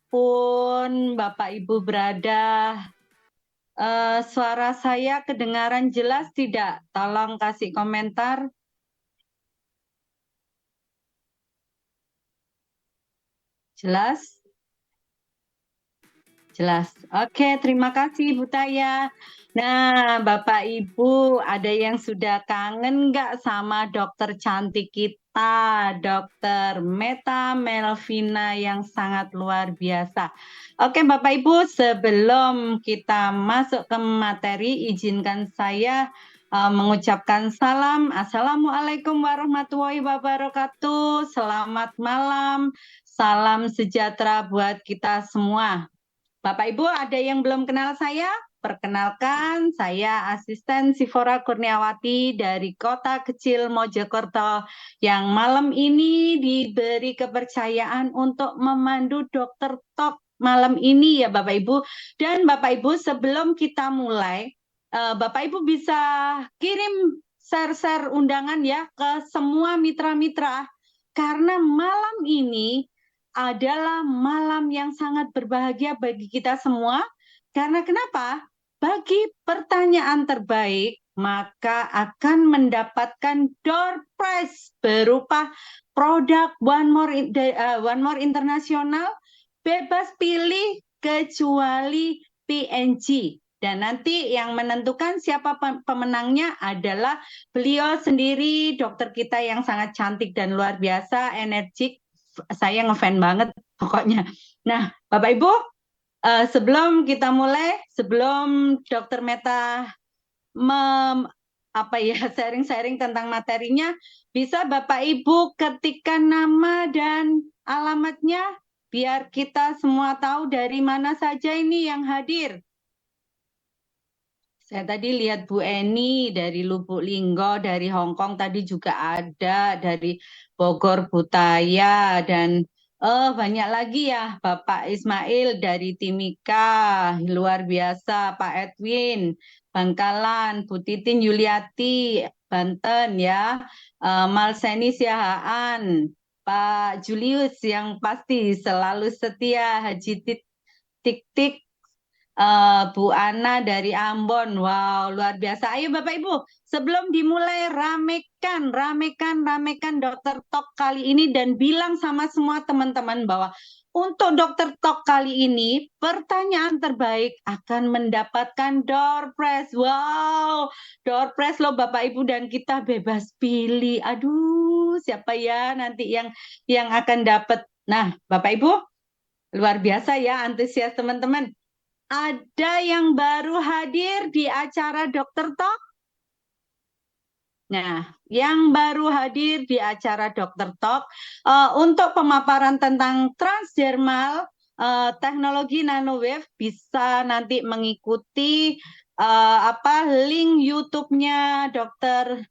dimanapun Bapak Ibu berada, suara saya kedengaran jelas tidak? Tolong kasih komentar. Jelas? Jelas. Oke, terima kasih Bu Taya. Nah, Bapak Ibu, ada yang sudah kangen nggak sama dokter cantik kita, Dokter Meta Melvina yang sangat luar biasa. Oke, Bapak Ibu, sebelum kita masuk ke materi, izinkan saya mengucapkan salam. Assalamualaikum warahmatullahi wabarakatuh. Selamat malam, salam sejahtera buat kita semua. Bapak Ibu, ada yang belum kenal saya? Perkenalkan, saya asisten Sifora Kurniawati dari kota kecil Mojokerto yang malam ini diberi kepercayaan untuk memandu Dokter Tok malam ini ya Bapak Ibu. Dan Bapak Ibu, sebelum kita mulai, Bapak Ibu bisa kirim share-share undangan ya ke semua mitra-mitra karena malam ini adalah malam yang sangat berbahagia bagi kita semua. Karena kenapa? Bagi pertanyaan terbaik, maka akan mendapatkan door prize berupa produk One More Internasional, bebas pilih kecuali PNG. Dan nanti yang menentukan siapa pemenangnya adalah beliau sendiri, dokter kita yang sangat cantik dan luar biasa, energik, saya ngefan banget pokoknya. Nah, Bapak Ibu, sebelum kita mulai, sebelum Dokter Meta sharing-sharing tentang materinya, bisa Bapak Ibu ketikkan nama dan alamatnya biar kita semua tahu dari mana saja ini yang hadir. Saya tadi lihat Bu Eni dari Lubuk Linggo, dari Hong Kong tadi juga ada, dari Bogor Butaya, dan banyak lagi ya Bapak Ismail dari Timika, luar biasa Pak Edwin, Bangkalan, Bu Titin Yuliati, Banten ya, Malseni Siahaan, Pak Julius yang pasti selalu setia, Haji Tik Tik, Bu Ana dari Ambon. Wow, luar biasa. Ayo Bapak Ibu, sebelum dimulai ramekan Dokter Tok kali ini dan bilang sama semua teman-teman bahwa untuk Dokter Tok kali ini, pertanyaan terbaik akan mendapatkan door prize. Wow, door prize loh Bapak Ibu, dan kita bebas pilih. Aduh, siapa ya nanti yang akan dapat. Nah, Bapak Ibu, luar biasa ya antusias teman-teman. Ada yang baru hadir di acara Dokter Talk? Nah, yang baru hadir di acara Dokter Talk untuk pemaparan tentang transdermal teknologi nanowave bisa nanti mengikuti link YouTube-nya Dokter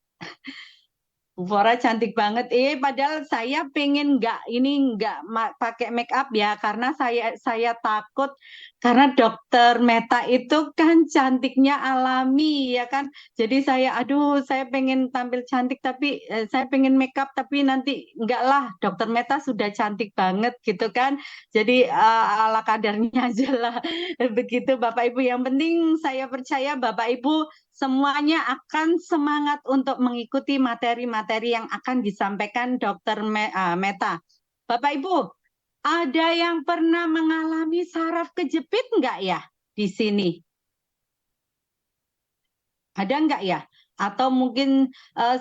Bu Fora cantik banget. Padahal saya pengen nggak pakai make up ya, karena saya takut karena dokter Meta itu kan cantiknya alami ya kan. Jadi saya pengen tampil cantik tapi saya pengen make up tapi nanti enggak lah. Dokter Meta sudah cantik banget gitu kan. Jadi ala kadarnya aja lah. Begitu Bapak Ibu. Yang penting saya percaya Bapak Ibu semuanya akan semangat untuk mengikuti materi-materi yang akan disampaikan Dokter Meta. Bapak Ibu, ada yang pernah mengalami saraf kejepit nggak ya di sini? Ada nggak ya? Atau mungkin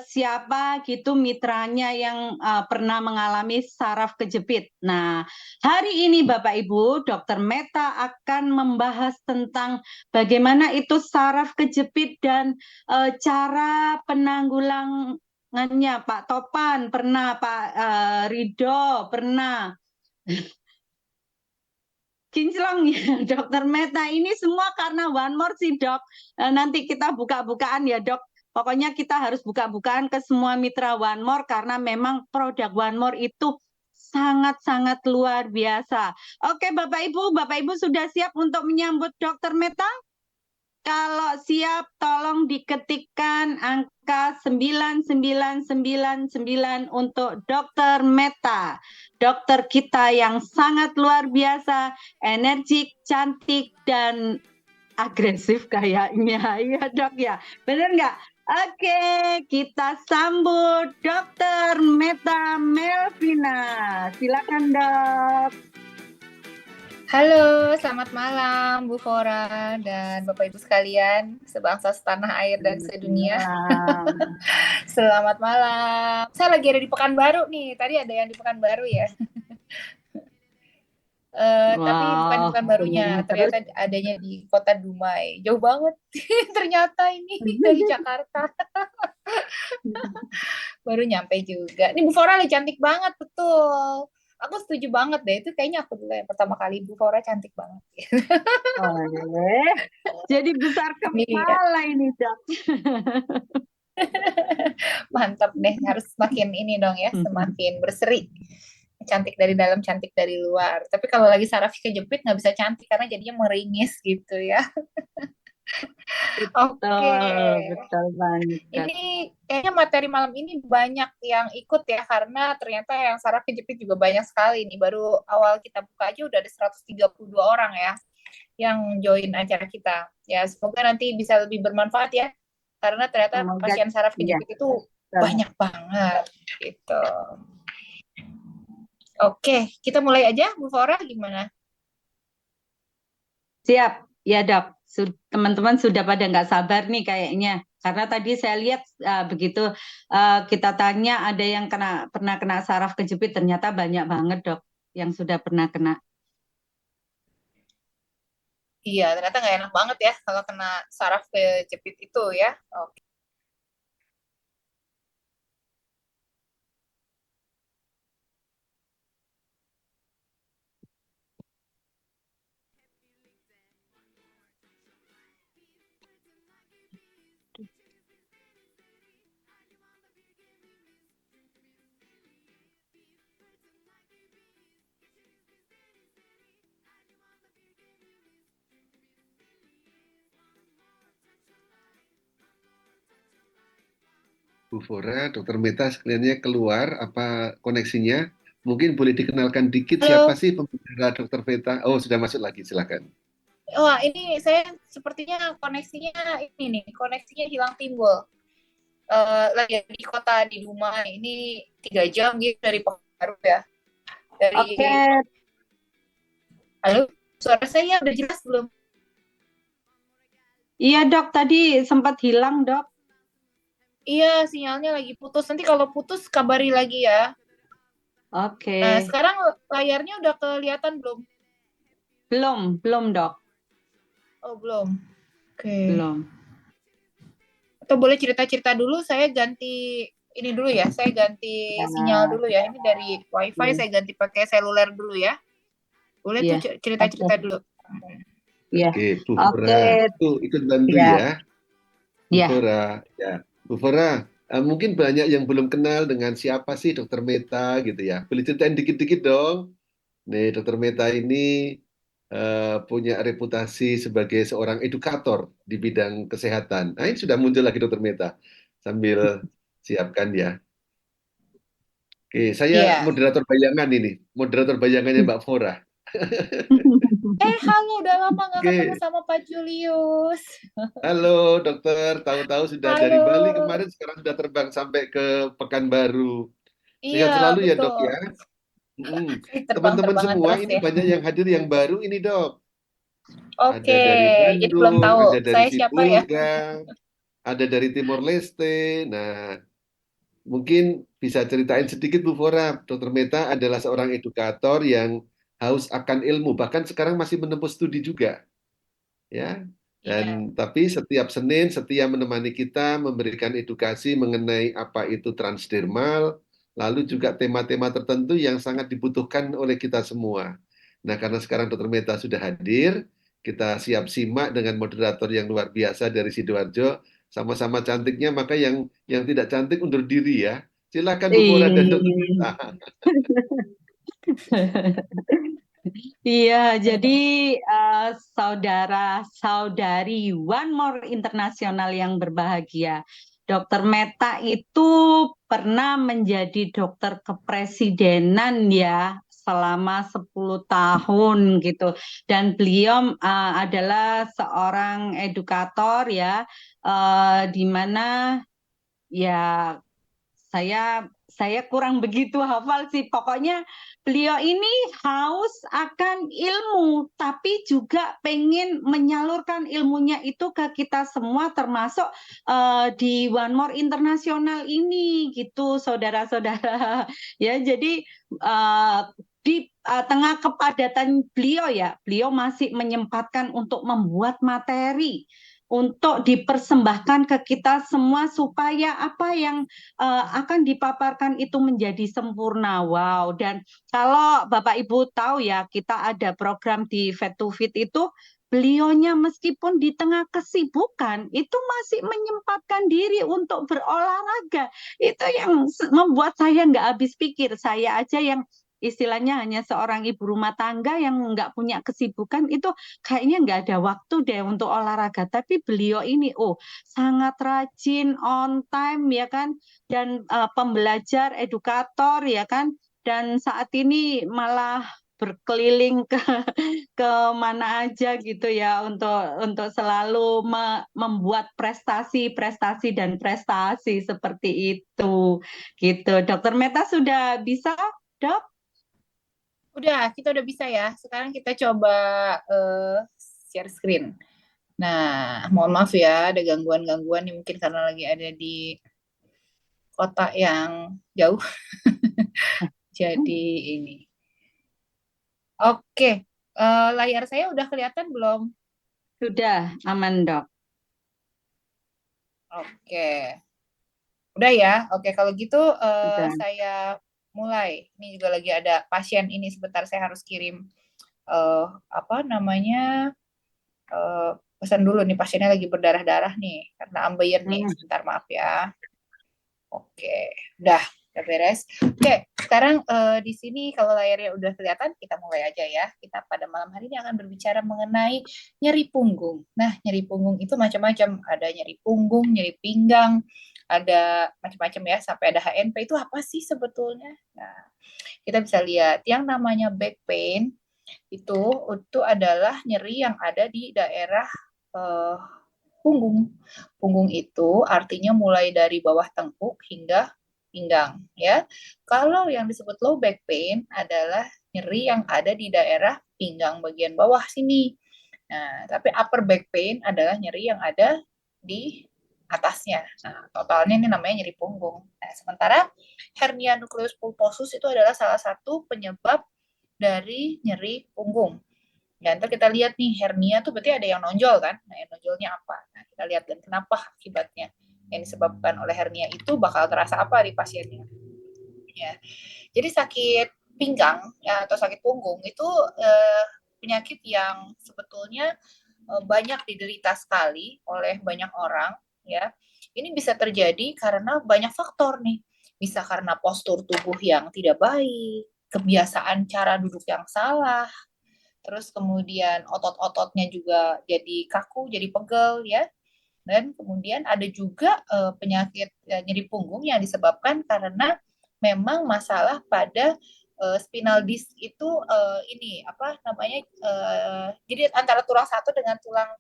siapa gitu mitranya yang pernah mengalami saraf kejepit. Nah, hari ini Bapak Ibu, Dokter Meta akan membahas tentang bagaimana itu saraf kejepit dan cara penanggulangannya. Pak Topan pernah, Pak Rido pernah. Kinclong ya, Dokter Meta. Ini semua karena One More sih, Dok. Nanti kita buka-bukaan ya, Dok. Pokoknya kita harus buka-bukaan ke semua mitra One More karena memang produk One More itu sangat-sangat luar biasa. Oke, Bapak Ibu sudah siap untuk menyambut Dokter Meta? kalau siap tolong diketikkan angka 9999 untuk Dokter Meta. Dokter kita yang sangat luar biasa, energik, cantik, dan agresif kayaknya. Iya dok ya, bener nggak? Oke, kita sambut Dokter Meta Melvina. Silakan dok. Halo, selamat malam Bu Fora dan Bapak Ibu sekalian, sebangsa setanah air dan sedunia. Selamat malam. Saya lagi ada di Pekanbaru nih. Tadi ada yang di Pekanbaru ya. Tapi bukan di Pekanbarunya, ternyata adanya di Kota Dumai. Jauh banget ternyata ini dari Jakarta. Baru nyampe juga. Ini Bu Fora lagi cantik banget, betul. Aku setuju banget deh, itu kayaknya aku dulu yang pertama kali Bu Fora cantik banget. Jadi besar kepala ini dok. Mantap deh, harus semakin ini dong ya, semakin berseri. Cantik dari dalam, cantik dari luar. Tapi kalau lagi saraf kejepit nggak bisa cantik karena jadinya meringis gitu ya. Oke. Betul banget. Ini kayaknya materi malam ini banyak yang ikut ya, karena ternyata yang saraf kejepit juga banyak sekali nih. Baru awal kita buka aja udah ada 132 orang ya yang join acara kita. Ya, semoga nanti bisa lebih bermanfaat ya. Karena ternyata pasien saraf kejepit itu banyak banget gitu. Oke, kita mulai aja Bu Fora, gimana? Siap, ya dok. Teman-teman sudah pada nggak sabar nih kayaknya. Karena tadi saya lihat begitu kita tanya ada yang pernah kena saraf kejepit, ternyata banyak banget dok yang sudah pernah kena. Iya, ternyata nggak enak banget ya kalau kena saraf kejepit itu ya. Oke. Bu Fora, Dokter Meta sekaliannya keluar, apa koneksinya? Mungkin boleh dikenalkan dikit. Halo. Siapa sih pembicara Dokter Meta? Oh, sudah masuk lagi, silakan. Wah, ini saya sepertinya koneksinya ini nih, koneksinya hilang timbul. Lagi di kota di Dumai, ini 3 jam gitu dari Pekanbaru ya. Oke. Halo, suara saya udah jelas belum? Iya dok, tadi sempat hilang dok. Iya, sinyalnya lagi putus. Nanti kalau putus kabari lagi ya. Oke. Nah, sekarang layarnya udah kelihatan belum? Belum dok. Oh, belum. Oke. Belum. Atau boleh cerita-cerita dulu, saya ganti ini dulu ya. Saya ganti sinyal dulu ya. Ini dari WiFi saya ganti pakai seluler dulu ya. Boleh tuh cerita-cerita dulu. Oke, Bu Fora, ikut bantu ya. Bu Fora, ya. Bu Fora, mungkin banyak yang belum kenal dengan siapa sih Dokter Meta gitu ya. Boleh ceritain dikit-dikit dong. Nih, Dokter Meta ini punya reputasi sebagai seorang edukator di bidang kesehatan. Nah, ini sudah muncul lagi Dokter Meta. Sambil siapkan ya. Oke, saya moderator bayangan ini. Moderator bayangannya Mbak Fora. Halo, udah lama nggak ketemu sama Pak Julius. Halo dokter, tahu-tahu sudah dari Bali kemarin, sekarang sudah terbang sampai ke Pekanbaru. Sehat selalu ya dok ya. Teman-teman semua ini banyak yang hadir yang baru ini dok. Ada dari Bandung, ada dari Sibolga, ada dari Timor Leste. Nah, mungkin bisa ceritain sedikit Bu Fora. Dokter Meta adalah seorang edukator yang haus akan ilmu, bahkan sekarang masih menempuh studi juga. Ya. Dan tapi setiap Senin setia menemani kita memberikan edukasi mengenai apa itu transdermal, lalu juga tema-tema tertentu yang sangat dibutuhkan oleh kita semua. Nah, karena sekarang Dokter Meta sudah hadir, kita siap simak dengan moderator yang luar biasa dari Sidoarjo, sama-sama cantiknya, maka yang tidak cantik undur diri ya. Silakan Bu Fora dan Dokter Meta. Iya, jadi saudara-saudari One More Internasional yang berbahagia. Dokter Meta itu pernah menjadi dokter kepresidenan ya selama 10 tahun gitu. Dan beliau adalah seorang edukator ya, di mana ya saya kurang begitu hafal sih. Pokoknya beliau ini haus akan ilmu, tapi juga pengen menyalurkan ilmunya itu ke kita semua, termasuk di One More Internasional ini, gitu, saudara-saudara. Ya, jadi di tengah kepadatan beliau ya, beliau masih menyempatkan untuk membuat materi untuk dipersembahkan ke kita semua supaya apa yang akan dipaparkan itu menjadi sempurna. Wow, dan kalau Bapak Ibu tahu ya, kita ada program di Fit to Fit itu, beliaunya meskipun di tengah kesibukan itu masih menyempatkan diri untuk berolahraga. Itu yang membuat saya nggak habis pikir. Saya aja yang istilahnya hanya seorang ibu rumah tangga yang nggak punya kesibukan itu kayaknya nggak ada waktu deh untuk olahraga. Tapi beliau ini, sangat rajin, on time ya kan, dan pembelajar, edukator ya kan, dan saat ini malah berkeliling ke mana aja gitu ya untuk selalu membuat prestasi dan prestasi seperti itu gitu. Dokter Meta sudah bisa, Dok? Udah, kita udah bisa ya. Sekarang kita coba share screen. Nah, mohon maaf ya, ada gangguan-gangguan nih mungkin karena lagi ada di kota yang jauh. Jadi ini. Oke, layar saya udah kelihatan belum? Sudah, aman, Dok. Oke. Udah ya? Oke, kalau gitu Sudah. saya mulai. Ini juga lagi ada pasien ini, sebentar saya harus kirim apa namanya pesan dulu nih, pasiennya lagi berdarah-darah nih karena ambeien nih. Sebentar, maaf ya. Oke, udah beres. Oke, sekarang di sini kalau layarnya udah kelihatan, kita mulai aja ya. Kita pada malam hari ini akan berbicara mengenai nyeri punggung. Nah, nyeri punggung itu macam-macam. Ada nyeri punggung, nyeri pinggang, ada macam-macam ya. Sampai ada HNP. Itu apa sih sebetulnya? Nah, kita bisa lihat yang namanya back pain itu adalah nyeri yang ada di daerah punggung. Punggung itu artinya mulai dari bawah tengkuk hingga pinggang ya. Kalau yang disebut low back pain adalah nyeri yang ada di daerah pinggang bagian bawah sini. Nah, tapi upper back pain adalah nyeri yang ada di atasnya. Nah, totalnya ini namanya nyeri punggung. Nah, sementara hernia nukleus pulposus itu adalah salah satu penyebab dari nyeri punggung. Ya, ntar kita lihat nih, hernia tuh berarti ada yang nonjol kan? Nah, yang nonjolnya apa? Nah, kita lihat dan kenapa akibatnya yang disebabkan oleh hernia itu bakal terasa apa di pasiennya. Ya, jadi sakit pinggang ya, atau sakit punggung itu penyakit yang sebetulnya banyak diderita sekali oleh banyak orang ya. Ini bisa terjadi karena banyak faktor nih. Bisa karena postur tubuh yang tidak baik, kebiasaan cara duduk yang salah, terus kemudian otot-ototnya juga jadi kaku, jadi pegel ya. Dan kemudian ada juga penyakit nyeri punggung yang disebabkan karena memang masalah pada spinal disc itu ini apa namanya jadi antara tulang satu dengan tulang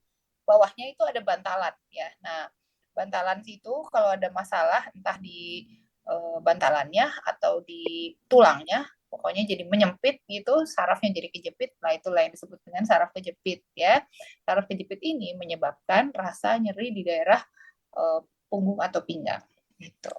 bawahnya itu ada bantalan ya. Nah, bantalan itu kalau ada masalah entah di bantalannya atau di tulangnya, pokoknya jadi menyempit gitu, sarafnya jadi kejepit. Nah, itulah yang disebut dengan saraf kejepit ya. Saraf kejepit ini menyebabkan rasa nyeri di daerah punggung atau pinggang gitu.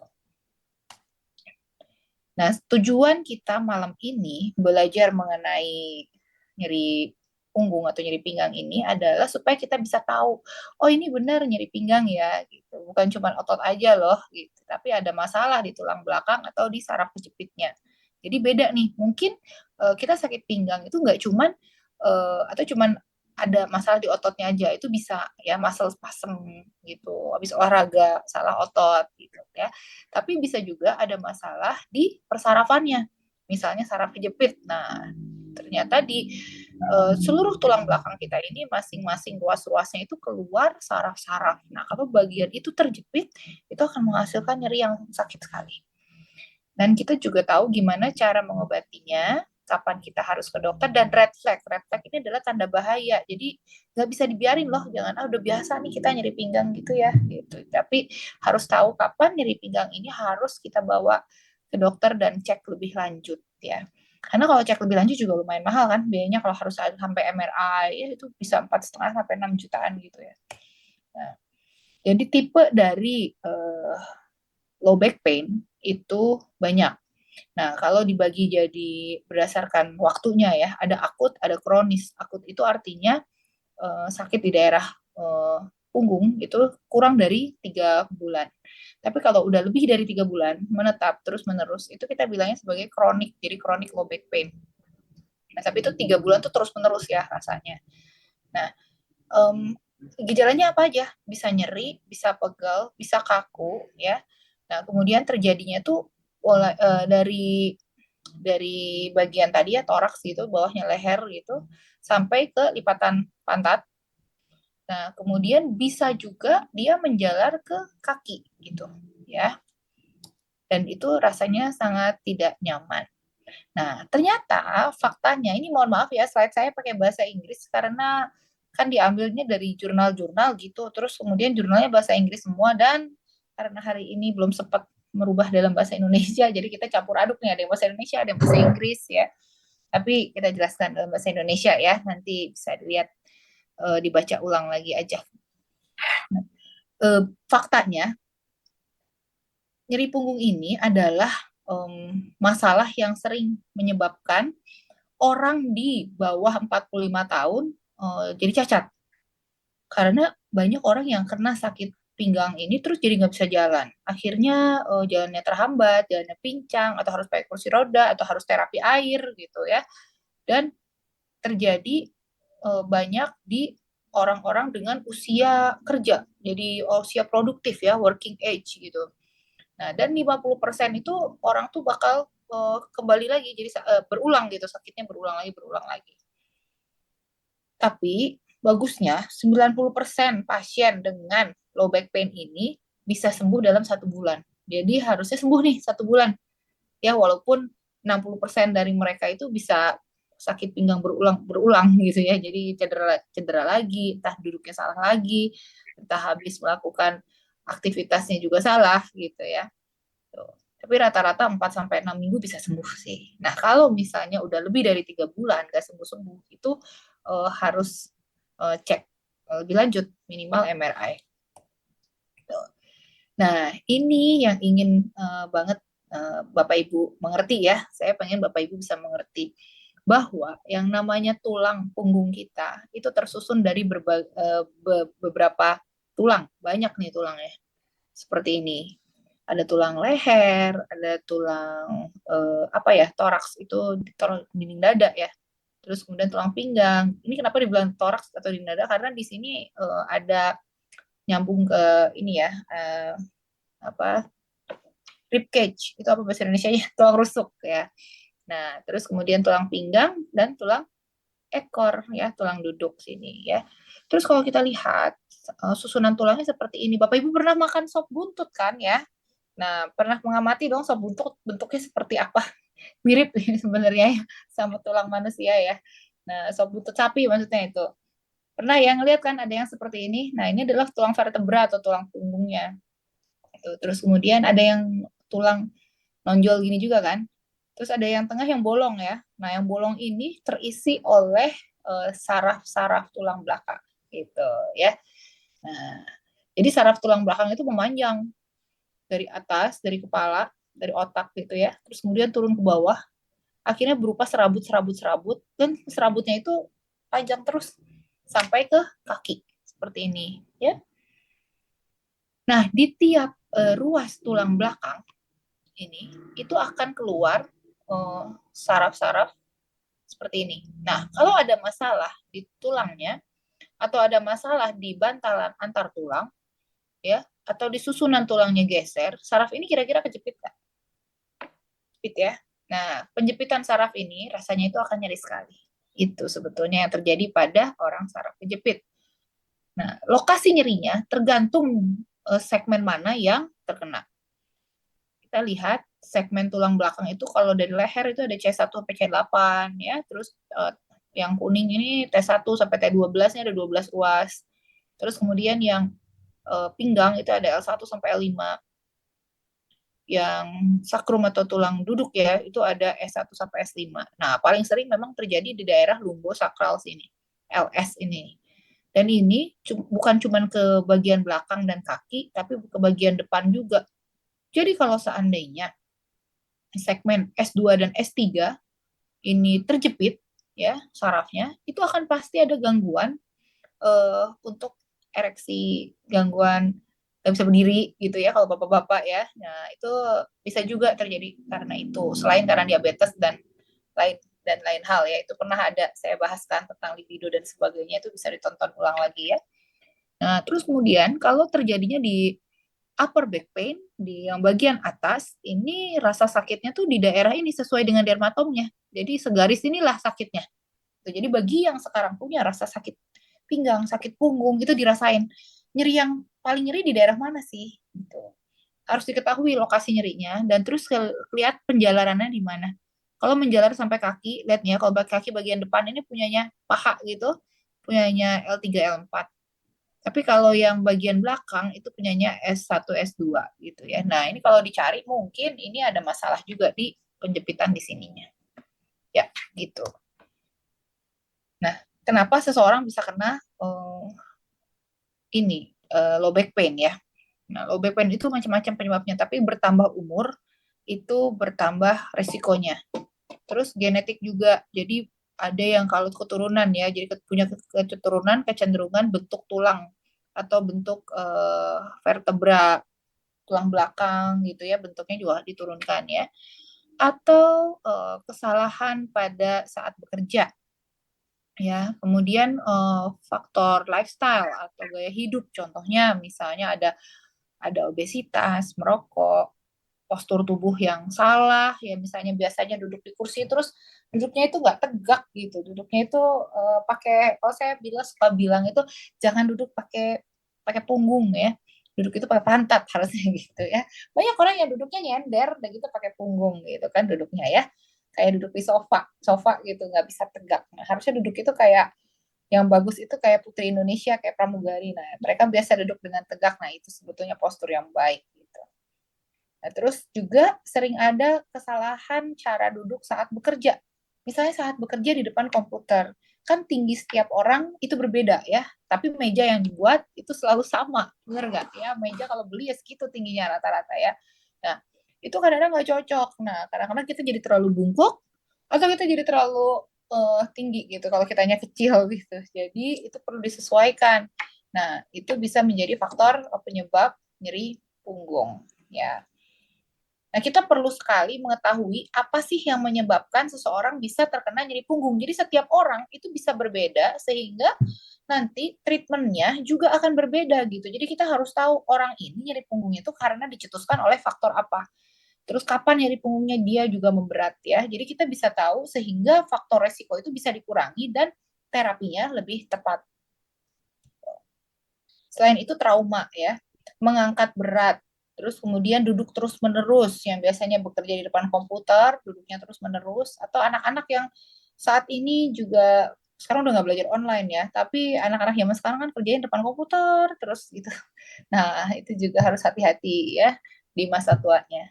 Nah, tujuan kita malam ini belajar mengenai nyeri punggung atau nyeri pinggang ini adalah supaya kita bisa tahu, oh ini benar nyeri pinggang ya, gitu. Bukan cuma otot aja loh, gitu. Tapi ada masalah di tulang belakang atau di saraf kejepitnya. Jadi beda nih, mungkin kita sakit pinggang itu nggak cuman atau cuman ada masalah di ototnya aja, itu bisa ya muscle spasm gitu, habis olahraga salah otot gitu ya. Tapi bisa juga ada masalah di persarafannya, misalnya saraf kejepit. Nah, ternyata di seluruh tulang belakang kita ini masing-masing ruas-ruasnya itu keluar saraf-saraf. Nah, kalau bagian itu terjepit, itu akan menghasilkan nyeri yang sakit sekali. Dan kita juga tahu gimana cara mengobatinya, kapan kita harus ke dokter, dan red flag. Red flag ini adalah tanda bahaya. Jadi nggak bisa dibiarin loh, jangan udah biasa nih kita nyeri pinggang gitu ya. Gitu. Tapi harus tahu kapan nyeri pinggang ini harus kita bawa ke dokter dan cek lebih lanjut ya. Karena kalau cek lebih lanjut juga lumayan mahal kan, biayanya kalau harus sampai MRI ya itu bisa 4,5 sampai 6 jutaan gitu ya. Nah, jadi tipe dari low back pain itu banyak. Nah, kalau dibagi jadi berdasarkan waktunya ya, ada akut, ada kronis. Akut itu artinya sakit di daerah punggung itu kurang dari 3 bulan. Tapi kalau udah lebih dari 3 bulan, menetap terus-menerus, itu kita bilangnya sebagai kronik, jadi kronik low back pain. Nah, tapi itu 3 bulan tuh terus-menerus ya rasanya. Nah, gejalanya apa aja? Bisa nyeri, bisa pegal, bisa kaku, ya. Nah, kemudian terjadinya tuh dari bagian tadi ya toraks gitu, bawahnya leher gitu, sampai ke lipatan pantat. Nah, kemudian bisa juga dia menjalar ke kaki gitu, ya. Dan itu rasanya sangat tidak nyaman. Nah, ternyata faktanya, ini mohon maaf ya, slide saya pakai bahasa Inggris karena kan diambilnya dari jurnal-jurnal gitu, terus kemudian jurnalnya bahasa Inggris semua, dan karena hari ini belum sempat merubah dalam bahasa Indonesia, jadi kita campur aduk nih, ada yang bahasa Indonesia, ada yang bahasa Inggris ya. Tapi kita jelaskan dalam bahasa Indonesia ya, nanti bisa dilihat, dibaca ulang lagi aja. Faktanya, nyeri punggung ini adalah masalah yang sering menyebabkan orang di bawah 45 tahun jadi cacat. Karena banyak orang yang kena sakit pinggang ini terus jadi nggak bisa jalan. Akhirnya jalannya terhambat, jalannya pincang, atau harus pakai kursi roda, atau harus terapi air gitu ya. Dan terjadi banyak di orang-orang dengan usia kerja, jadi usia produktif ya, working age gitu. Nah, dan 50% itu orang tuh bakal kembali lagi, jadi berulang gitu, sakitnya berulang lagi. Tapi bagusnya 90% pasien dengan low back pain ini bisa sembuh dalam 1 bulan. Jadi harusnya sembuh nih 1 bulan. Ya, walaupun 60% dari mereka itu bisa sakit pinggang berulang gitu ya. Jadi cedera lagi, entah duduknya salah lagi, entah habis melakukan aktivitasnya juga salah gitu ya. Tapi rata-rata 4 sampai 6 minggu bisa sembuh sih. Nah, kalau misalnya udah lebih dari 3 bulan nggak sembuh-sembuh, itu harus cek lebih lanjut, minimal MRI. Nah, ini yang ingin banget Bapak Ibu mengerti ya. Saya pengen Bapak Ibu bisa mengerti bahwa yang namanya tulang punggung kita itu tersusun dari beberapa tulang, banyak nih tulangnya. Seperti ini. Ada tulang leher, ada tulang toraks itu dinding dada ya. Terus kemudian tulang pinggang. Ini kenapa dibilang toraks atau dinding dada? Karena di sini ada nyambung ke ini ya, rib cage. Itu apa bahasa Indonesia-nya? Tulang rusuk ya. Nah, terus kemudian tulang pinggang dan tulang ekor ya, tulang duduk sini ya. Terus kalau kita lihat susunan tulangnya seperti ini. Bapak Ibu pernah makan sop buntut kan ya? Nah, pernah mengamati dong sop buntut bentuknya seperti apa? Mirip sebenarnya ya, sama tulang manusia ya. Nah, sop buntut sapi maksudnya itu. Pernah ya ngelihat kan ada yang seperti ini? Nah, ini adalah tulang vertebra atau tulang punggungnya. Terus kemudian ada yang tulang nonjol gini juga kan. Terus ada yang tengah yang bolong ya. Nah, yang bolong ini terisi oleh saraf-saraf tulang belakang gitu ya. Nah, jadi saraf tulang belakang itu memanjang dari atas, dari kepala, dari otak gitu ya. Terus kemudian turun ke bawah, akhirnya berupa serabut-serabut-serabut, dan serabutnya itu panjang terus sampai ke kaki seperti ini ya. Nah, di tiap ruas tulang belakang ini itu akan keluar saraf-saraf seperti ini. Nah, kalau ada masalah di tulangnya atau ada masalah di bantalan antar tulang ya, atau di susunan tulangnya geser, saraf ini kira-kira kejepit nggak? Jepit ya. Nah, penjepitan saraf ini rasanya itu akan nyeri sekali. Itu sebetulnya yang terjadi pada orang saraf kejepit. Nah, lokasi nyerinya tergantung segmen mana yang terkena. Kita lihat segmen tulang belakang itu kalau dari leher itu ada C1 sampai C8 ya. Terus yang kuning ini T1 sampai T12-nya ada 12 ruas. Terus kemudian yang pinggang itu ada L1 sampai L5. Yang sakrum atau tulang duduk ya, itu ada S1 sampai S5. Nah, paling sering memang terjadi di daerah lumbosakral sini, LS ini. Dan ini bukan cuma ke bagian belakang dan kaki, tapi ke bagian depan juga. Jadi kalau seandainya segmen S2 dan S3 ini terjepit ya sarafnya, itu akan pasti ada gangguan untuk ereksi, gangguan nggak bisa berdiri gitu ya kalau bapak-bapak ya. Nah itu bisa juga terjadi karena itu. Selain karena diabetes dan lain hal ya, itu pernah ada saya bahaskan tentang libido dan sebagainya, itu bisa ditonton ulang lagi ya. Nah terus kemudian kalau terjadinya di upper back pain di yang bagian atas, ini rasa sakitnya tuh di daerah ini sesuai dengan dermatomnya. Jadi segaris inilah sakitnya. Jadi bagi yang sekarang punya rasa sakit pinggang, sakit punggung, itu dirasain. Nyeri yang paling nyeri di daerah mana sih? Gitu. Harus diketahui lokasi nyerinya, dan terus lihat penjalarannya di mana. Kalau menjalar sampai kaki, lihat ya, kalau kaki bagian depan ini punyanya paha gitu, punyanya L3, L4. Tapi kalau yang bagian belakang itu punyanya S1, S2 gitu ya. Nah, ini kalau dicari mungkin ini ada masalah juga di penjepitan di sininya. Ya, gitu. Nah, kenapa seseorang bisa kena low back pain ya? Nah, low back pain itu macam-macam penyebabnya, tapi bertambah umur itu bertambah resikonya. Terus genetik juga, jadi ada yang kalau keturunan ya, jadi punya keturunan kecenderungan bentuk tulang atau bentuk vertebra tulang belakang gitu ya, bentuknya juga diturunkan ya. Atau kesalahan pada saat bekerja ya. Kemudian faktor lifestyle atau gaya hidup, contohnya misalnya ada obesitas, merokok, postur tubuh yang salah ya, misalnya biasanya duduk di kursi terus duduknya itu nggak tegak gitu, duduknya itu pakai, kalau saya suka bilang itu jangan duduk pakai pakai punggung ya, duduk itu pakai pantat harusnya gitu ya. Banyak orang yang duduknya nyender dan gitu pakai punggung gitu kan duduknya ya, kayak duduk di sofa sofa gitu, nggak bisa tegak. Nah, harusnya duduk itu kayak yang bagus itu kayak putri Indonesia, kayak pramugari. Nah, mereka biasa duduk dengan tegak. Nah, itu sebetulnya postur yang baik gitu. Nah, terus juga sering ada kesalahan cara duduk saat bekerja. Misalnya saat bekerja di depan komputer, kan tinggi setiap orang itu berbeda ya, tapi meja yang dibuat itu selalu sama, bener nggak ya? Meja kalau beli ya segitu tingginya rata-rata ya. Nah, itu kadang-kadang nggak cocok. Nah, kadang-kadang kita jadi terlalu bungkuk, atau kita jadi terlalu tinggi gitu, kalau kitanya kecil gitu. Jadi itu perlu disesuaikan. Nah, itu bisa menjadi faktor penyebab nyeri punggung ya. Nah, kita perlu sekali mengetahui apa sih yang menyebabkan seseorang bisa terkena nyeri punggung. Jadi setiap orang itu bisa berbeda sehingga nanti treatmentnya juga akan berbeda gitu. Jadi kita harus tahu orang ini nyeri punggungnya itu karena dicetuskan oleh faktor apa. Terus kapan nyeri punggungnya dia juga memberat ya. Jadi kita bisa tahu sehingga faktor resiko itu bisa dikurangi dan terapinya lebih tepat. Selain itu trauma ya, mengangkat berat, terus kemudian duduk terus-menerus, yang biasanya bekerja di depan komputer, duduknya terus-menerus, atau anak-anak yang saat ini juga sekarang udah nggak belajar online ya, tapi anak-anak zaman sekarang kan kerjain depan komputer terus gitu. Nah, itu juga harus hati-hati ya di masa tuanya.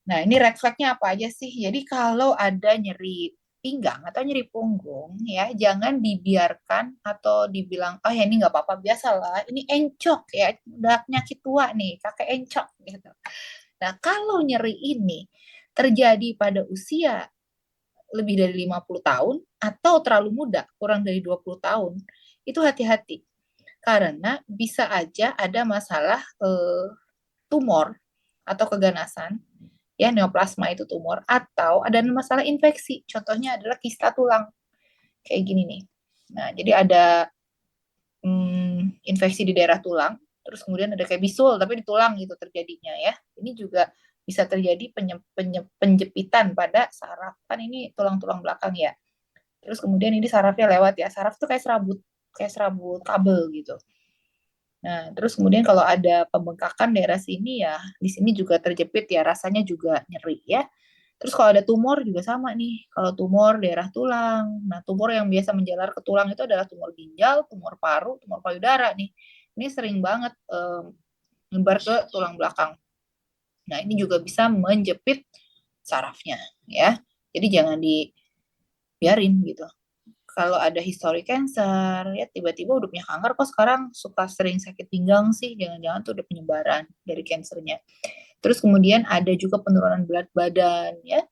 Nah, ini red flag-nya apa aja sih? Jadi kalau ada nyeri pinggang atau nyeri punggung, ya jangan dibiarkan atau dibilang, oh ya ini nggak apa-apa, biasalah, ini encok ya, udah penyakit tua nih, kakek encok gitu. Nah, kalau nyeri ini terjadi pada usia lebih dari 50 tahun atau terlalu muda, kurang dari 20 tahun, itu hati-hati. Karena bisa aja ada masalah tumor atau keganasan, ya neoplasma itu tumor, atau ada masalah infeksi, contohnya adalah kista tulang kayak gini nih. Nah, jadi ada infeksi di daerah tulang, terus kemudian ada kayak bisul tapi di tulang gitu terjadinya ya. Ini juga bisa terjadi penjepitan pada saraf. Kan ini tulang-tulang belakang ya. Terus kemudian ini sarafnya lewat ya. Saraf itu kayak serabut kabel gitu. Nah, terus kemudian kalau ada pembengkakan daerah sini ya, di sini juga terjepit ya, rasanya juga nyeri ya. Terus kalau ada tumor juga sama nih. Kalau tumor daerah tulang, nah tumor yang biasa menjalar ke tulang itu adalah tumor ginjal, tumor paru, tumor payudara nih. Ini sering banget nyebar ke tulang belakang. Nah, ini juga bisa menjepit sarafnya ya. Jadi jangan dibiarin gitu. Kalau ada histori cancer, ya tiba-tiba udah punya kanker, kok sekarang suka sering sakit pinggang sih, jangan-jangan tuh udah penyebaran dari kansernya. Terus kemudian ada juga penurunan berat badan, ya.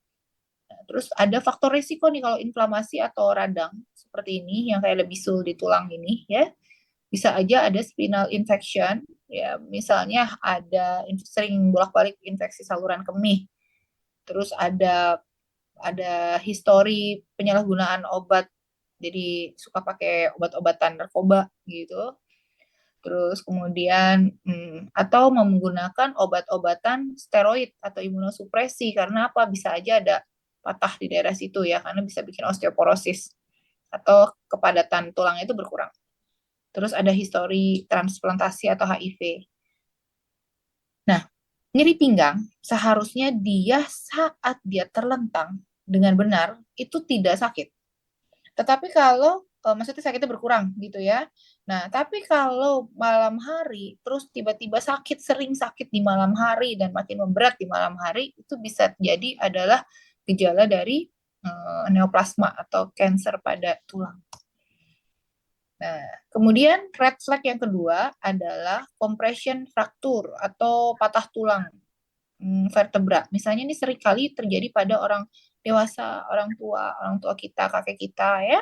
Nah, terus ada faktor risiko nih kalau inflamasi atau radang seperti ini, yang kayak ada bisul di tulang ini, ya. Bisa aja ada spinal infection, ya. Misalnya ada sering bolak-balik infeksi saluran kemih. Terus ada histori penyalahgunaan obat, jadi suka pakai obat-obatan narkoba gitu. Terus kemudian atau menggunakan obat-obatan steroid atau imunosupresi, karena apa, bisa aja ada patah di daerah situ ya, karena bisa bikin osteoporosis atau kepadatan tulang itu berkurang. Terus ada histori transplantasi atau HIV. Nah, nyeri pinggang seharusnya saat dia terlentang dengan benar itu tidak sakit. Tetapi kalau maksudnya sakitnya berkurang gitu ya. Nah, tapi kalau malam hari terus tiba-tiba sering sakit di malam hari dan makin memberat di malam hari, itu bisa jadi adalah gejala dari neoplasma atau kanker pada tulang. Nah, kemudian red flag yang kedua adalah compression fracture atau patah tulang vertebra. Misalnya ini sering kali terjadi pada orang dewasa, orang tua kita, kakek kita ya,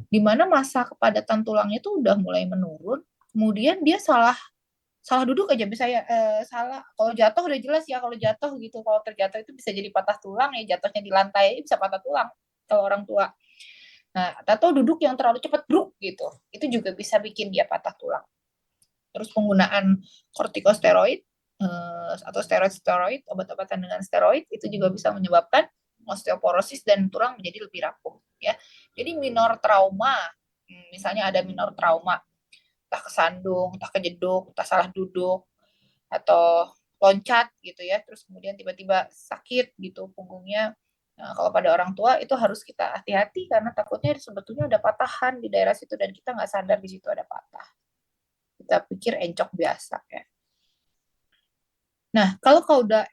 di mana masa kepadatan tulangnya itu udah mulai menurun, kemudian dia salah duduk aja, bisa ya salah, kalau jatuh udah jelas ya, kalau jatuh gitu, kalau terjatuh itu bisa jadi patah tulang ya, jatuhnya di lantai bisa patah tulang kalau orang tua. Nah, atau duduk yang terlalu cepat bruk gitu, itu juga bisa bikin dia patah tulang. Terus penggunaan kortikosteroid atau steroid, obat-obatan dengan steroid itu juga bisa menyebabkan osteoporosis dan tulang menjadi lebih rapuh ya. Jadi minor trauma, misalnya ada minor trauma, entah kesandung, entah kejeduk, entah salah duduk, atau loncat gitu ya, terus kemudian tiba-tiba sakit gitu punggungnya. Nah, kalau pada orang tua itu harus kita hati-hati karena takutnya sebetulnya ada patahan di daerah situ dan kita nggak sadar di situ ada patah. Kita pikir encok biasa ya. Nah, kalau udah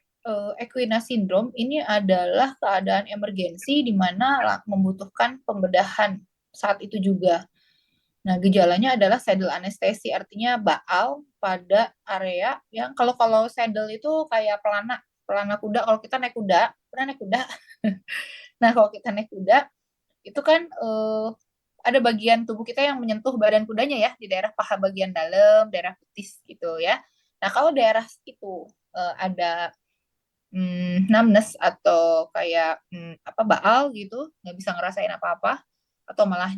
equina syndrome, ini adalah keadaan emergensi di mana membutuhkan pembedahan saat itu juga. Nah, gejalanya adalah saddle anestesi, artinya baal pada area yang kalau saddle itu kayak pelana kuda. Kalau kita naik kuda, pernah naik kuda? Nah, kalau kita naik kuda, itu kan ada bagian tubuh kita yang menyentuh badan kudanya ya, di daerah paha bagian dalam, daerah betis gitu ya. Nah, kalau daerah itu ada numbness atau kayak baal gitu, nggak bisa ngerasain apa-apa, atau malah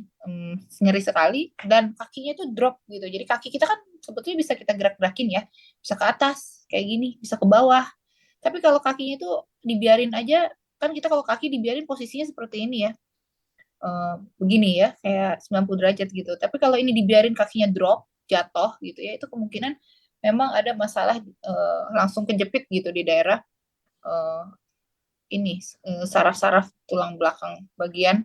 nyeri sekali, dan kakinya itu drop gitu. Jadi kaki kita kan sebetulnya bisa kita gerak-gerakin ya, bisa ke atas kayak gini, bisa ke bawah. Tapi kalau kakinya itu dibiarin aja, kan kita kalau kaki dibiarin posisinya seperti ini ya, begini ya, kayak 90 derajat gitu. Tapi kalau ini dibiarin kakinya drop, jatuh gitu ya, itu kemungkinan memang ada masalah langsung kejepit gitu di daerah ini saraf-saraf tulang belakang bagian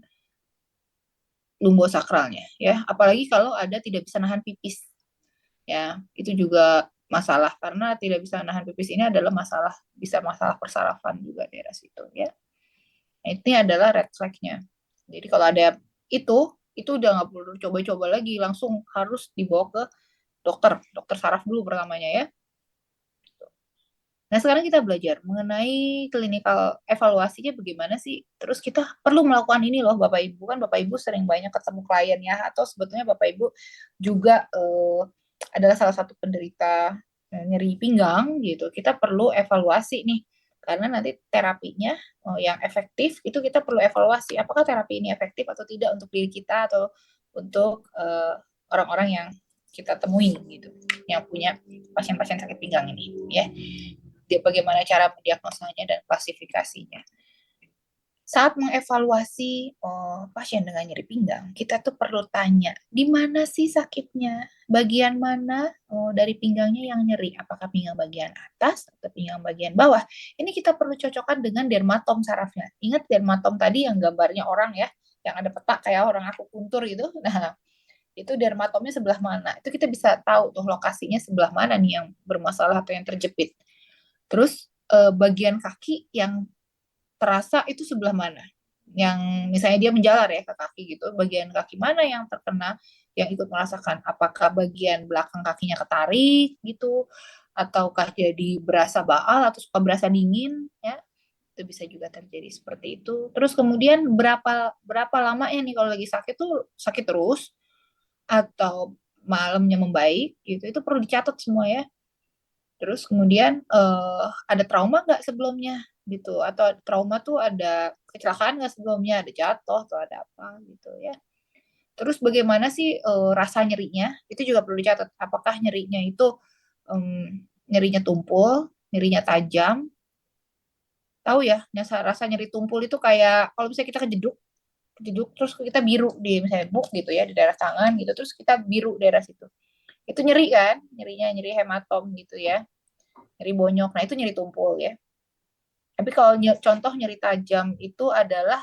lumbosakralnya ya. Apalagi kalau ada tidak bisa nahan pipis ya, itu juga masalah, karena tidak bisa nahan pipis ini adalah bisa masalah persarafan juga daerah situ ya. Nah, ini adalah red flag-nya. Jadi kalau ada itu udah nggak perlu coba-coba lagi, langsung harus dibawa ke dokter saraf dulu pertamanya ya. Nah, sekarang kita belajar mengenai klinikal evaluasinya bagaimana sih. Terus kita perlu melakukan ini loh, Bapak Ibu. Kan Bapak Ibu sering banyak ketemu klien ya, atau sebetulnya Bapak Ibu juga adalah salah satu penderita nyeri pinggang gitu. Kita perlu evaluasi nih, karena nanti terapinya yang efektif itu kita perlu evaluasi. Apakah terapi ini efektif atau tidak untuk diri kita atau untuk orang-orang yang kita temuin gitu, yang punya pasien-pasien sakit pinggang ini ya. bagaimana cara mendiagnosanya dan klasifikasinya. Saat mengevaluasi pasien dengan nyeri pinggang, kita tuh perlu tanya, di mana sih sakitnya? Bagian mana dari pinggangnya yang nyeri? Apakah pinggang bagian atas atau pinggang bagian bawah? Ini kita perlu cocokkan dengan dermatom sarafnya. Ingat dermatom tadi yang gambarnya orang ya, yang ada peta kayak orang akupuntur gitu. Nah, itu dermatomnya sebelah mana? Itu kita bisa tahu tuh lokasinya sebelah mana nih yang bermasalah atau yang terjepit. Terus bagian kaki yang terasa itu sebelah mana? Yang misalnya dia menjalar ya ke kaki gitu, bagian kaki mana yang terkena, yang ikut merasakan? Apakah bagian belakang kakinya ketarik gitu, ataukah jadi berasa baal atau suka berasa dingin ya? Itu bisa juga terjadi seperti itu. Terus kemudian berapa lama ya nih kalau lagi sakit tuh sakit terus atau malamnya membaik gitu, itu perlu dicatat semua ya. Terus kemudian ada trauma nggak sebelumnya gitu, atau trauma tuh ada kecelakaan nggak sebelumnya, ada jatuh atau ada apa gitu ya. Terus bagaimana sih rasa nyerinya, itu juga perlu dicatat. Apakah nyerinya itu nyerinya tumpul, nyerinya tajam, tahu ya, rasa nyeri tumpul itu kayak kalau misalnya kita kejeduk, kejeduk terus kita biru di misalnya buk gitu ya, di daerah tangan gitu, terus kita biru daerah situ. Itu nyeri kan, nyerinya nyeri hematom gitu ya, nyeri bonyok. Nah, itu nyeri tumpul ya. Tapi kalau contoh nyeri tajam itu adalah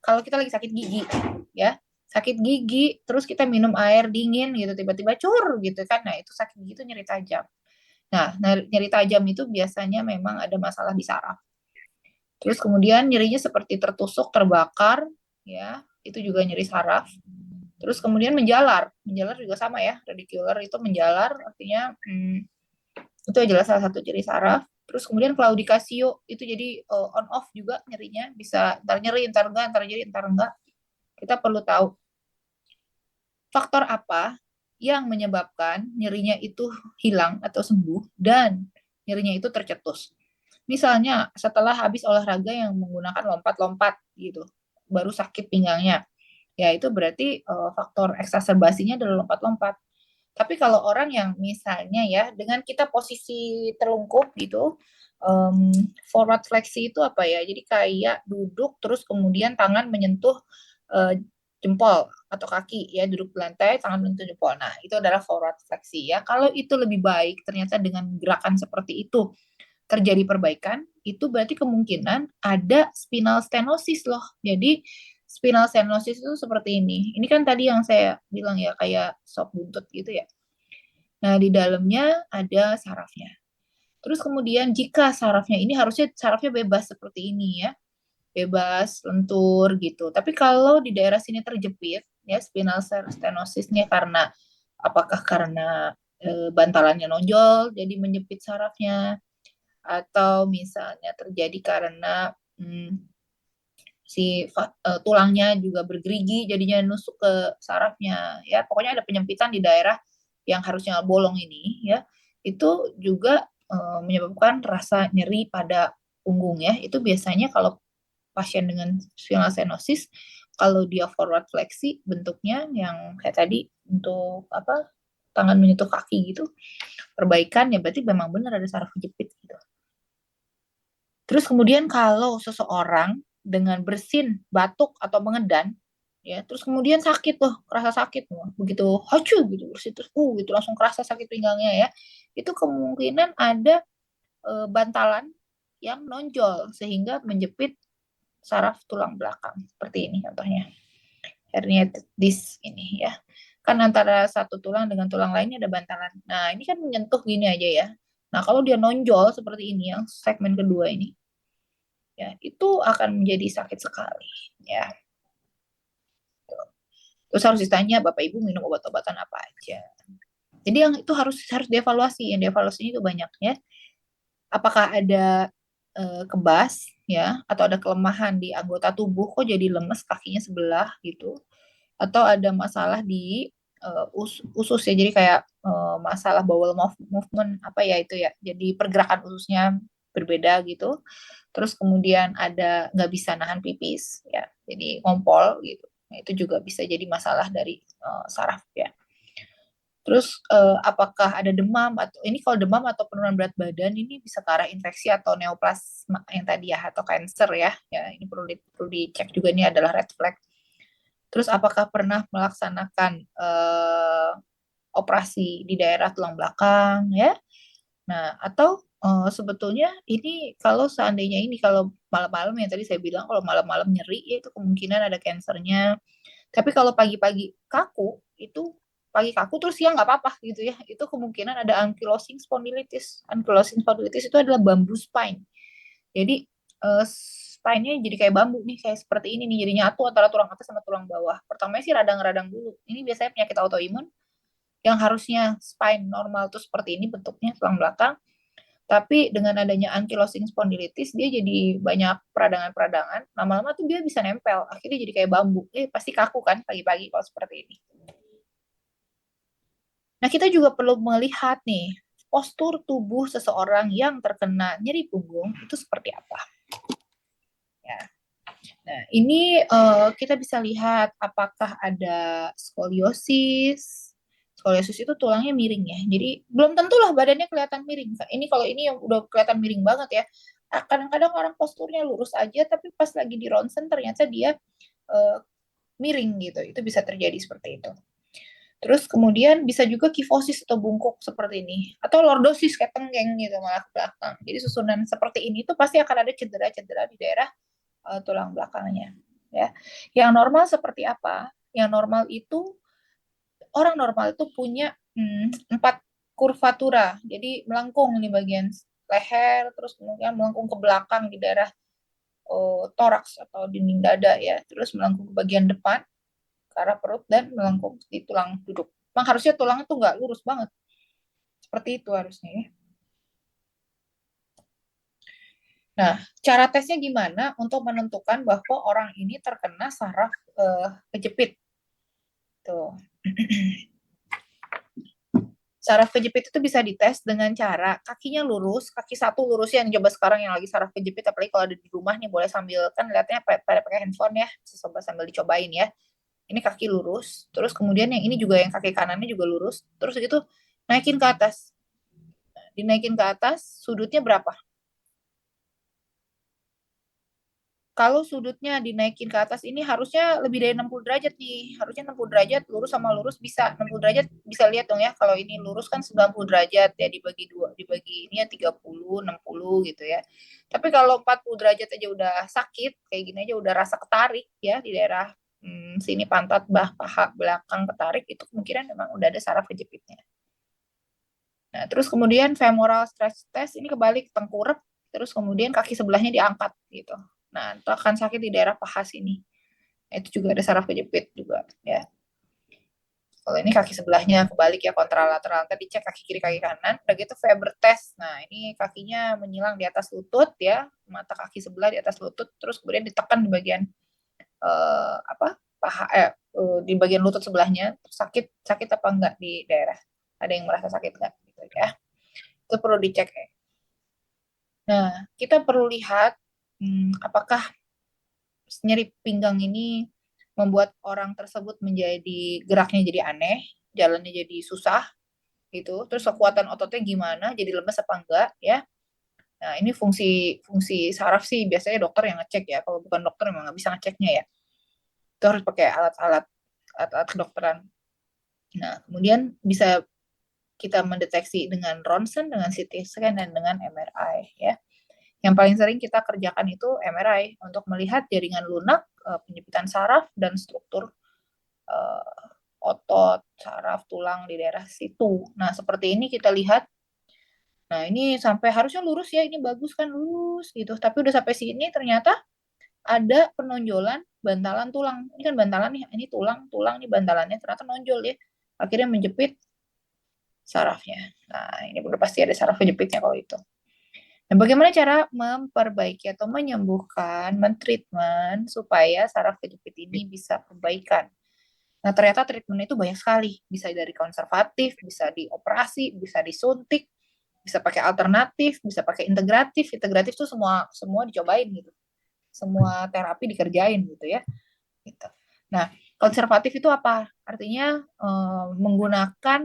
kalau kita lagi sakit gigi, ya, sakit gigi, terus kita minum air dingin gitu, tiba-tiba cur gitu kan, nah itu sakit gigi itu nyeri tajam. Nah, nyeri tajam itu biasanya memang ada masalah di saraf. Terus kemudian nyerinya seperti tertusuk, terbakar, ya, itu juga nyeri saraf. Terus kemudian menjalar juga sama ya, radicular itu menjalar, artinya itu adalah salah satu nyeri saraf. Terus kemudian claudicatio itu jadi on off juga nyerinya, bisa entar nyeri, entar enggak, entar nyeri, entar enggak. Kita perlu tahu faktor apa yang menyebabkan nyerinya itu hilang atau sembuh dan nyerinya itu tercetus. Misalnya setelah habis olahraga yang menggunakan lompat-lompat gitu, baru sakit pinggangnya. Ya itu berarti faktor eksaserbasinya adalah lompat-lompat. Tapi kalau orang yang misalnya ya dengan kita posisi terlungkup gitu, forward fleksi itu apa ya? Jadi kayak duduk terus kemudian tangan menyentuh jempol atau kaki ya, duduk di lantai tangan menyentuh jempol. Nah itu adalah forward fleksi ya. Kalau itu lebih baik ternyata dengan gerakan seperti itu terjadi perbaikan, itu berarti kemungkinan ada spinal stenosis loh. Jadi spinal stenosis itu seperti ini. Ini kan tadi yang saya bilang ya, kayak sop buntut gitu ya. Nah, di dalamnya ada sarafnya. Terus kemudian jika sarafnya ini harusnya sarafnya bebas seperti ini ya. Bebas, lentur gitu. Tapi kalau di daerah sini terjepit, ya spinal stenosisnya karena apakah karena bantalannya nonjol jadi menjepit sarafnya, atau misalnya terjadi karena si tulangnya juga bergerigi jadinya nusuk ke sarafnya ya, pokoknya ada penyempitan di daerah yang harusnya bolong ini ya, itu juga menyebabkan rasa nyeri pada punggung ya. Itu biasanya kalau pasien dengan spinal stenosis, kalau dia forward fleksi bentuknya yang kayak tadi untuk apa, tangan menyentuh kaki gitu, perbaikan ya berarti memang benar ada saraf kejepit gitu. Terus kemudian kalau seseorang dengan bersin, batuk atau mengedan, ya, terus kemudian sakit tuh, kerasa sakit, begitu hacu gitu, bersin terus, gitu langsung kerasa sakit pinggangnya ya, itu kemungkinan ada bantalan yang nonjol sehingga menjepit saraf tulang belakang seperti ini contohnya, herniated disc ini ya, kan antara satu tulang dengan tulang lainnya ada bantalan. Nah ini kan menyentuh gini aja ya. Nah kalau dia nonjol seperti ini yang segmen kedua ini, ya itu akan menjadi sakit sekali ya. Terus harus ditanya Bapak Ibu minum obat-obatan apa aja. Jadi yang itu harus dievaluasi, yang dievaluasinya itu banyak ya. Apakah ada kebas ya, atau ada kelemahan di anggota tubuh, kok jadi lemes kakinya sebelah gitu, atau ada masalah di usus ya, jadi kayak masalah bowel movement apa ya itu ya, jadi pergerakan ususnya berbeda gitu. Terus kemudian ada nggak bisa nahan pipis ya, jadi ngompol gitu. Nah, itu juga bisa jadi masalah dari saraf ya. Terus apakah ada demam atau ini kalau demam atau penurunan berat badan ini bisa ke arah infeksi atau neoplasma yang tadi ya atau cancer ya. Ya ini perlu dicek juga, ini adalah red flag. Terus apakah pernah melaksanakan operasi di daerah tulang belakang ya. Nah, atau sebetulnya ini kalau seandainya ini kalau malam-malam yang tadi saya bilang kalau malam-malam nyeri ya itu kemungkinan ada kansernya. Tapi kalau pagi-pagi kaku itu pagi kaku terus siang nggak apa-apa gitu ya. Itu kemungkinan ada ankylosing spondylitis. Ankylosing spondylitis itu adalah bambu spine. Jadi spine-nya jadi kayak bambu nih, kayak seperti ini nih, jadi nyatu antara tulang atas sama tulang bawah. Pertamanya sih radang-radang dulu. Ini biasanya penyakit autoimun yang harusnya spine normal tuh seperti ini bentuknya tulang belakang. Tapi dengan adanya ankylosing spondylitis, dia jadi banyak peradangan-peradangan. Lama-lama tuh dia bisa nempel. Akhirnya jadi kayak bambu. Pasti kaku kan pagi-pagi kalau seperti ini. Nah, kita juga perlu melihat nih, postur tubuh seseorang yang terkena nyeri punggung itu seperti apa. Ya. Nah, ini kita bisa lihat apakah ada skoliosis. Skoliosis itu tulangnya miring ya. Jadi belum tentulah badannya kelihatan miring. Ini kalau ini yang udah kelihatan miring banget ya. Kadang-kadang orang posturnya lurus aja, tapi pas lagi di ronsen ternyata dia miring gitu. Itu bisa terjadi seperti itu. Terus kemudian bisa juga kifosis atau bungkuk seperti ini. Atau lordosis kayak tenggeng gitu malah ke belakang. Jadi susunan seperti ini tuh pasti akan ada cedera-cedera di daerah tulang belakangnya. Ya. Yang normal seperti apa? Yang normal itu orang normal itu punya 4 kurvatura. Jadi melengkung di bagian leher, terus kemudian melengkung ke belakang di daerah toraks atau dinding dada ya. Terus melengkung ke bagian depan ke arah perut dan melengkung di tulang duduk. Memang harusnya tulang itu nggak lurus banget. Seperti itu harusnya ya. Nah, cara tesnya gimana untuk menentukan bahwa orang ini terkena saraf kejepit? Tuh. Saraf kejepit itu bisa dites dengan cara kakinya lurus, kaki satu lurus yang coba sekarang yang lagi saraf kejepit, apalagi kalau ada di rumah nih boleh sambil kan lihatnya pada pakai handphone ya, coba sambil dicobain ya. Ini kaki lurus, terus kemudian yang ini juga yang kaki kanannya juga lurus, terus gitu naikin ke atas. Dinaikin ke atas, sudutnya berapa? Kalau sudutnya dinaikin ke atas ini harusnya lebih dari 60 derajat nih. Harusnya 60 derajat, lurus sama lurus bisa. 60 derajat bisa lihat dong ya. Kalau ini lurus kan 90 derajat ya, dibagi dua, dibagi ini ya 30, 60 gitu ya. Tapi kalau 40 derajat aja udah sakit, kayak gini aja udah rasa ketarik ya di daerah sini pantat, paha belakang ketarik, itu kemungkinan memang udah ada saraf kejepitnya. Nah, terus kemudian femoral stretch test ini kebalik tengkurap, terus kemudian kaki sebelahnya diangkat gitu. Nah, itu akan sakit di daerah paha sini. Nah, itu juga ada saraf kejepit juga ya. Kalau ini kaki sebelahnya kebalik ya, kontralateral. Tadi cek kaki kiri, kaki kanan. Udah gitu Faber test. Nah, ini kakinya menyilang di atas lutut ya, mata kaki sebelah di atas lutut, terus kemudian ditekan di bagian paha di bagian lutut sebelahnya. Sakit apa enggak di daerah? Ada yang merasa sakit enggak gitu ya. Itu perlu dicek ya. Nah, kita perlu lihat apakah nyeri pinggang ini membuat orang tersebut menjadi geraknya jadi aneh, jalannya jadi susah gitu. Terus kekuatan ototnya gimana? Jadi lemes apa enggak ya? Nah, ini fungsi saraf sih biasanya dokter yang ngecek ya. Kalau bukan dokter memang nggak bisa ngeceknya ya. Itu harus pakai alat-alat kedokteran. Nah, kemudian bisa kita mendeteksi dengan ronsen, dengan CT scan, dan dengan MRI ya. Yang paling sering kita kerjakan itu MRI untuk melihat jaringan lunak, penyepitan saraf, dan struktur otot, saraf, tulang di daerah situ. Nah, seperti ini kita lihat. Nah, ini sampai harusnya lurus ya, ini bagus kan lurus gitu. Tapi udah sampai sini ternyata ada penonjolan bantalan tulang. Ini kan bantalan nih, ini tulang nih bantalannya ternyata nonjol ya. Akhirnya menjepit sarafnya. Nah, ini udah pasti ada saraf kejepitnya kalau itu. Nah, bagaimana cara memperbaiki atau menyembuhkan, mentreatment supaya saraf kejepit ini bisa perbaikan? Nah, ternyata treatment itu banyak sekali. Bisa dari konservatif, bisa dioperasi, bisa disuntik, bisa pakai alternatif, bisa pakai integratif. Integratif itu semua dicobain gitu. Semua terapi dikerjain gitu ya. Gitu. Nah, konservatif itu apa? artinya menggunakan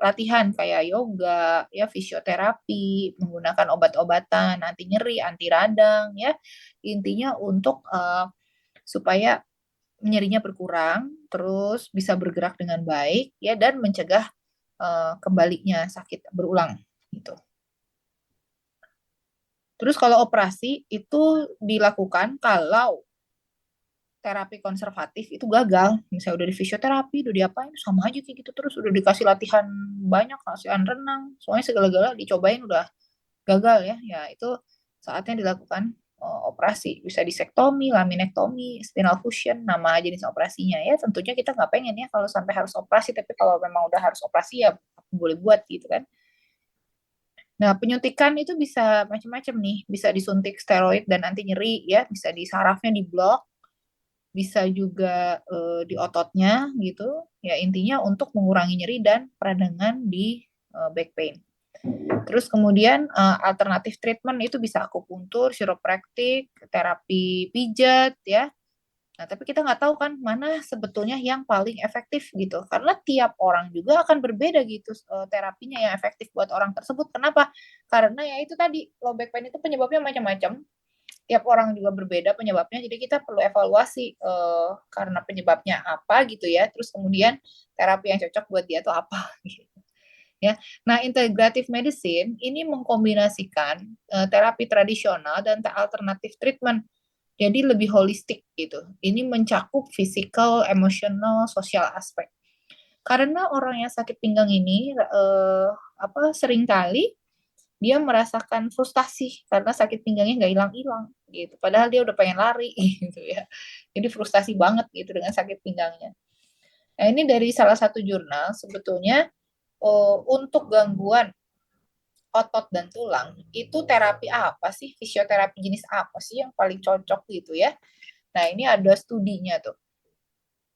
latihan kayak yoga, ya fisioterapi, menggunakan obat-obatan anti nyeri, anti radang, ya intinya untuk supaya nyerinya berkurang, terus bisa bergerak dengan baik, ya dan mencegah kembalinya sakit berulang, gitu. Terus kalau operasi itu dilakukan kalau terapi konservatif itu gagal, misalnya udah di fisioterapi, udah diapain, sama aja kayak gitu terus, udah dikasih latihan banyak, latihan renang, soalnya segala-gala dicobain udah gagal ya, ya itu saatnya dilakukan operasi, bisa disektomi, laminektomi, spinal fusion, nama jenis operasinya ya. Tentunya kita nggak pengen ya kalau sampai harus operasi, tapi kalau memang udah harus operasi ya boleh buat gitu kan. Nah, penyuntikan itu bisa macam-macam nih, bisa disuntik steroid dan anti nyeri ya, bisa di sarafnya diblok, bisa juga di ototnya gitu. Ya intinya untuk mengurangi nyeri dan peradangan di back pain. Terus kemudian alternatif treatment itu bisa akupuntur, chiropractic, terapi pijat ya. Nah, tapi kita nggak tahu kan mana sebetulnya yang paling efektif gitu. Karena tiap orang juga akan berbeda gitu terapinya yang efektif buat orang tersebut. Kenapa? Karena ya itu tadi low back pain itu penyebabnya macam-macam. Tiap orang juga berbeda penyebabnya. Jadi kita perlu evaluasi karena penyebabnya apa gitu ya. Terus kemudian terapi yang cocok buat dia itu apa gitu. Ya. Nah, integrative medicine ini mengkombinasikan terapi tradisional dan alternatif treatment. Jadi lebih holistik gitu. Ini mencakup physical, emotional, sosial aspek. Karena orang yang sakit pinggang ini seringkali dia merasakan frustasi karena sakit pinggangnya nggak hilang-hilang gitu. Padahal dia udah pengen lari gitu ya. Jadi frustasi banget gitu dengan sakit pinggangnya. Nah, ini dari salah satu jurnal sebetulnya untuk gangguan otot dan tulang, itu terapi apa sih? Fisioterapi jenis apa sih yang paling cocok gitu ya? Nah, ini ada studinya tuh.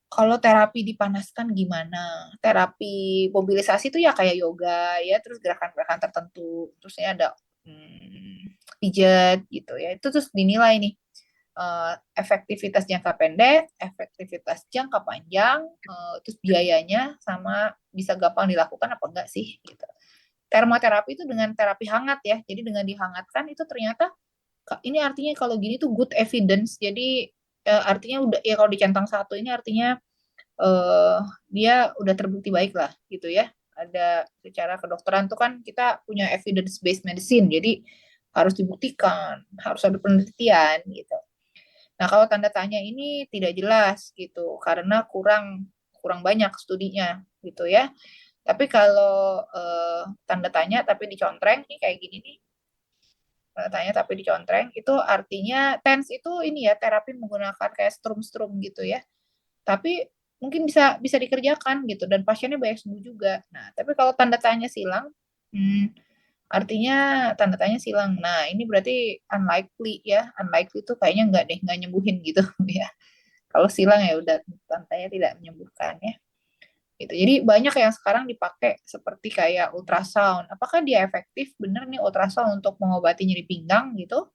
Kalau terapi dipanaskan gimana? Terapi mobilisasi itu ya kayak yoga ya, terus gerakan-gerakan tertentu. Terusnya ada pijat gitu ya. Itu terus dinilai nih efektivitas jangka pendek, efektivitas jangka panjang, terus biayanya sama bisa gampang dilakukan apa enggak sih gitu. Termoterapi itu dengan terapi hangat ya. Jadi dengan dihangatkan itu ternyata ini artinya kalau gini tuh good evidence. Jadi artinya udah ya kalau dicentang satu ini artinya dia udah terbukti baik lah gitu ya. Ada secara kedokteran tuh kan kita punya evidence based medicine. Jadi harus dibuktikan, harus ada penelitian gitu. Nah, kalau tanda tanya ini tidak jelas gitu karena kurang banyak studinya gitu ya. Tapi kalau tanda tanya tapi dicontreng nih kayak gini nih, tanda tanya tapi dicontreng itu artinya TENS itu ini ya terapi menggunakan kayak strum-strum gitu ya. Tapi mungkin bisa dikerjakan gitu dan pasiennya banyak sembuh juga. Nah, tapi kalau tanda tanya silang, artinya tanda tanya silang. Nah, ini berarti unlikely ya. Unlikely itu kayaknya nggak nyembuhin gitu ya. Kalau silang ya udah tandanya tidak menyembuhkan ya. Gitu. Jadi banyak yang sekarang dipakai seperti kayak ultrasound. Apakah dia efektif? Bener nih ultrasound untuk mengobati nyeri pinggang gitu?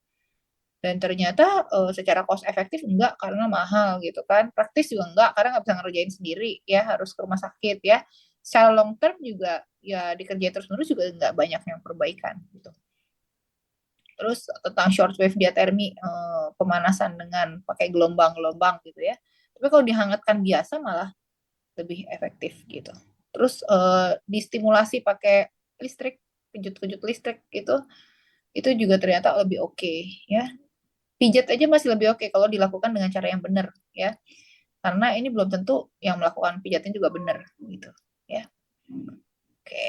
Dan ternyata secara cost efektif enggak karena mahal gitu kan. Praktis juga enggak karena nggak bisa ngerjain sendiri ya harus ke rumah sakit ya. Secara long term juga ya dikerjain terus-menerus juga enggak banyak yang perbaikan gitu. Terus tentang shortwave diatermi pemanasan dengan pakai gelombang-gelombang gitu ya. Tapi kalau dihangatkan biasa malah lebih efektif gitu. Terus distimulasi pakai listrik, kejut-kejut listrik gitu, itu juga ternyata lebih oke ya. Pijat aja masih lebih oke kalau dilakukan dengan cara yang benar ya. Karena ini belum tentu yang melakukan pijatnya juga benar gitu ya. Oke.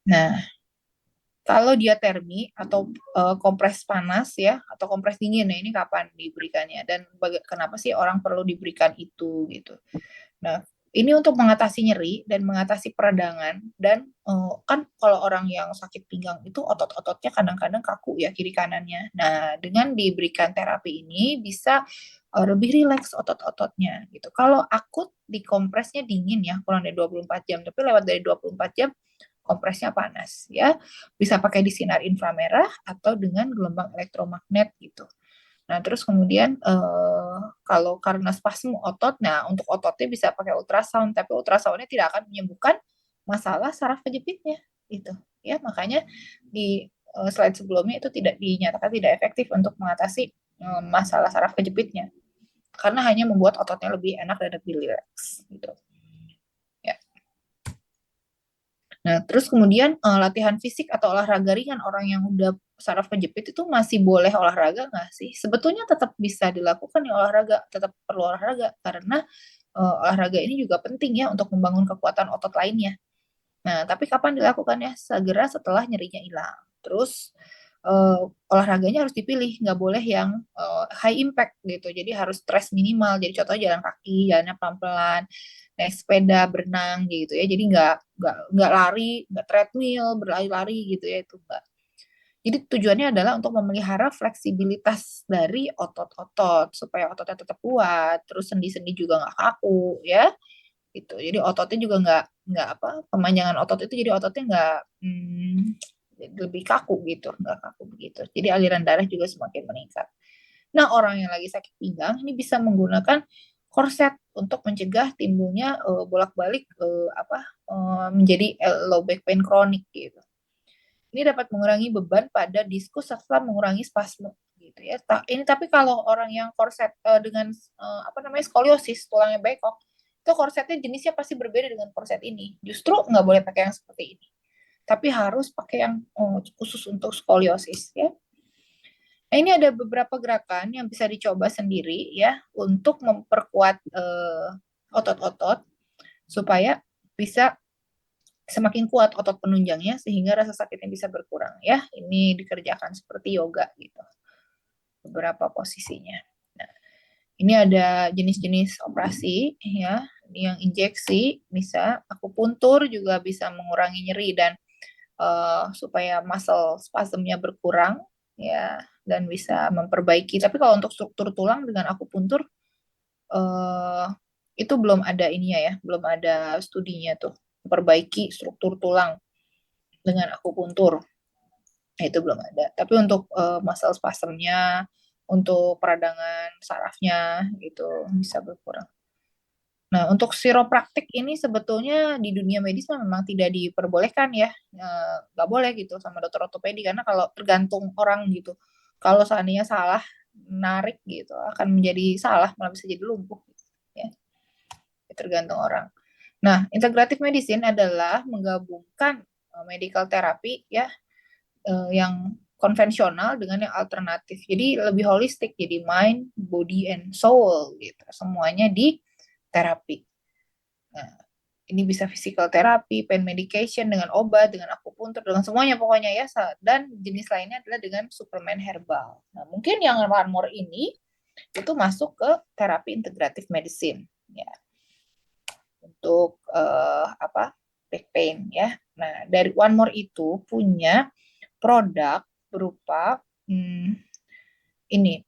Nah, kalau diatermi atau kompres panas ya atau kompres dingin ya ini kapan diberikannya dan kenapa sih orang perlu diberikan itu gitu. Nah, ini untuk mengatasi nyeri dan mengatasi peradangan dan kan kalau orang yang sakit pinggang itu otot-ototnya kadang-kadang kaku ya kiri kanannya. Nah, dengan diberikan terapi ini bisa lebih rileks otot-ototnya gitu. Kalau akut dikompresnya dingin ya kurang dari 24 jam, tapi lewat dari 24 jam kompresnya panas ya. Bisa pakai di sinar inframerah atau dengan gelombang elektromagnet gitu. Nah, terus kemudian kalau karena spasme otot, nah untuk ototnya bisa pakai ultrasound, tapi ultrasoundnya tidak akan menyembuhkan masalah saraf kejepitnya, gitu. Ya, makanya di slide sebelumnya itu tidak dinyatakan tidak efektif untuk mengatasi masalah saraf kejepitnya, karena hanya membuat ototnya lebih enak dan lebih rileks, gitu. Ya. Nah, terus kemudian latihan fisik atau olahraga ringan, orang yang udah saraf kejepit itu masih boleh olahraga nggak sih? Sebetulnya tetap bisa dilakukan ya olahraga, tetap perlu olahraga karena olahraga ini juga penting ya untuk membangun kekuatan otot lainnya. Nah, tapi kapan dilakukannya? Segera setelah nyerinya hilang. Terus olahraganya harus dipilih, nggak boleh yang high impact gitu. Jadi harus stres minimal. Jadi contohnya jalan kaki, jalannya pelan-pelan, naik sepeda, berenang gitu ya. Jadi nggak lari, nggak treadmill, berlari-lari gitu ya, itu nggak. Jadi tujuannya adalah untuk memelihara fleksibilitas dari otot-otot supaya ototnya tetap kuat, terus sendi-sendi juga nggak kaku ya gitu. Jadi ototnya juga nggak apa, pemanjangan otot itu jadi ototnya nggak lebih kaku gitu, nggak kaku begitu. Jadi aliran darah juga semakin meningkat. Nah, orang yang lagi sakit pinggang ini bisa menggunakan korset untuk mencegah timbulnya bolak-balik menjadi low back pain kronik gitu. Ini dapat mengurangi beban pada diskus serta mengurangi spasme gitu ya. Ini tapi kalau orang yang korset dengan skoliosis, tulangnya bengkok, itu korsetnya jenisnya pasti berbeda dengan korset ini. Justru nggak boleh pakai yang seperti ini. Tapi harus pakai yang khusus untuk skoliosis ya. Nah, ini ada beberapa gerakan yang bisa dicoba sendiri ya untuk memperkuat otot-otot supaya bisa semakin kuat otot penunjangnya sehingga rasa sakitnya bisa berkurang ya. Ini dikerjakan seperti yoga gitu. Beberapa posisinya. Nah, ini ada jenis-jenis operasi ya, yang injeksi bisa, akupuntur juga bisa mengurangi nyeri dan supaya muscle spasmnya berkurang ya, dan bisa memperbaiki. Tapi kalau untuk struktur tulang dengan akupuntur itu belum ada ininya ya, belum ada studinya tuh memperbaiki struktur tulang dengan akupuntur. Nah, itu belum ada. Tapi untuk muscle spasmnya, untuk peradangan sarafnya itu bisa berkurang. Nah, untuk chiropraktik ini sebetulnya di dunia medis memang tidak diperbolehkan ya, nggak boleh gitu sama dokter ortopedi karena kalau tergantung orang gitu. Kalau seandainya salah narik gitu akan menjadi salah malah bisa jadi lumpuh gitu, ya. Tergantung orang. Nah, integratif medicine adalah menggabungkan medical therapy ya yang konvensional dengan yang alternatif. Jadi lebih holistik, jadi mind, body, and soul gitu. Semuanya di terapi. Nah, ini bisa physical therapy, pain medication dengan obat, dengan akupuntur, dengan semuanya pokoknya ya. Dan jenis lainnya adalah dengan suplemen herbal. Nah, mungkin yang one more ini itu masuk ke terapi integratif medicine ya. Untuk back pain ya. Nah, dari one more itu punya produk berupa ini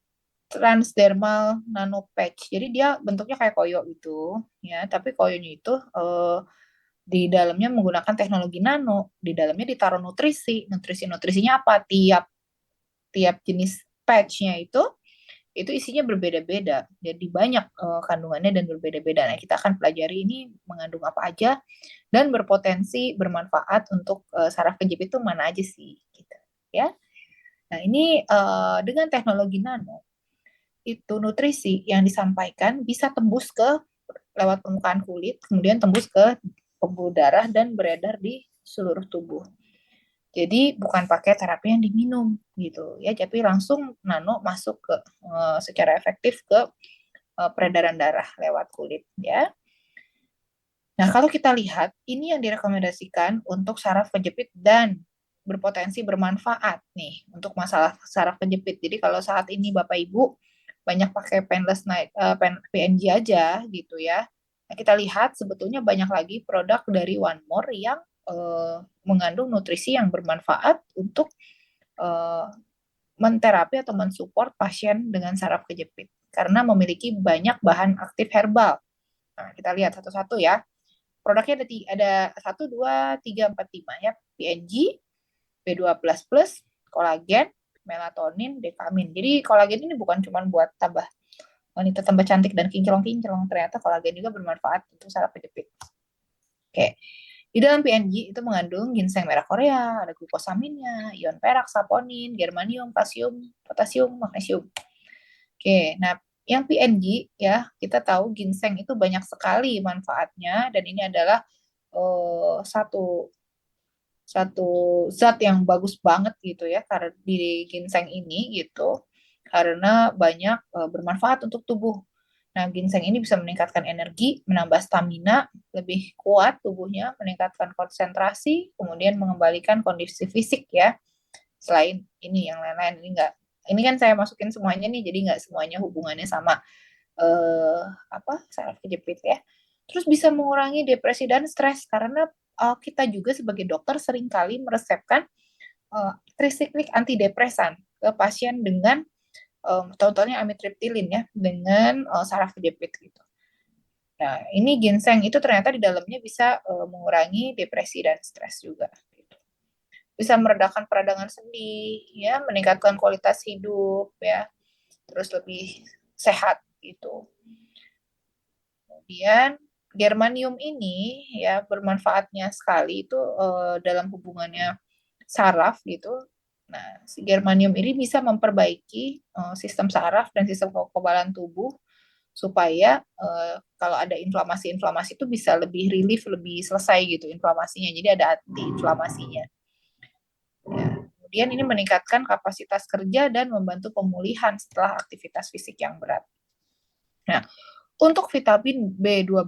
transdermal nano patch. Jadi dia bentuknya kayak koyo gitu ya, tapi koyonya itu di dalamnya menggunakan teknologi nano. Di dalamnya ditaruh nutrisi. Nutrisinya apa? Tiap jenis patchnya itu isinya berbeda-beda. Jadi banyak kandungannya dan berbeda-beda. Nah, kita akan pelajari ini mengandung apa aja dan berpotensi bermanfaat untuk saraf kejepit itu mana aja sih gitu ya. Nah, ini dengan teknologi nano itu nutrisi yang disampaikan bisa tembus ke lewat permukaan kulit, kemudian tembus ke pembuluh darah dan beredar di seluruh tubuh. Jadi bukan pakai terapi yang diminum gitu ya, tapi langsung nano masuk ke secara efektif ke peredaran darah lewat kulit ya. Nah, kalau kita lihat ini yang direkomendasikan untuk saraf kejepit dan berpotensi bermanfaat nih untuk masalah saraf kejepit. Jadi kalau saat ini Bapak Ibu banyak pakai painless night PNG aja gitu ya. Nah, kita lihat sebetulnya banyak lagi produk dari One More yang mengandung nutrisi yang bermanfaat untuk menterapi atau mensupport pasien dengan saraf kejepit karena memiliki banyak bahan aktif herbal. Nah, kita lihat satu-satu ya. Produknya ada 1, 2, 3, 4, 5 ya. PNG, B2++, kolagen, melatonin, dekamin. Jadi kolagen ini bukan cuma buat tambah wanita tambah cantik dan kinclong-kinclong, ternyata kolagen juga bermanfaat untuk saraf kejepit. Oke. Di dalam PNG itu mengandung ginseng merah Korea, ada glukosaminnya, ion perak, saponin, germanium, kalsium, potasium, magnesium. Oke, nah yang PNG ya, kita tahu ginseng itu banyak sekali manfaatnya, dan ini adalah satu zat yang bagus banget gitu ya, karena di ginseng ini gitu, karena banyak bermanfaat untuk tubuh. Nah, ginseng ini bisa meningkatkan energi, menambah stamina, lebih kuat tubuhnya, meningkatkan konsentrasi, kemudian mengembalikan kondisi fisik ya. Selain ini, yang lain-lain ini enggak. Ini kan saya masukin semuanya nih, jadi nggak semuanya hubungannya sama saraf kejepit ya. Terus bisa mengurangi depresi dan stres, karena kita juga sebagai dokter seringkali meresepkan trisiklik antidepresan ke pasien dengan contohnya amitriptilin ya, dengan saraf kejepit gitu. Nah, ini ginseng itu ternyata di dalamnya bisa mengurangi depresi dan stres juga. Gitu. Bisa meredakan peradangan sendi, ya, meningkatkan kualitas hidup, ya, terus lebih sehat gitu. Kemudian germanium ini ya bermanfaatnya sekali itu dalam hubungannya saraf gitu. Nah, si germanium ini bisa memperbaiki sistem saraf dan sistem kekebalan tubuh supaya kalau ada inflamasi-inflamasi itu bisa lebih relief, lebih selesai gitu inflamasinya. Jadi ada anti-inflamasinya. Ya. Kemudian ini meningkatkan kapasitas kerja dan membantu pemulihan setelah aktivitas fisik yang berat. Nah, untuk vitamin B12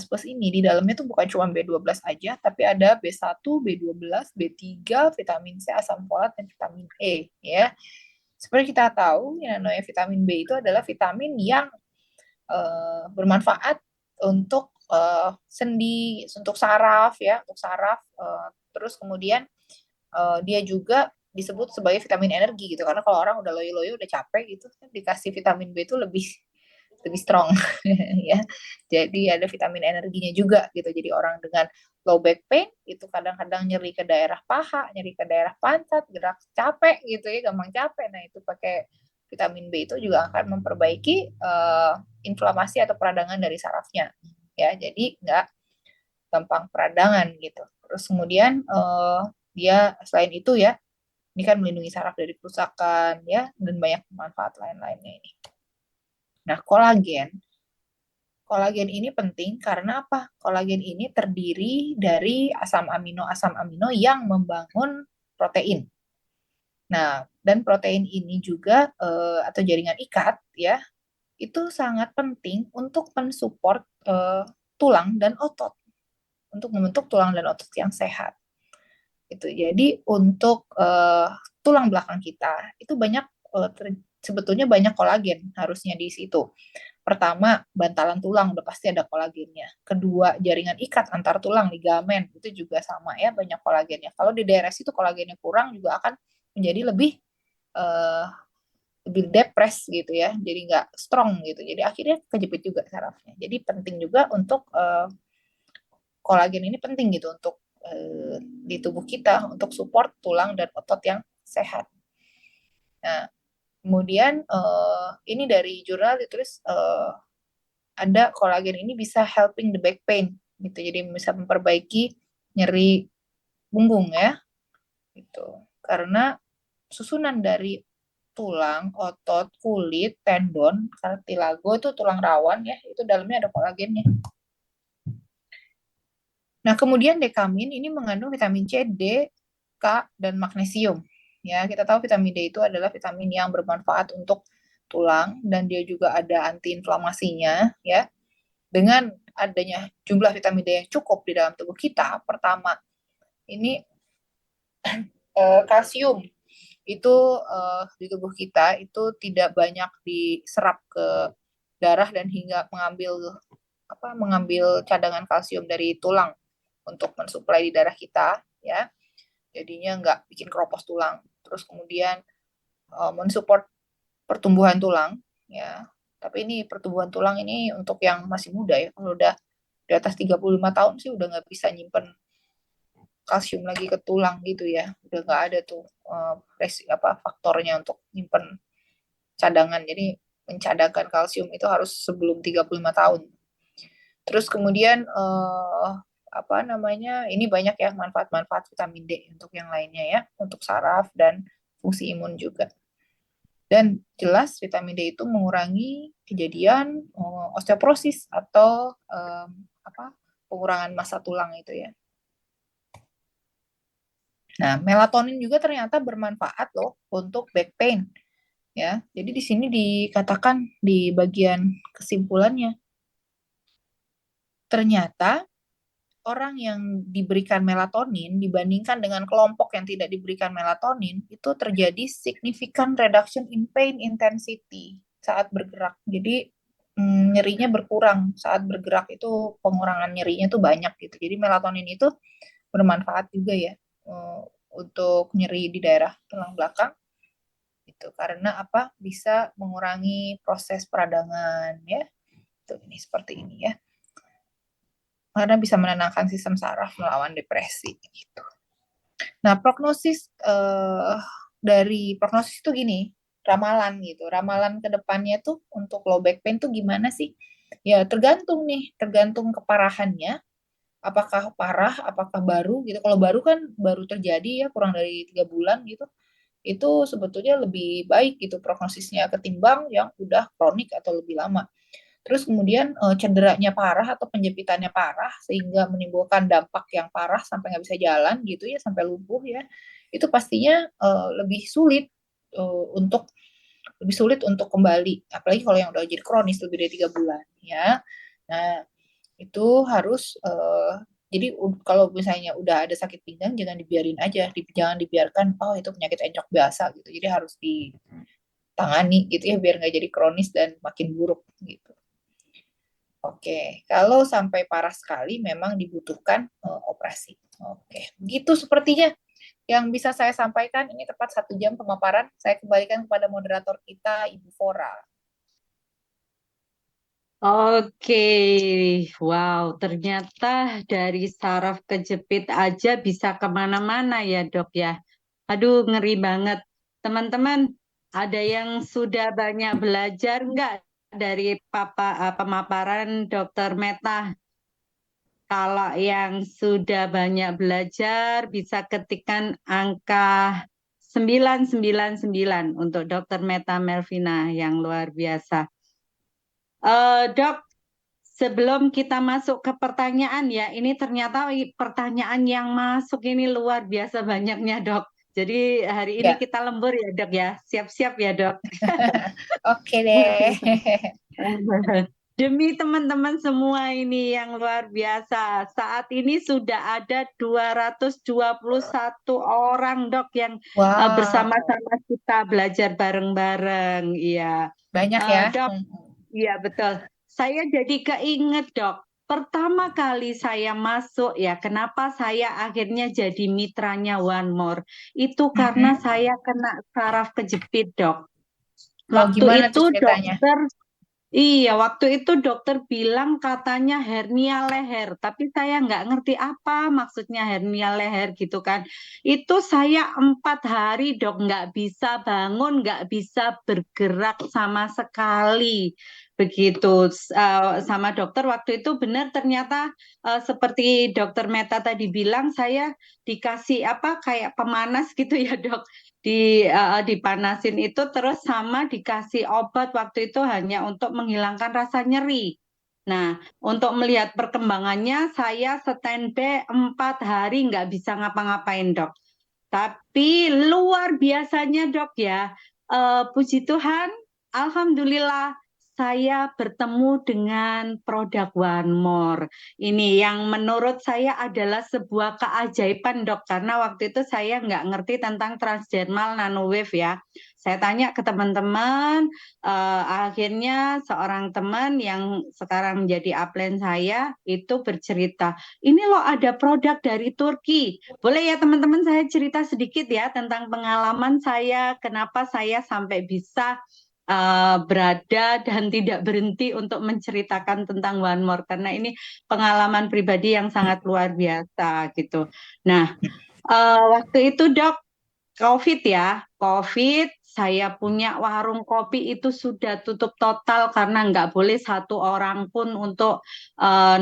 plus ini di dalamnya tuh bukan cuma B12 aja, tapi ada B1, B12, B3, vitamin C, asam folat, dan vitamin E ya. Seperti kita tahu, yang namanya vitamin B itu adalah vitamin yang bermanfaat untuk sendi, untuk saraf ya, untuk saraf. Terus kemudian dia juga disebut sebagai vitamin energi gitu, karena kalau orang udah loyo-loyo udah capek gitu, dikasih vitamin B itu lebih strong ya. Jadi ada vitamin energinya juga gitu. Jadi orang dengan low back pain itu kadang-kadang nyeri ke daerah paha, nyeri ke daerah pantat, gerak capek gitu ya, gampang capek. Nah, itu pakai vitamin B itu juga akan memperbaiki inflamasi atau peradangan dari sarafnya ya. Jadi nggak gampang peradangan gitu. Terus kemudian dia selain itu ya, ini kan melindungi saraf dari kerusakan ya, dan banyak manfaat lain-lainnya ini. Nah, kolagen ini penting karena apa? Kolagen ini terdiri dari asam amino yang membangun protein. Nah, dan protein ini juga atau jaringan ikat ya, itu sangat penting untuk mensupport tulang dan otot, untuk membentuk tulang dan otot yang sehat. Itu. Jadi untuk tulang belakang kita itu banyak sebetulnya banyak kolagen harusnya di situ. Pertama, bantalan tulang udah pasti ada kolagennya. Kedua, jaringan ikat antar tulang, ligamen, itu juga sama ya, banyak kolagennya. Kalau di daerah situ kolagennya kurang juga akan menjadi lebih depres gitu ya, jadi nggak strong gitu. Jadi akhirnya kejepit juga sarafnya. Jadi penting juga untuk kolagen ini penting gitu untuk di tubuh kita untuk support tulang dan otot yang sehat. Nah, kemudian ini dari jurnal ditulis ada kolagen ini bisa helping the back pain gitu, jadi bisa memperbaiki nyeri punggung ya gitu, karena susunan dari tulang, otot, kulit, tendon, kartilago itu tulang rawan ya, itu dalamnya ada kolagennya. Nah, kemudian dekamin ini mengandung vitamin C, D, K, dan magnesium. Ya, kita tahu vitamin D itu adalah vitamin yang bermanfaat untuk tulang dan dia juga ada antiinflamasinya ya. Dengan adanya jumlah vitamin D yang cukup di dalam tubuh kita, pertama ini kalsium itu di tubuh kita itu tidak banyak diserap ke darah dan hingga mengambil cadangan kalsium dari tulang untuk mensuplai di darah kita ya, jadinya nggak bikin keropos tulang. Terus kemudian mensupport pertumbuhan tulang ya, tapi ini pertumbuhan tulang ini untuk yang masih muda ya, kalau udah di atas 35 tahun sih udah nggak bisa nyimpen kalsium lagi ke tulang gitu ya. Udah nggak ada tuh faktornya untuk nyimpen cadangan. Jadi mencadangkan kalsium itu harus sebelum 35 tahun. Terus kemudian ini banyak ya manfaat-manfaat vitamin D untuk yang lainnya ya, untuk saraf dan fungsi imun juga. Dan jelas vitamin D itu mengurangi kejadian osteoporosis atau pengurangan massa tulang itu ya. Nah, melatonin juga ternyata bermanfaat loh untuk back pain ya. Jadi di sini dikatakan di bagian kesimpulannya, ternyata orang yang diberikan melatonin dibandingkan dengan kelompok yang tidak diberikan melatonin itu terjadi significant reduction in pain intensity saat bergerak. Jadi nyerinya berkurang saat bergerak, itu pengurangan nyerinya tuh banyak gitu. Jadi melatonin itu bermanfaat juga ya untuk nyeri di daerah tulang belakang itu, karena apa, bisa mengurangi proses peradangan ya. Itu ini seperti ini ya, karena bisa menenangkan sistem saraf, melawan depresi gitu. Nah, dari prognosis itu gini, ramalan gitu. Ramalan ke depannya tuh untuk low back pain tuh gimana sih? Ya tergantung keparahannya. Apakah parah, apakah baru gitu. Kalau baru kan baru terjadi ya kurang dari 3 bulan gitu. Itu sebetulnya lebih baik gitu prognosisnya ketimbang yang udah kronik atau lebih lama. Terus kemudian cederanya parah atau penjepitannya parah sehingga menimbulkan dampak yang parah sampai nggak bisa jalan gitu ya, sampai lumpuh ya, itu pastinya untuk lebih sulit untuk kembali, apalagi kalau yang udah jadi kronis lebih dari 3 bulan ya. Nah itu harus jadi kalau misalnya udah ada sakit pinggang jangan dibiarin aja, jangan dibiarkan oh itu penyakit encok biasa gitu, jadi harus ditangani gitu ya biar nggak jadi kronis dan makin buruk gitu. Oke, kalau sampai parah sekali memang dibutuhkan operasi. Oke, gitu sepertinya yang bisa saya sampaikan. Ini tepat 1 jam pemaparan. Saya kembalikan kepada moderator kita, Ibu Fora. Oke, wow, ternyata dari saraf kejepit aja bisa kemana-mana ya dok ya. Aduh, ngeri banget. Teman-teman, ada yang sudah banyak belajar nggak dari pemaparan Dokter Meta? Kalau yang sudah banyak belajar, bisa ketikkan angka 999 untuk Dokter Meta Melvina yang luar biasa. Dok, sebelum kita masuk ke pertanyaan ya, ini ternyata pertanyaan yang masuk ini luar biasa banyaknya dok. Jadi hari ini kita lembur ya dok ya, siap-siap ya dok. Oke deh. Demi teman-teman semua ini yang luar biasa, saat ini sudah ada 221 orang dok yang bersama-sama kita belajar bareng-bareng. Iya. Banyak ya. Dok, iya betul. Saya jadi keinget dok, pertama kali saya masuk ya, kenapa saya akhirnya jadi mitranya One More? Itu karena saya kena saraf kejepit dok. Waktu itu waktu itu dokter bilang katanya hernia leher, tapi saya nggak ngerti apa maksudnya hernia leher gitu kan. Itu saya 4 hari dok nggak bisa bangun, nggak bisa bergerak sama sekali. Begitu sama dokter waktu itu benar ternyata seperti dokter Meta tadi bilang, saya dikasih kayak pemanas gitu ya dok. Dipanasin itu terus sama dikasih obat waktu itu hanya untuk menghilangkan rasa nyeri. Nah, untuk melihat perkembangannya saya standby 4 hari nggak bisa ngapa-ngapain dok. Tapi luar biasanya dok ya, puji Tuhan, alhamdulillah saya bertemu dengan produk One More. Ini yang menurut saya adalah sebuah keajaiban dok, karena waktu itu saya nggak ngerti tentang transdermal nanowave ya. Saya tanya ke teman-teman, akhirnya seorang teman yang sekarang menjadi upline saya itu bercerita, ini loh ada produk dari Turki. Boleh ya teman-teman saya cerita sedikit ya tentang pengalaman saya, kenapa saya sampai bisa berada dan tidak berhenti untuk menceritakan tentang One More karena ini pengalaman pribadi yang sangat luar biasa gitu. Nah, waktu itu Dok, COVID ya, COVID, saya punya warung kopi itu sudah tutup total karena nggak boleh satu orang pun untuk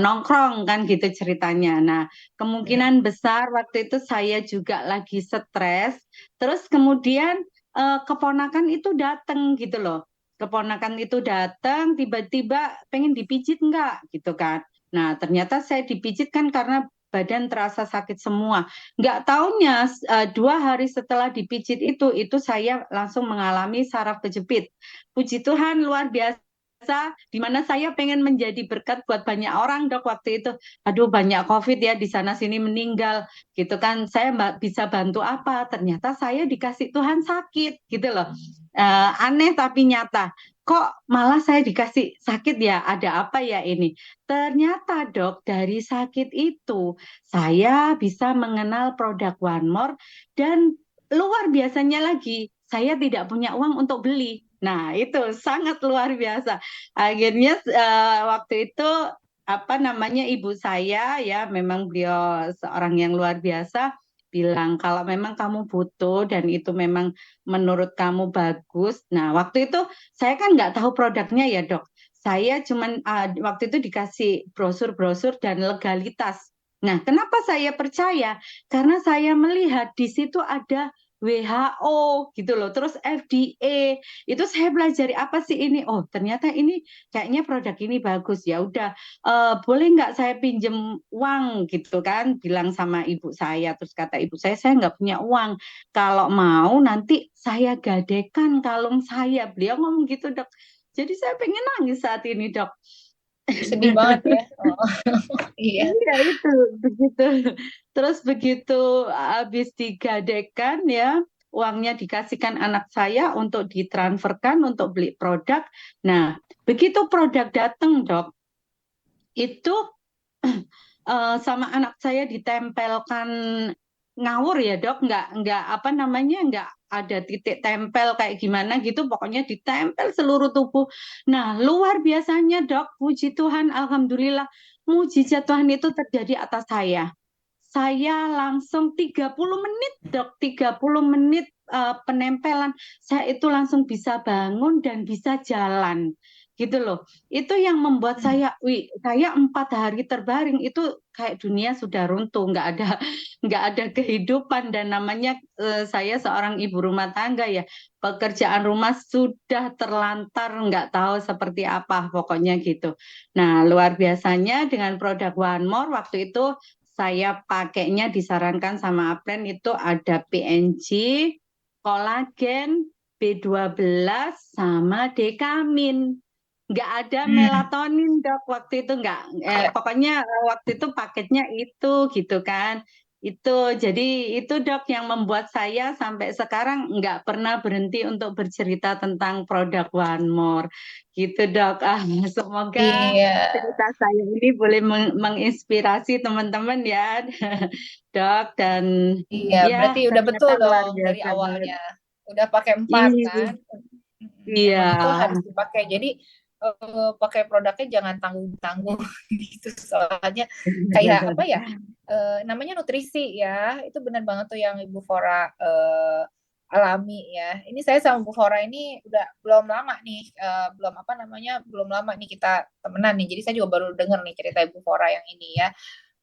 nongkrong kan gitu ceritanya. Nah, kemungkinan besar waktu itu saya juga lagi stres, terus kemudian keponakan itu datang gitu loh. Keponakan itu datang, tiba-tiba pengen dipijit nggak gitu kan. Nah, ternyata saya dipijit kan karena badan terasa sakit semua. Nggak taunya 2 hari setelah dipijit itu saya langsung mengalami saraf kejepit. Puji Tuhan luar biasa, di mana saya pengen menjadi berkat buat banyak orang Dok waktu itu. Aduh banyak COVID ya di sana sini meninggal gitu kan. Saya bisa bantu apa? Ternyata saya dikasih Tuhan sakit gitu loh. Aneh tapi nyata. Kok malah saya dikasih sakit ya? Ada apa ya ini? Ternyata Dok dari sakit itu saya bisa mengenal produk One More dan luar biasanya lagi, saya tidak punya uang untuk beli. Nah, itu sangat luar biasa. Akhirnya waktu itu apa namanya ibu saya ya memang beliau seorang yang luar biasa bilang kalau memang kamu butuh dan itu memang menurut kamu bagus. Nah, waktu itu saya kan nggak tahu produknya ya, Dok. Saya cuman waktu itu dikasih brosur-brosur dan legalitas. Nah, kenapa saya percaya? Karena saya melihat di situ ada WHO gitu loh, terus FDA. Itu saya pelajari apa sih ini? Oh, ternyata ini kayaknya produk ini bagus. Ya udah, boleh nggak saya pinjem uang gitu kan? Bilang sama ibu saya. Terus kata ibu saya nggak punya uang. Kalau mau nanti saya gadekan kalung saya. Beliau ngomong gitu, Dok. Jadi saya pengen nangis saat ini, Dok. Sedih banget ya. Oh, iya. Iya itu begitu. Terus begitu habis digadekan ya, uangnya dikasihkan anak saya untuk ditransferkan untuk beli produk. Nah, begitu produk datang, Dok, itu sama anak saya ditempelkan ngawur ya Dok, nggak apa namanya nggak ada titik tempel kayak gimana gitu, pokoknya ditempel seluruh tubuh. Nah luar biasanya Dok, puji Tuhan, alhamdulillah, mujizat Tuhan itu terjadi atas saya. Saya langsung 30 menit Dok, 30 menit penempelan, saya itu langsung bisa bangun dan bisa jalan gitu loh. Itu yang membuat saya 4 hari terbaring itu kayak dunia sudah runtuh, nggak ada kehidupan dan namanya saya seorang ibu rumah tangga ya, pekerjaan rumah sudah terlantar, nggak tahu seperti apa pokoknya gitu. Nah luar biasanya dengan produk One More waktu itu saya pakainya disarankan sama Aplen itu ada PNG, kolagen, B12 sama dekamin. Nggak ada melatonin Dok waktu itu nggak pokoknya waktu itu paketnya itu gitu kan. Itu jadi itu Dok yang membuat saya sampai sekarang nggak pernah berhenti untuk bercerita tentang produk One More gitu Dok. Semoga Iya. cerita saya ini boleh menginspirasi teman-teman ya Dok dan Iya, ya berarti udah ternyata betul luar dong dari biasa banget. awalnya. Udah pakai 4 Iya, kan? iya. Emang itu harus dipakai. Jadi pakai produknya jangan tanggung-tanggung gitu. Soalnya kayak apa ya? Namanya nutrisi ya. Itu benar banget tuh yang Ibu Fora alami ya. Ini saya sama Bu Fora ini udah belum lama nih, belum apa namanya, belum lama nih kita temenan nih. Jadi saya juga baru dengar nih cerita Ibu Fora yang ini ya.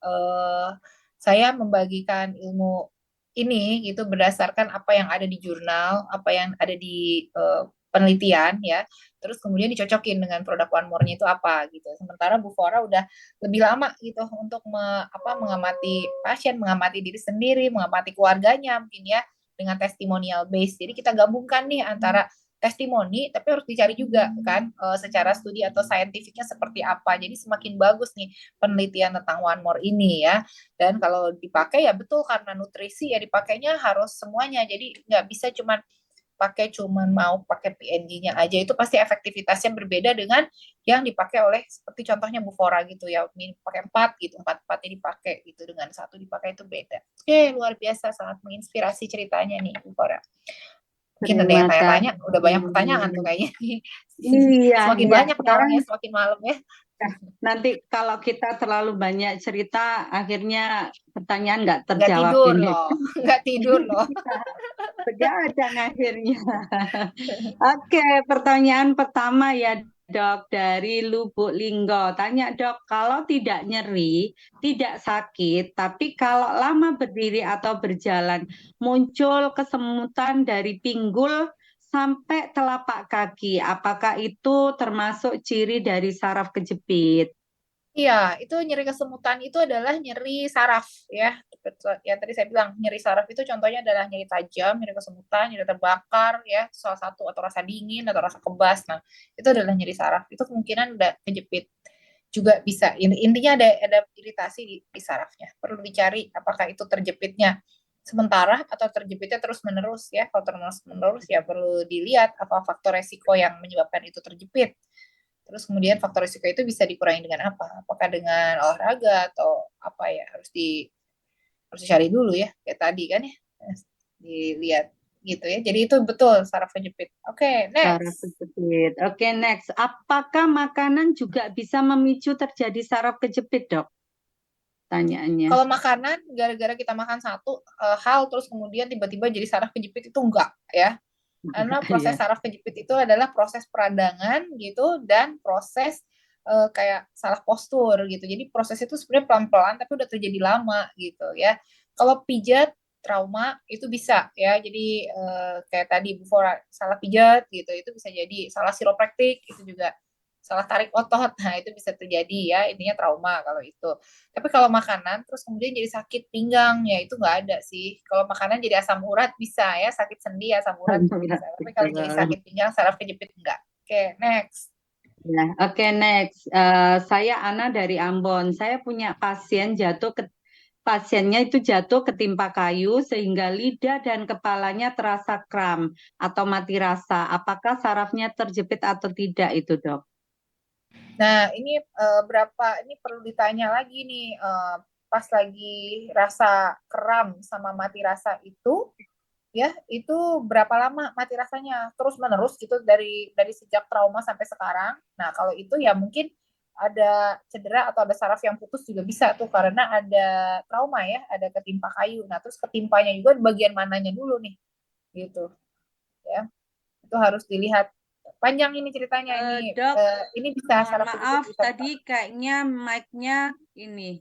Eh, saya membagikan ilmu ini gitu berdasarkan apa yang ada di jurnal, apa yang ada di penelitian ya. Terus kemudian dicocokin dengan produk One More-nya itu apa gitu. Sementara Bu Fora udah lebih lama gitu untuk mengamati pasien, mengamati diri sendiri, mengamati keluarganya mungkin ya dengan testimonial base. Jadi kita gabungkan nih antara testimoni, tapi harus dicari juga kan secara studi atau saintifiknya seperti apa. Jadi semakin bagus nih penelitian tentang One More ini ya. Dan kalau dipakai ya betul karena nutrisi ya dipakainya harus semuanya. Jadi nggak bisa cuman mau pakai PNG-nya aja, itu pasti efektivitasnya berbeda dengan yang dipakai oleh seperti contohnya Bu Fora gitu ya, ini pakai 4 gitu, 4-4-nya dipakai gitu, dengan 1 dipakai itu beda. Oke, luar biasa, sangat menginspirasi ceritanya nih Bu Fora. Mungkin ada yang Terima tanya-tanya, udah banyak kasih. pertanyaan tuh kayaknya. Iya, Semakin iya. banyak nih Sekarang orangnya, semakin malam ya. nanti kalau kita terlalu banyak cerita, akhirnya pertanyaan nggak Nggak terjawab tidur ini. loh, nggak tidur loh. Begadang akhirnya. Oke, pertanyaan pertama ya dok dari Lubuk Linggo. Tanya dok, kalau tidak nyeri, tidak sakit, tapi kalau lama berdiri atau berjalan, muncul kesemutan dari pinggul sampai telapak kaki, apakah itu termasuk ciri dari saraf kejepit? Iya, itu nyeri kesemutan itu adalah nyeri saraf ya. Ya tadi saya bilang nyeri saraf itu contohnya adalah nyeri tajam, nyeri kesemutan, nyeri terbakar ya, salah satu atau rasa dingin atau rasa kebas. Nah, itu adalah nyeri saraf. Itu kemungkinan udah kejepit. Juga bisa. Intinya ada iritasi di sarafnya. Perlu dicari apakah itu terjepitnya sementara atau terjepitnya terus-menerus ya. Kalau terus-menerus ya perlu dilihat apa faktor resiko yang menyebabkan itu terjepit. Terus kemudian faktor risiko itu bisa dikurangi dengan apa? Apakah dengan olahraga atau apa ya? Harus dicari dulu ya, kayak tadi kan ya. Dilihat gitu ya. Jadi itu betul saraf kejepit. Oke, Saraf next. kejepit. Oke, next. Apakah makanan juga bisa memicu terjadi saraf kejepit, dok? Tanyaannya. Kalau makanan gara-gara kita makan satu hal terus kemudian tiba-tiba jadi saraf kejepit itu enggak ya. Karena proses Iya. saraf kejepit itu adalah proses peradangan gitu dan proses kayak salah postur gitu. Jadi proses itu sebenarnya pelan-pelan tapi udah terjadi lama gitu ya. Kalau pijat trauma itu bisa ya. Jadi kayak tadi before salah pijat gitu itu bisa jadi salah chiropractic itu juga salah tarik otot. Nah, itu bisa terjadi ya. Intinya trauma kalau itu. Tapi kalau makanan terus kemudian jadi sakit pinggang ya itu nggak ada sih. Kalau makanan jadi asam urat bisa ya, sakit sendi asam urat juga bisa. Tapi kalau jadi sakit pinggang saraf kejepit enggak. Oke, next. Ya, oke, next. Saya Ana dari Ambon. Saya punya pasiennya itu jatuh ketimpa kayu sehingga lidah dan kepalanya terasa kram atau mati rasa. Apakah sarafnya terjepit atau tidak itu, dok? Nah, ini ini perlu ditanya lagi nih pas lagi rasa kram sama mati rasa itu ya itu berapa lama mati rasanya terus menerus gitu dari sejak trauma sampai sekarang. Nah kalau itu ya mungkin ada cedera atau ada saraf yang putus juga bisa tuh karena ada trauma ya, ada ketimpa kayu. Nah terus ketimpanya juga di bagian mananya dulu nih gitu ya. Itu harus dilihat panjang ini ceritanya Dok, ini bisa mohon saraf kejepit maaf, bisa. tadi kayaknya mic-nya ini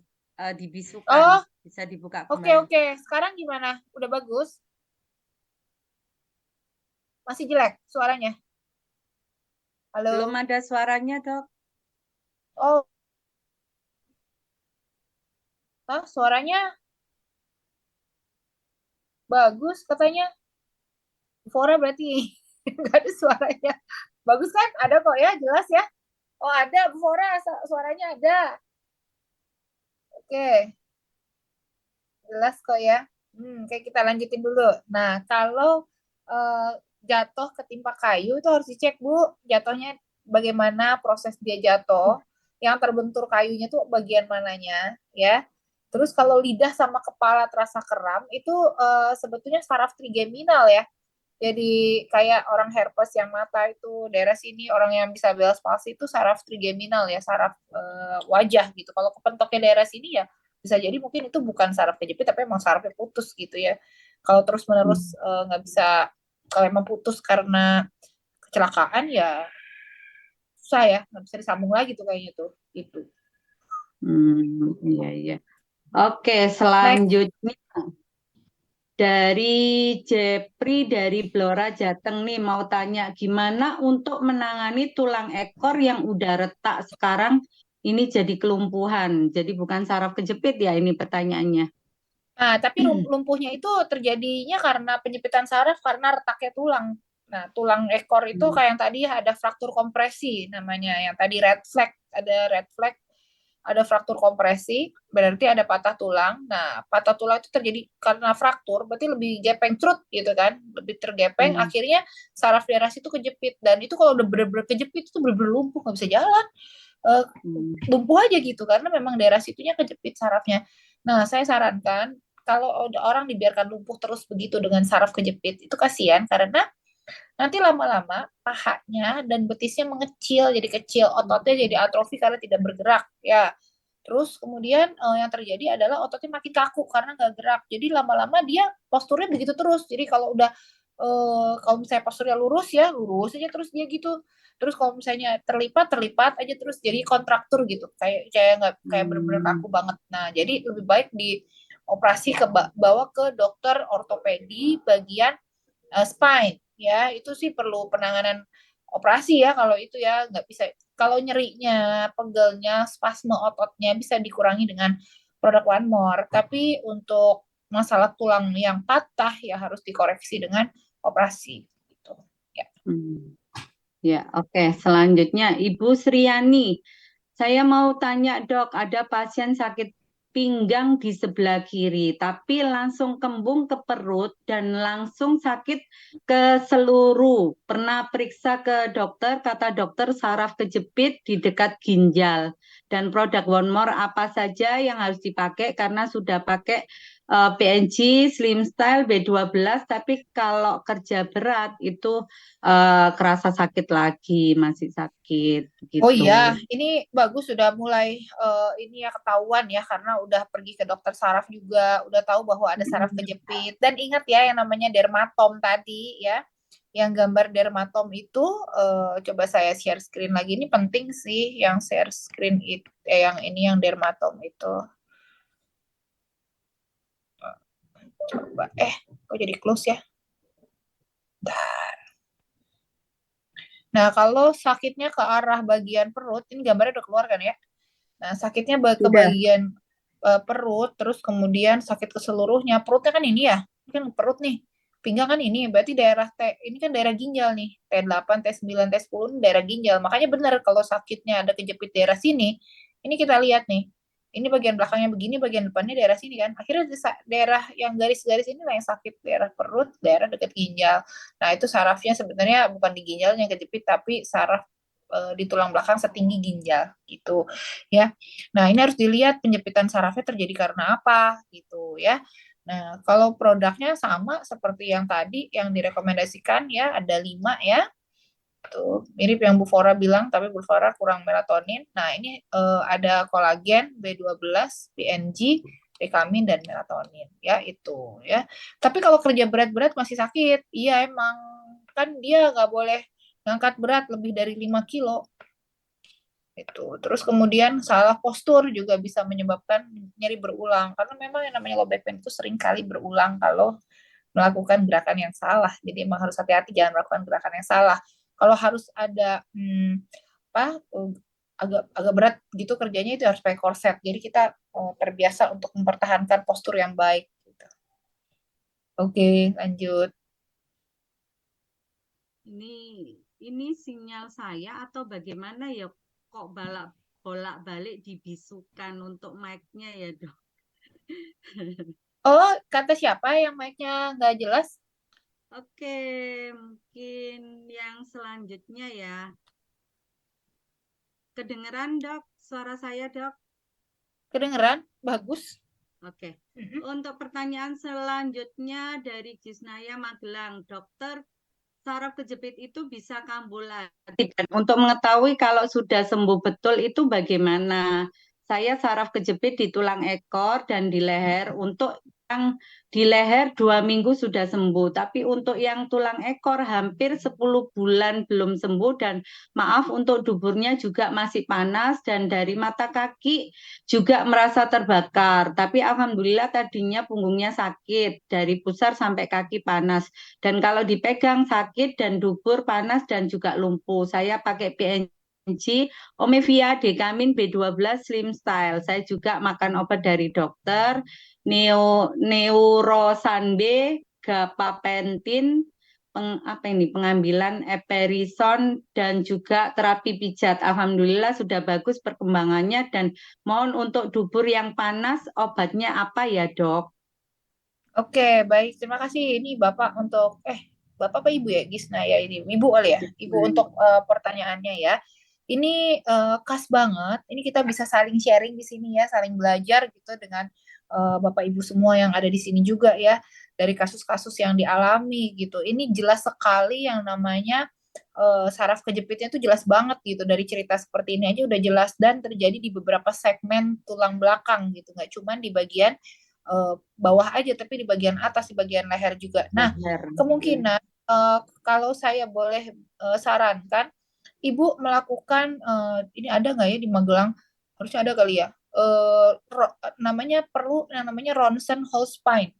dibisukan, Oh, bisa dibuka oke kembali. oke. Sekarang gimana? Udah bagus? Masih jelek suaranya? Belum Halo? ada suaranya, dok. Oh, suaranya bagus katanya. Fora berarti nggak ada suaranya. Bagus kan? Ada kok ya, jelas ya. Oh ada, Bu Fora suaranya ada. Oke, jelas kok ya. Oke kita lanjutin dulu. Nah, kalau eh, jatuh ketimpa kayu itu harus dicek Bu, jatuhnya bagaimana proses dia jatuh, yang terbentur kayunya tuh bagian mananya, ya. Terus kalau lidah sama kepala terasa kram, itu sebetulnya saraf trigeminal ya. Jadi kayak orang herpes yang mata itu daerah sini, orang yang bisa Bell's palsy itu saraf trigeminal ya, saraf wajah gitu. Kalau kepentoknya daerah sini ya bisa jadi mungkin itu bukan saraf kejepit tapi emang sarafnya putus gitu ya. Kalau terus menerus nggak bisa, kalau emang putus karena kecelakaan ya susah ya, nggak bisa disambung lagi tuh kayaknya tuh itu. Iya, iya. Oke, Next. selanjutnya dari Jepri dari Blora Jateng nih mau tanya gimana untuk menangani tulang ekor yang udah retak sekarang ini jadi kelumpuhan. Jadi bukan saraf kejepit ya ini pertanyaannya. Nah, tapi lumpuhnya itu terjadinya karena penyempitan saraf karena retaknya tulang. Nah, tulang ekor itu kayak yang tadi ada fraktur kompresi namanya. Yang tadi red flag, ada fraktur kompresi, berarti ada patah tulang. Nah, patah tulang itu terjadi karena fraktur, berarti lebih gepeng cerut gitu kan, lebih tergepeng. Akhirnya saraf daerah situ kejepit dan itu kalau udah bener-bener kejepit itu bener-bener lumpuh, nggak bisa jalan. Lumpuh aja gitu karena memang daerah situnya kejepit sarafnya. Nah, saya sarankan kalau orang dibiarkan lumpuh terus begitu dengan saraf kejepit itu kasihan karena Nanti lama-lama pahanya dan betisnya mengecil, jadi kecil, ototnya jadi atrofi karena tidak bergerak ya. Terus kemudian yang terjadi adalah ototnya makin kaku karena nggak gerak. Jadi lama-lama dia posturnya begitu terus. Jadi kalau misalnya posturnya lurus ya lurus aja terus dia gitu. Terus kalau misalnya terlipat terlipat aja terus jadi kontraktur gitu. Kayak nggak kayak benar-benar kaku banget. Nah jadi lebih baik dioperasi bawa ke dokter ortopedi bagian spine ya. Itu sih perlu penanganan operasi ya kalau itu ya. Nggak bisa, kalau nyerinya, pegelnya, spasme ototnya bisa dikurangi dengan produk One More. Tapi untuk masalah tulang yang patah ya harus dikoreksi dengan operasi gitu. Ya. Ya, oke. Selanjutnya Ibu Sriani. Saya mau tanya dok, ada pasien sakit pinggang di sebelah kiri, tapi langsung kembung ke perut dan langsung sakit ke seluruh. Pernah periksa ke dokter, kata dokter saraf kejepit di dekat ginjal. Dan produk One More apa saja yang harus dipakai karena sudah pakai PNG, Slim Style, B12, tapi kalau kerja berat itu kerasa sakit lagi, masih sakit Oh gitu. iya, ini bagus sudah mulai ini ya ketahuan ya karena udah pergi ke dokter saraf juga, udah tahu bahwa ada saraf kejepit. Dan ingat ya yang namanya dermatom tadi ya, yang gambar dermatom itu coba saya share screen lagi. Ini penting sih yang share screen itu, yang ini yang dermatom itu. Coba, kok jadi close ya? Nah, kalau sakitnya ke arah bagian perut, ini gambarnya udah keluar kan ya? Nah, sakitnya ke Sudah. bagian perut, terus kemudian sakit ke seluruhnya. Perutnya kan ini ya, ini kan perut nih. Pinggang kan ini, berarti daerah ini kan daerah ginjal nih. T8, T9, T10 ini daerah ginjal. Makanya benar kalau sakitnya ada kejepit daerah sini, ini kita lihat nih. Ini bagian belakangnya begini, bagian depannya daerah sini kan. Akhirnya daerah yang garis-garis ini lah yang sakit, daerah perut, daerah dekat ginjal. Nah, itu sarafnya sebenarnya bukan di ginjal yang kejepit, tapi saraf di tulang belakang setinggi ginjal gitu ya. Nah, ini harus dilihat penjepitan sarafnya terjadi karena apa gitu ya. Nah, kalau produknya sama seperti yang tadi yang direkomendasikan ya, ada 5 ya. Tuh, mirip yang Bu Fora bilang, tapi Bu Fora kurang melatonin. Nah, ini ada kolagen, B12, PNG, vitamin dan melatonin ya itu ya. Tapi kalau kerja berat-berat masih sakit, iya emang kan dia nggak boleh ngangkat berat lebih dari 5 kilo itu. Terus kemudian salah postur juga bisa menyebabkan nyeri berulang karena memang yang namanya low back pain itu sering kali berulang kalau melakukan gerakan yang salah. Jadi emang harus hati-hati jangan melakukan gerakan yang salah. Kalau harus ada agak agak berat gitu kerjanya itu harus pakai korset. Jadi kita terbiasa untuk mempertahankan postur yang baik gitu. Oke, lanjut. Ini sinyal saya atau bagaimana ya, kok bolak-balik dibisukan untuk mic-nya ya dok? Oh, kata siapa yang mic-nya nggak jelas? Oke, mungkin yang selanjutnya ya. Kedengeran dok, suara saya dok? Kedengeran? Bagus. Oke. Untuk pertanyaan selanjutnya dari Gisnaya Magelang, dokter, saraf kejepit itu bisa kambuh lagi. Dan untuk mengetahui kalau sudah sembuh betul itu bagaimana? Saya saraf kejepit di tulang ekor dan di leher. Untuk yang di leher 2 minggu sudah sembuh, tapi untuk yang tulang ekor hampir 10 bulan belum sembuh dan maaf untuk duburnya juga masih panas dan dari mata kaki juga merasa terbakar. Tapi alhamdulillah tadinya punggungnya sakit dari pusar sampai kaki panas. Dan kalau dipegang sakit dan dubur panas dan juga lumpuh. Saya pakai PNG, Omevia, Dekamin, B12, Slim Style. Saya juga makan obat dari dokter, Neurosan B, Gabapentin, pengambilan eperison dan juga terapi pijat. Alhamdulillah sudah bagus perkembangannya dan mohon untuk dubur yang panas obatnya apa ya dok? Oke, baik. Terima kasih. Ini Bapak untuk Bapak apa Ibu ya? Gisna ya ini. Ibu kali ya. Ibu untuk pertanyaannya ya. Ini khas banget. Ini kita bisa saling sharing di sini ya, saling belajar gitu dengan Bapak Ibu semua yang ada di sini juga ya. dari kasus-kasus yang dialami gitu. Ini jelas sekali yang namanya saraf kejepitnya itu jelas banget gitu. Dari cerita seperti ini aja udah jelas dan terjadi di beberapa segmen tulang belakang gitu, nggak cuma di bagian bawah aja, tapi di bagian atas, di bagian leher juga. Nah, kemungkinan kalau saya boleh sarankan, Ibu melakukan ini ada nggak ya di Magelang? Harusnya ada kali ya. Namanya ronsen whole spine.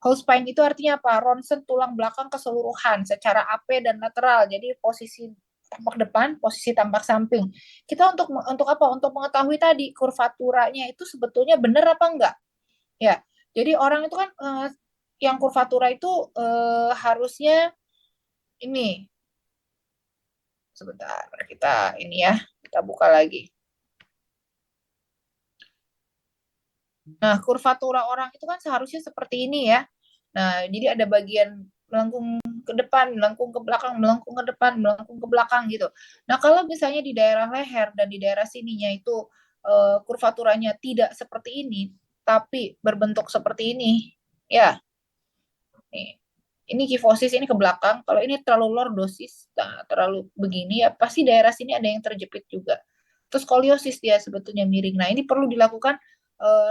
Whole spine itu artinya apa? Ronsen tulang belakang keseluruhan secara AP dan lateral. Jadi posisi tampak depan, posisi tampak samping. Kita untuk apa? Untuk mengetahui tadi kurvaturanya itu sebetulnya benar apa enggak? Ya. Jadi orang itu kan yang kurvatura itu harusnya ini. Sebentar, kita ini ya, kita buka lagi. Nah, kurvatura orang itu kan seharusnya seperti ini ya. Nah, jadi ada bagian melengkung ke depan, melengkung ke belakang, melengkung ke depan, melengkung ke belakang gitu. Nah, kalau misalnya di daerah leher dan di daerah sininya itu kurvaturanya tidak seperti ini, tapi berbentuk seperti ini, ya, nih, ini kifosis ini ke belakang. Kalau ini terlalu lordosis, nah, terlalu begini ya, pasti daerah sini ada yang terjepit juga. Terus skoliosis dia sebetulnya miring. Nah, ini perlu dilakukan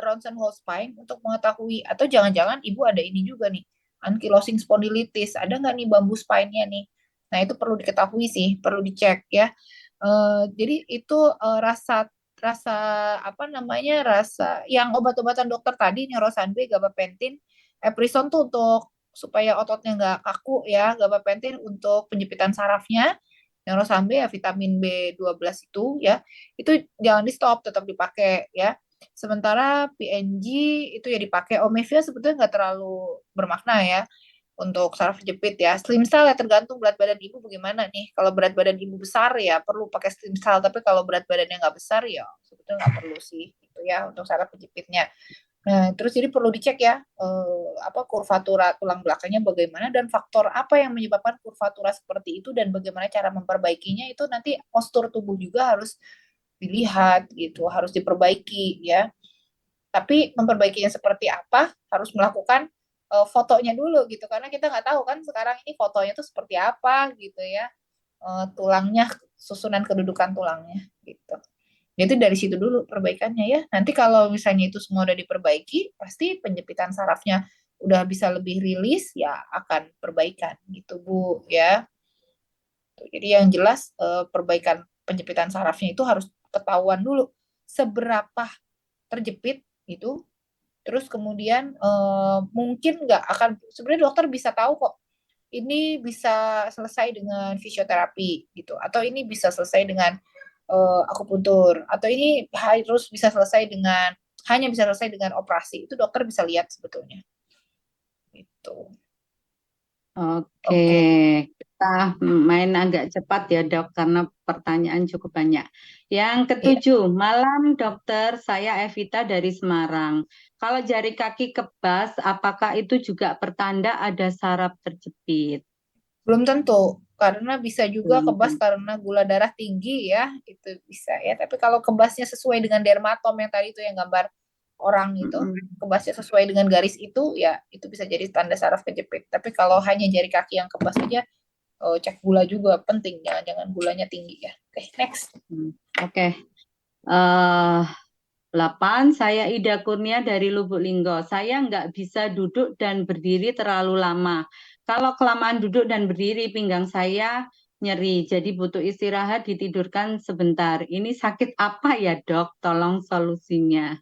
ronsen whole spine untuk mengetahui, atau jangan-jangan ibu ada ini juga nih, ankylosing spondylitis, ada nggak nih bambu spine-nya nih. Nah, itu perlu diketahui sih, perlu dicek ya. Jadi itu rasa rasa apa namanya, rasa yang obat-obatan dokter tadi, Neurosanbe, gabapentin, Eprisone tuh untuk supaya ototnya nggak kaku ya, gabapentin untuk penjepitan sarafnya, Neurosanbe ya vitamin B12 itu ya, itu jangan di stop, tetap dipakai ya. Sementara PNG itu ya dipakai. Omevia sebetulnya nggak terlalu bermakna ya untuk saraf jepit ya. Slim cell ya tergantung berat badan ibu bagaimana nih. Kalau berat badan ibu besar ya perlu pakai slim cell, tapi kalau berat badannya nggak besar ya sebetulnya nggak perlu sih gitu ya untuk saraf jepitnya. Nah, terus jadi perlu dicek ya apa kurvatura tulang belakangnya bagaimana dan faktor apa yang menyebabkan kurvatura seperti itu dan bagaimana cara memperbaikinya, itu nanti postur tubuh juga harus dilihat gitu, harus diperbaiki ya. Tapi memperbaikinya seperti apa harus melakukan fotonya dulu gitu, karena kita nggak tahu kan sekarang ini fotonya tuh seperti apa gitu ya, tulangnya, susunan kedudukan tulangnya gitu. Jadi dari situ dulu perbaikannya ya. Nanti kalau misalnya itu semua udah diperbaiki, pasti penjepitan sarafnya udah bisa lebih rilis, ya akan perbaikan gitu Bu ya. Jadi yang jelas perbaikan penjepitan sarafnya itu harus ketahuan dulu seberapa terjepit itu. Terus kemudian mungkin nggak akan, sebenarnya dokter bisa tahu kok ini bisa selesai dengan fisioterapi gitu, atau ini bisa selesai dengan akupuntur, atau ini harus bisa selesai dengan, hanya bisa selesai dengan operasi. Itu dokter bisa lihat sebetulnya. Itu. Oke, Oke. kita main agak cepat ya dok, karena pertanyaan cukup banyak. Yang Iya. ketujuh, malam dokter, saya Evita dari Semarang. Kalau jari kaki kebas, apakah itu juga pertanda ada saraf terjepit? Belum tentu, karena bisa juga Belum kebas tentu. karena gula darah tinggi ya, itu bisa ya. Tapi kalau kebasnya sesuai dengan dermatom yang tadi itu yang gambar orang itu, Mm-mm. kebasnya sesuai dengan garis itu, ya itu bisa jadi tanda saraf kejepit. Tapi kalau hanya jari kaki yang kebas aja, cek gula juga penting, jangan-jangan gulanya tinggi ya. Oke, next. Oke. eh 8, saya Ida Kurnia dari Lubuk Linggo. Saya nggak bisa duduk dan berdiri terlalu lama. Kalau kelamaan duduk dan berdiri, pinggang saya nyeri. Jadi butuh istirahat, ditidurkan sebentar. Ini sakit apa ya dok? Tolong solusinya.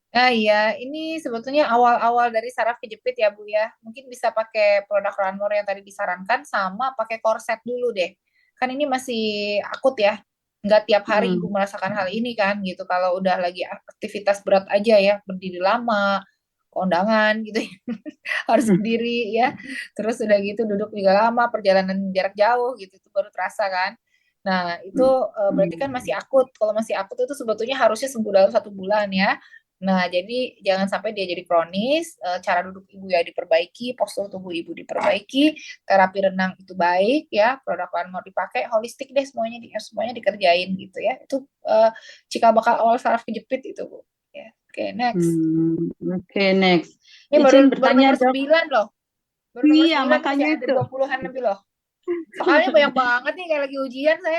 Nah iya, ini sebetulnya awal-awal dari saraf kejepit ya Bu ya. Mungkin bisa pakai produk Ranmor yang tadi disarankan, sama pakai korset dulu deh. Kan ini masih akut ya. Nggak tiap hari Ibu Hmm. merasakan hal ini kan gitu. Kalau udah lagi aktivitas berat aja ya, berdiri lama, kondangan gitu ya. Harus berdiri ya. Terus udah gitu duduk juga lama, perjalanan jarak jauh gitu, itu baru terasa kan. Nah, itu berarti kan masih akut. Kalau masih akut itu sebetulnya harusnya sembuh dalam 1 bulan ya. Nah, jadi jangan sampai dia jadi kronis. Cara duduk ibu ya diperbaiki, postur tubuh ibu diperbaiki, terapi renang itu baik ya, produk lain mau dipakai, holistik deh semuanya dikerjain gitu ya. Itu cikal bakal awal saraf kejepit itu Bu. Ya, oke, next. Oke, next. Ini Izin baru bertanya, nomor Dok. 9 loh. Baru nomor Iya, 9 masih makanya ada itu. 20-an lebih loh. Soalnya banyak banget nih kayak lagi ujian saya.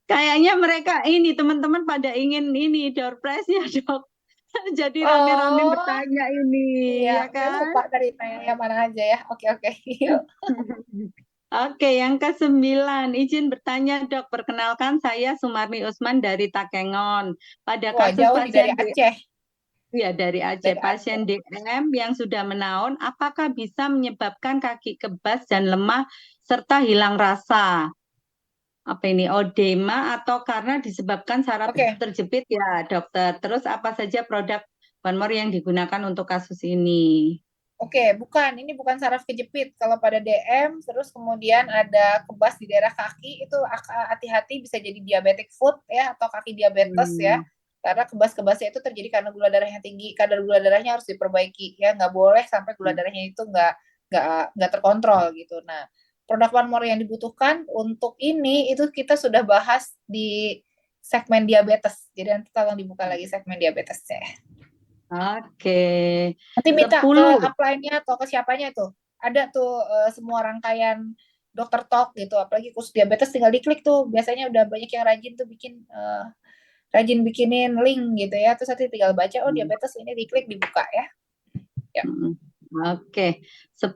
Kayaknya mereka ini teman-teman pada ingin ini door prize-nya, Dok. Jadi rame-rame Oh, bertanya ini, iya. ya Udah kan? lupa tadi tanya yang mana aja ya. Oke, oke. Yuk. Oke, yang ke-9. Izin bertanya, Dok. Perkenalkan, saya Sumarni Usman dari Takengon. Pada Wah, kasus jauh nih dari pasien Aceh. Ya, dari Aceh. Dari Pasien Aceh. DM yang sudah menaun, apakah bisa menyebabkan kaki kebas dan lemah serta hilang rasa? Apa ini, odema atau karena disebabkan saraf Oke. terjepit ya, dokter? Terus apa saja produk One More yang digunakan untuk kasus ini? Oke, bukan. Ini bukan saraf kejepit. Kalau pada DM, terus kemudian ada kebas di daerah kaki, itu hati-hati bisa jadi diabetic foot ya, atau kaki diabetes ya. Hmm. Karena kebas-kebasnya itu terjadi karena gula darahnya tinggi. Kadar gula darahnya harus diperbaiki ya. Nggak boleh sampai gula darahnya itu nggak terkontrol gitu. Nah, produk One More yang dibutuhkan untuk ini itu kita sudah bahas di segmen diabetes. Jadi nanti tolong dibuka lagi segmen diabetesnya. Oke. Nanti minta ke 10. upline-nya atau ke siapanya itu. Ada tuh semua rangkaian dokter talk gitu, apalagi khusus diabetes tinggal diklik tuh. Biasanya udah banyak yang rajin tuh rajin bikinin link gitu ya. Terus nanti tinggal baca, oh diabetes ini diklik dibuka ya. Ya. Oke. 10.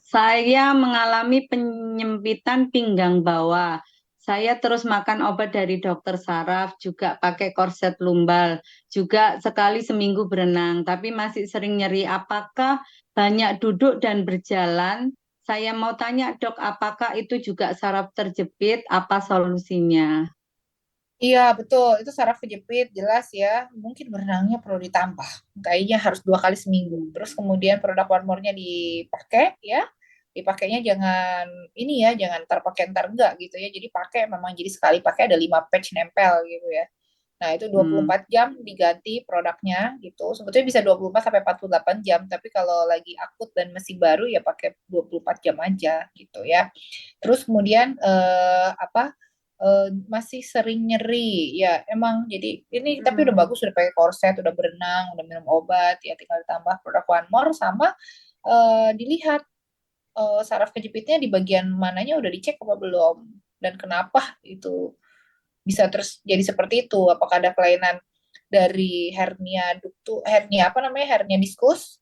Saya mengalami penyempitan pinggang bawah. Saya terus makan obat dari dokter saraf, juga pakai korset lumbal, juga sekali seminggu berenang, tapi masih sering nyeri. Apakah banyak duduk dan berjalan? Saya mau tanya, Dok, apakah itu juga saraf terjepit? Apa solusinya? Iya betul, itu saraf kejepit jelas ya. Mungkin berenangnya perlu ditambah, kayaknya harus 2 kali seminggu. Terus kemudian produk One More-nya dipakai ya, dipakainya jangan ini ya, jangan ntar pakai ntar enggak gitu ya. Jadi pakai memang jadi sekali pakai ada 5 patch nempel gitu ya. Nah itu Hmm. 24 jam diganti produknya gitu. Sebetulnya bisa 24 sampai 48 jam, tapi kalau lagi akut dan masih baru ya pakai 24 jam aja gitu ya. Terus kemudian masih sering nyeri ya emang jadi ini tapi udah bagus, udah pakai korset, udah berenang, udah minum obat ya, tinggal ditambah produk One More sama dilihat saraf kejepitnya di bagian mananya udah dicek apa belum dan kenapa itu bisa terus jadi seperti itu, apakah ada kelainan dari hernia apa namanya, hernia diskus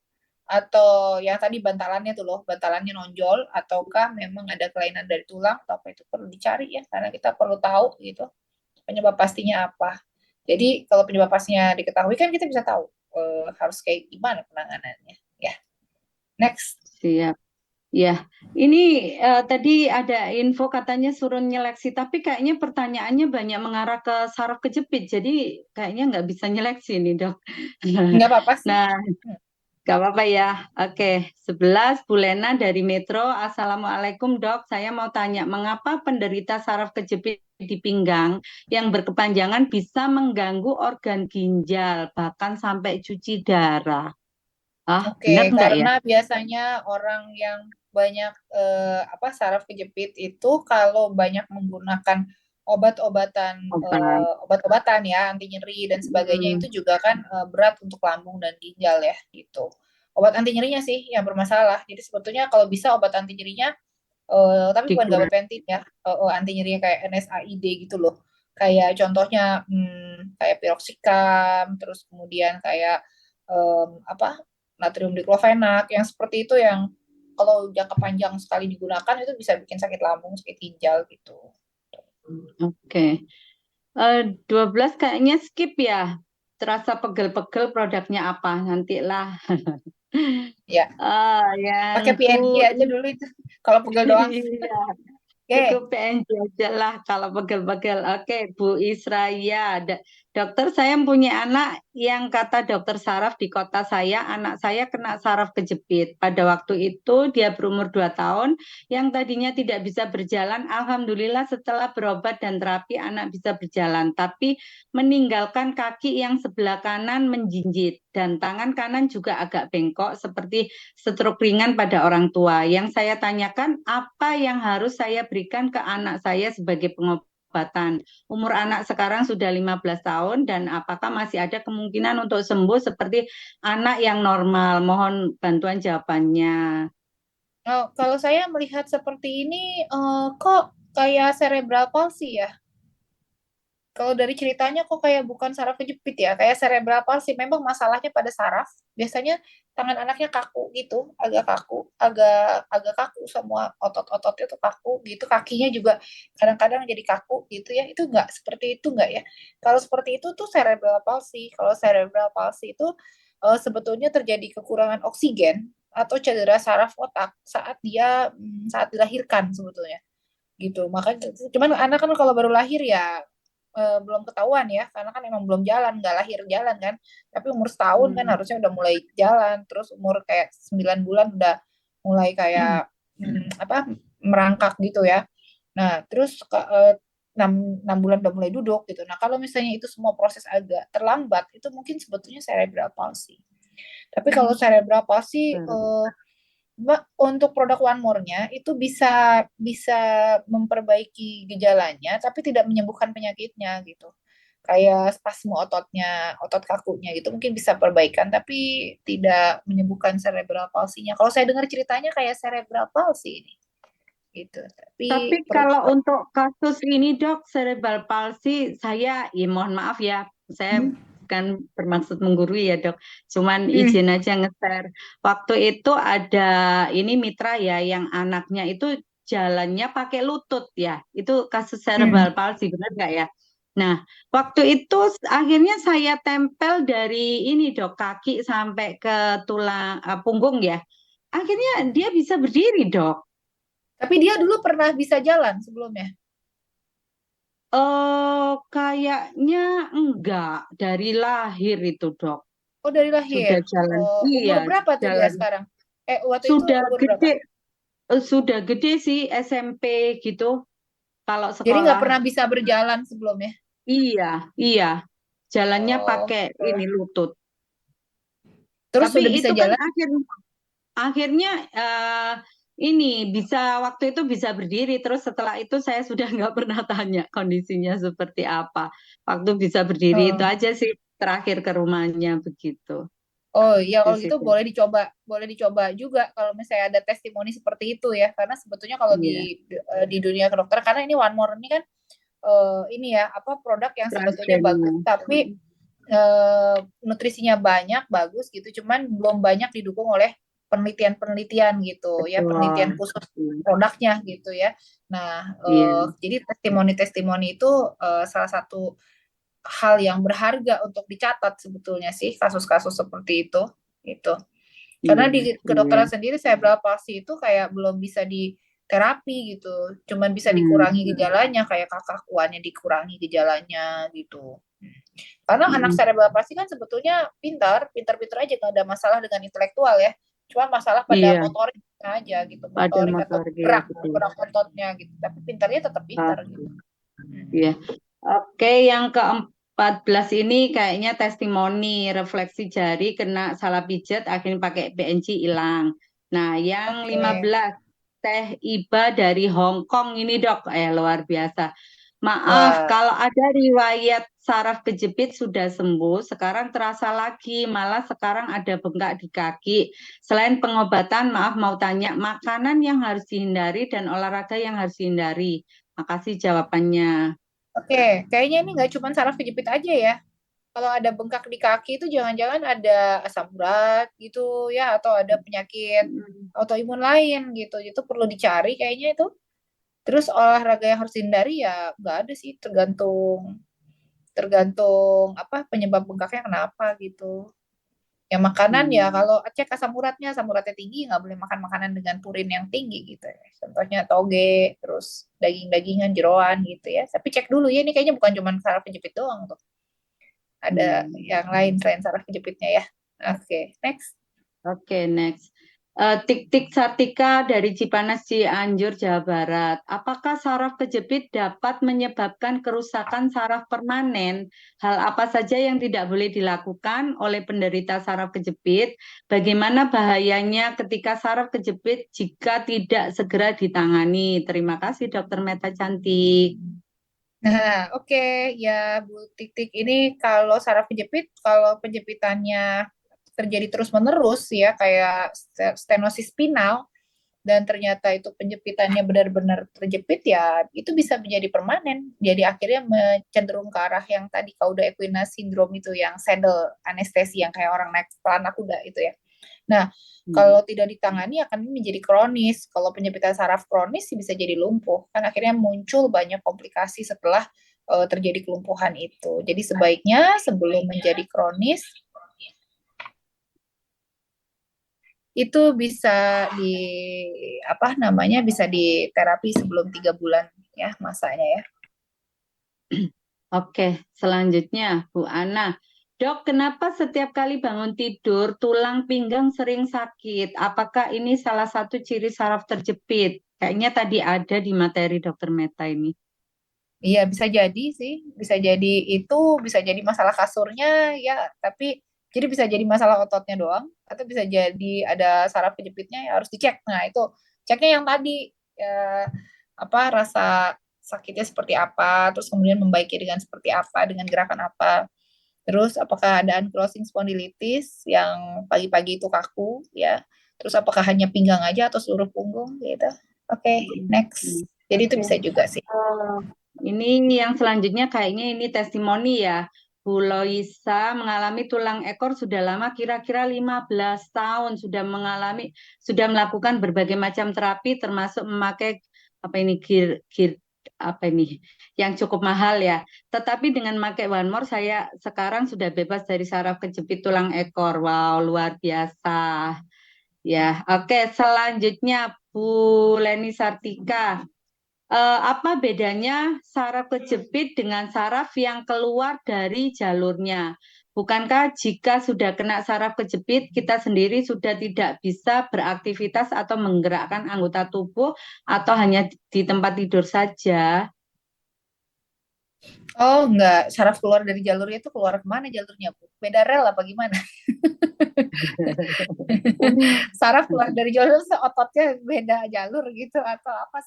atau yang tadi bantalannya tuh loh, bantalannya nonjol, ataukah memang ada kelainan dari tulang atau apa, itu perlu dicari ya karena kita perlu tahu gitu penyebab pastinya apa. Jadi kalau penyebab pastinya diketahui kan kita bisa tahu harus kayak gimana penanganannya ya. Next. Siap. Ya, ini tadi ada info katanya suruh nyeleksi, tapi kayaknya pertanyaannya banyak mengarah ke saraf kejepit, jadi kayaknya nggak bisa nyeleksi nih, Dok. Nggak apa-apa sih. Nah, nggak apa-apa ya. Oke, 11 Bu Lena dari Metro. Assalamualaikum, Dok. Saya mau tanya, mengapa penderita saraf kejepit di pinggang yang berkepanjangan bisa mengganggu organ ginjal, bahkan sampai cuci darah? Ah, benar Oke, nggak ya? karena biasanya orang yang banyak saraf kejepit itu kalau banyak menggunakan Obat. obat-obatan ya anti nyeri dan sebagainya Hmm, itu juga kan berat untuk lambung dan ginjal ya gitu. Obat anti nyerinya sih yang bermasalah. Jadi sebetulnya kalau bisa obat anti nyerinya tapi bukan dikurangi. gabapentin ya, anti nyerinya kayak NSAID gitu loh. Kayak contohnya kayak piroxicam, terus kemudian kayak natrium diklofenak yang seperti itu yang kalau jangka panjang sekali digunakan itu bisa bikin sakit lambung, sakit ginjal gitu. Oke. 12 kayaknya skip ya. Terasa pegel-pegel produknya apa nantilah. Ya, pakai Yang PNG Bu aja dulu itu. Kalau pegel doang. Iya, Oke. cukup PNG aja lah kalau pegel-pegel. Oke, Bu Israya. Dokter, saya punya anak yang kata dokter saraf di kota saya, anak saya kena saraf kejepit. Pada waktu itu dia berumur 2 tahun, yang tadinya tidak bisa berjalan. Alhamdulillah setelah berobat dan terapi anak bisa berjalan. Tapi meninggalkan kaki yang sebelah kanan menjinjit. Dan tangan kanan juga agak bengkok seperti stroke ringan pada orang tua. Yang saya tanyakan, apa yang harus saya berikan ke anak saya sebagai pengobat pengobatan. Umur anak sekarang sudah 15 tahun dan apakah masih ada kemungkinan untuk sembuh seperti anak yang normal? Mohon bantuan jawabannya. Oh, kalau saya melihat seperti ini, kok kayak cerebral palsy ya? Kalau dari ceritanya kok kayak bukan saraf kejepit ya, kayak cerebral palsy. Memang masalahnya pada saraf. Biasanya tangan anaknya kaku gitu, agak kaku, semua otot-ototnya tuh kaku gitu. Kakinya juga kadang-kadang jadi kaku gitu ya. Itu enggak seperti itu enggak ya? Kalau seperti itu tuh cerebral palsy. Kalau cerebral palsy itu sebetulnya terjadi kekurangan oksigen atau cedera saraf otak saat dilahirkan sebetulnya gitu. Makanya cuman anak kan kalau baru lahir ya belum ketahuan ya, karena kan emang belum jalan, nggak lahir jalan kan. Tapi umur setahun kan harusnya udah mulai jalan, terus umur kayak 9 bulan udah mulai kayak apa merangkak gitu ya. Nah, terus 6 bulan udah mulai duduk gitu. Nah, kalau misalnya itu semua proses agak terlambat, itu mungkin sebetulnya cerebral palsy. Tapi kalau cerebral palsy Mbak, untuk produk One More-nya itu bisa bisa memperbaiki gejalanya, tapi tidak menyembuhkan penyakitnya gitu. Kayak spasme ototnya, otot kakunya gitu mungkin bisa perbaikan, tapi tidak menyembuhkan cerebral palsy-nya. Kalau saya dengar ceritanya kayak cerebral palsy ini, gitu. Tapi kalau untuk kasus ini dok, cerebral palsy, saya ya mohon maaf ya, saya bukan bermaksud menggurui ya dok, cuman izin aja nge-share. Waktu itu ada ini mitra ya, yang anaknya itu jalannya pakai lutut ya, itu kasus cerebral palsy, benar nggak ya? Nah, waktu itu akhirnya saya tempel dari ini dok, kaki sampai ke tulang punggung ya. Akhirnya dia bisa berdiri dok. Tapi dia dulu pernah bisa jalan sebelumnya. Kayaknya enggak dari lahir itu dok. Oh, dari lahir. Sudah jalan. Umur Iya, berapa tuh dia jalan. sekarang? Waktu itu Sudah umur berapa? gede, sudah gede sih SMP gitu. Kalau Jadi nggak sekolah, pernah bisa berjalan sebelumnya. iya, iya. Jalannya Oh, pakai ini lutut. terus Tapi udah bisa itu kan jalan? akhirnya ini bisa waktu itu bisa berdiri. Terus setelah itu saya sudah nggak pernah tanya kondisinya seperti apa. Waktu bisa berdiri itu Oh, aja sih terakhir ke rumahnya begitu. oh iya Itu kalau sih, gitu Dok. boleh dicoba juga kalau misalnya ada testimoni seperti itu ya, karena sebetulnya kalau Iya, di dunia kedokteran karena ini One More ini kan ini ya apa produk yang sebetulnya bagus transgender. tapi nutrisinya banyak bagus gitu, cuman belum banyak didukung oleh penelitian-penelitian gitu ya, penelitian Betul. khusus Iya. produknya gitu ya. Nah, Iya. jadi testimoni-testimoni itu salah satu hal yang berharga untuk dicatat sebetulnya sih kasus-kasus seperti itu gitu. Karena Iya. di Iya. kedokteran sendiri cerebral palsy itu kayak belum bisa diterapi gitu, cuman bisa Hmm. dikurangi gejalanya kayak kekakuannya dikurangi gejalanya gitu. Karena anak Hmm. cerebral palsy kan sebetulnya pintar-pintar aja, nggak ada masalah dengan intelektual ya. Cuma masalah pada Iya, motorik aja gitu, pada motorik atau motor ya gerak betul. gerak ototnya gitu. Tapi pintarnya tetap pintar Oke. gitu. Iya. Oke, yang ke-14 ini kayaknya testimoni refleksi jari kena salah pijat akhirnya pakai PNG hilang. Nah, yang Oke. 15 Teh Iba dari Hong Kong ini dok, luar biasa. Maaf, Wah, kalau ada riwayat saraf kejepit sudah sembuh, sekarang terasa lagi, malah sekarang ada bengkak di kaki. Selain pengobatan, maaf mau tanya, makanan yang harus dihindari dan olahraga yang harus dihindari. Makasih jawabannya. oke. Kayaknya ini nggak cuma saraf kejepit aja ya. Kalau ada bengkak di kaki itu jangan-jangan ada asam urat gitu ya, atau ada penyakit Mm, autoimun lain gitu. Itu perlu dicari kayaknya itu. Terus olahraga yang harus dihindari ya nggak ada sih, tergantung tergantung apa penyebab bengkaknya kenapa gitu. Ya makanan ya mm. kalau cek asam uratnya tinggi nggak boleh makan makanan dengan purin yang tinggi gitu ya. Contohnya toge, terus daging-dagingan, jeroan gitu ya. Tapi cek dulu ya ini kayaknya bukan cuma saraf kejepit doang tuh. Ada Hmm. yang lain selain saraf kejepitnya ya. Oke, next. Oke, next. Tik-tik Satika dari Cipanas Cianjur, Jawa Barat. Apakah saraf kejepit dapat menyebabkan kerusakan saraf permanen? Hal apa saja yang tidak boleh dilakukan oleh penderita saraf kejepit? Bagaimana bahayanya ketika saraf kejepit jika tidak segera ditangani? Terima kasih, Dokter Meta Cantik. Nah, oke, ya Bu Tik-Tik, ini kalau saraf kejepit, kalau penjepitannya terjadi terus-menerus ya kayak stenosis spinal dan ternyata itu penjepitannya benar-benar terjepit ya itu bisa menjadi permanen. Jadi akhirnya cenderung ke arah yang tadi Cauda equina syndrome itu yang saddle anestesi yang kayak orang naik pelana kuda itu ya. Nah, kalau tidak ditangani akan menjadi kronis. Kalau penjepitan saraf kronis bisa jadi lumpuh. Kan akhirnya muncul banyak komplikasi setelah terjadi kelumpuhan itu. Jadi sebaiknya sebelum menjadi kronis itu bisa di apa namanya bisa diterapi sebelum 3 bulan ya masanya ya. Oke, selanjutnya Bu Ana. Dok, kenapa setiap kali bangun tidur tulang pinggang sering sakit? Apakah ini salah satu ciri saraf terjepit? Kayaknya tadi ada di materi Dokter Meta ini. Iya bisa jadi sih, bisa jadi itu bisa jadi masalah kasurnya ya, tapi jadi bisa jadi masalah ototnya doang, atau bisa jadi ada saraf kejepitnya ya harus dicek. Nah itu ceknya yang tadi ya, apa rasa sakitnya seperti apa, terus kemudian membaiki dengan seperti apa, dengan gerakan apa. Terus apakah ada ankylosing spondylitis yang pagi-pagi itu kaku ya. Terus apakah hanya pinggang aja atau seluruh punggung gitu. Oke, next. Jadi itu bisa juga sih. Ini yang selanjutnya kayaknya ini testimoni ya. Bu Loisa mengalami tulang ekor sudah lama, kira-kira 15 tahun sudah melakukan berbagai macam terapi termasuk memakai apa ini apa ini yang cukup mahal ya. Tetapi dengan memakai One More saya sekarang sudah bebas dari saraf kejepit tulang ekor. Wow, luar biasa. Ya, oke, selanjutnya Bu Leni Sartika. Apa bedanya saraf kejepit dengan saraf yang keluar dari jalurnya? Bukankah jika sudah kena saraf kejepit, kita sendiri sudah tidak bisa beraktivitas atau menggerakkan anggota tubuh atau hanya di tempat tidur saja? Oh, enggak. Saraf keluar dari jalurnya itu keluar kemana jalurnya, Bu? Beda rel apa gimana? Saraf keluar dari jalur, ototnya beda jalur gitu atau apa?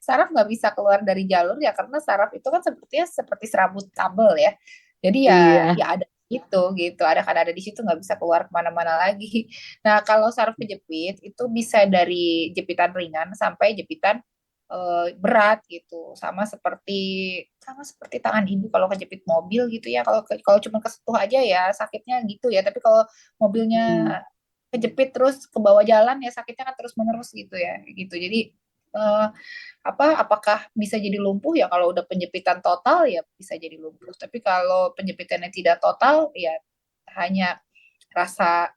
Saraf nggak bisa keluar dari jalur ya karena saraf itu kan sepertinya seperti serabut kabel ya. Jadi ya, Iya. ya ada gitu, ada kan ada di situ nggak bisa keluar kemana-mana lagi. Nah, kalau saraf kejepit itu bisa dari jepitan ringan sampai jepitan berat gitu, sama seperti tangan ibu kalau kejepit mobil gitu ya. Kalau cuma kesentuh aja ya sakitnya gitu ya, tapi kalau mobilnya Hmm. kejepit terus ke bawah jalan ya sakitnya kan terus menerus gitu ya gitu. Jadi eh, apakah bisa jadi lumpuh ya kalau udah penjepitan total ya bisa jadi lumpuh, tapi kalau penjepitannya tidak total ya hanya rasa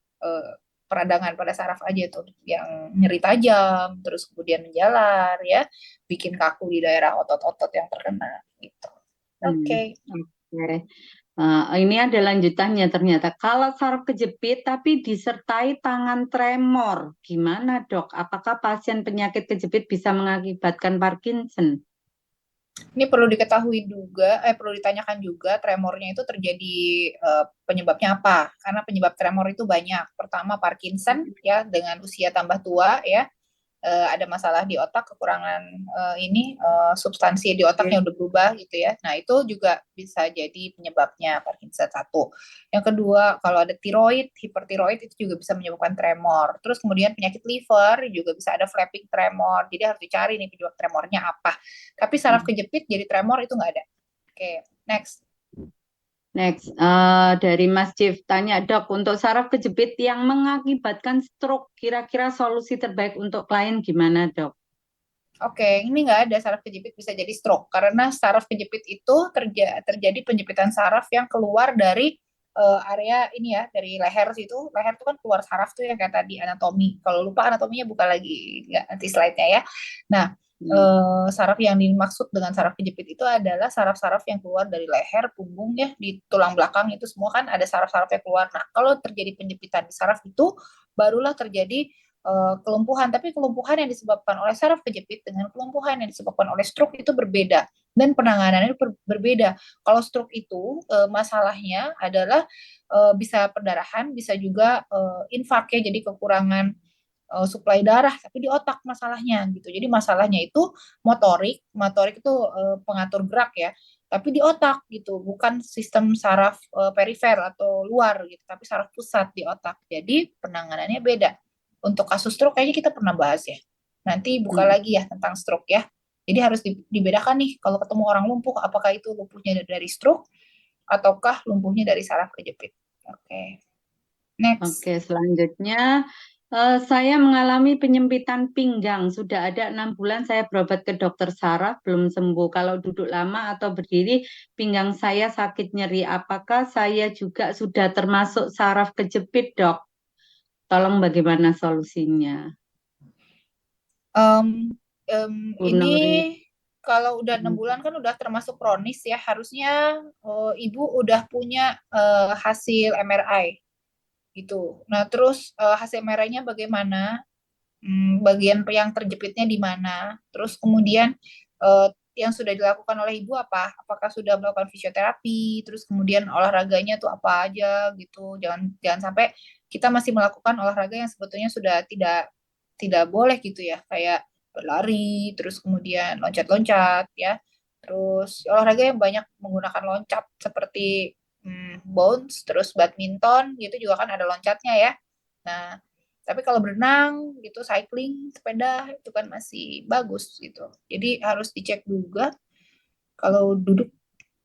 peradangan pada saraf aja tuh yang nyeri tajam terus kemudian menjalar ya, bikin kaku di daerah otot-otot yang terkena gitu. Hmm. Oke. Oke. Ini ada lanjutannya ternyata. Kalau saraf kejepit tapi disertai tangan tremor, gimana dok? Apakah pasien penyakit kejepit bisa mengakibatkan Parkinson? Ini perlu diketahui juga, perlu ditanyakan juga tremornya itu terjadi penyebabnya apa? Karena penyebab tremor itu banyak. Pertama Parkinson ya dengan usia tambah tua ya, ada masalah di otak, kekurangan substansi di otak yang udah berubah gitu ya. Nah, itu juga bisa jadi penyebabnya Parkinson satu. Yang kedua, kalau ada tiroid, hipertiroid itu juga bisa menyebabkan tremor. Terus kemudian penyakit liver juga bisa ada flapping tremor. Jadi harus dicari nih penyebab tremornya apa. Tapi saraf kejepit jadi tremor itu nggak ada. Oke, next. Next, dari Mas Chief tanya dok, untuk saraf kejepit yang mengakibatkan stroke, kira-kira solusi terbaik untuk klien gimana dok? Oke, ini nggak ada saraf kejepit bisa jadi stroke karena saraf kejepit itu terjadi penjepitan saraf yang keluar dari area ini ya, dari leher situ. Leher itu kan keluar saraf tuh ya kayak tadi anatomi. Kalau lupa anatominya buka lagi nggak nanti slide-nya ya. Nah, saraf yang dimaksud dengan saraf kejepit itu adalah saraf-saraf yang keluar dari leher, punggung ya, di tulang belakang itu semua kan ada saraf-saraf yang keluar. Nah, kalau terjadi penjepitan di saraf itu barulah terjadi kelumpuhan, tapi kelumpuhan yang disebabkan oleh saraf kejepit dengan kelumpuhan yang disebabkan oleh stroke itu berbeda dan penanganannya berbeda. Kalau stroke itu masalahnya adalah bisa perdarahan, bisa juga infark ya, jadi kekurangan suplai darah, tapi di otak masalahnya gitu. Jadi masalahnya itu motorik, motorik itu pengatur gerak ya, tapi di otak gitu, bukan sistem saraf perifer atau luar gitu, tapi saraf pusat di otak. Jadi penanganannya beda. Untuk kasus stroke kayaknya kita pernah bahas ya. Nanti buka lagi ya tentang stroke ya. Jadi harus dibedakan nih kalau ketemu orang lumpuh, apakah itu lumpuhnya dari stroke ataukah lumpuhnya dari saraf kejepit. Oke. Next. Oke, selanjutnya saya mengalami penyempitan pinggang. Sudah ada 6 bulan saya berobat ke dokter saraf, belum sembuh. Kalau duduk lama atau berdiri, pinggang saya sakit nyeri. Apakah saya juga sudah termasuk saraf kejepit, dok? Tolong bagaimana solusinya? Bu Ini Nuri. kalau udah 6 bulan kan udah termasuk kronis ya. Harusnya ibu udah punya hasil MRI gitu. Nah terus hasil MRI-nya bagaimana? Bagian yang terjepitnya di mana? Terus kemudian yang sudah dilakukan oleh ibu apa? Apakah sudah melakukan fisioterapi? Terus kemudian olahraganya tuh apa aja gitu? Jangan jangan sampai kita masih melakukan olahraga yang sebetulnya sudah tidak boleh gitu ya, kayak berlari, terus kemudian loncat-loncat ya. Terus olahraga yang banyak menggunakan loncat seperti bounce, terus badminton gitu juga kan ada loncatnya ya. Nah, tapi kalau berenang gitu, cycling, sepeda itu kan masih bagus gitu. Jadi harus dicek juga kalau duduk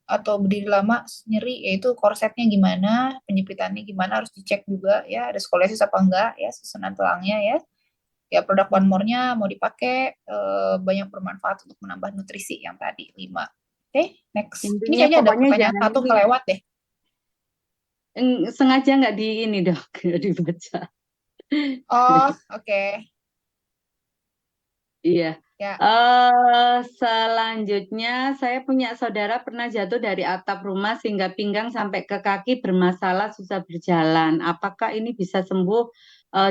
atau berdiri lama nyeri, yaitu korsetnya gimana, penjepitannya gimana harus dicek juga ya, ada skoliosis apa enggak ya, susunan tulangnya ya. Ya produk One More-nya mau dipakai banyak bermanfaat untuk menambah nutrisi yang tadi 5. Oke, next. Ini Intinya kayaknya ada pokoknya pertanyaan jangan satu ini. kelewat deh. Sengaja nggak di ini, dok, nggak dibaca. Oh, oke. Iya. Ya. Selanjutnya saya punya saudara pernah jatuh dari atap rumah sehingga pinggang sampai ke kaki bermasalah, susah berjalan. Apakah ini bisa sembuh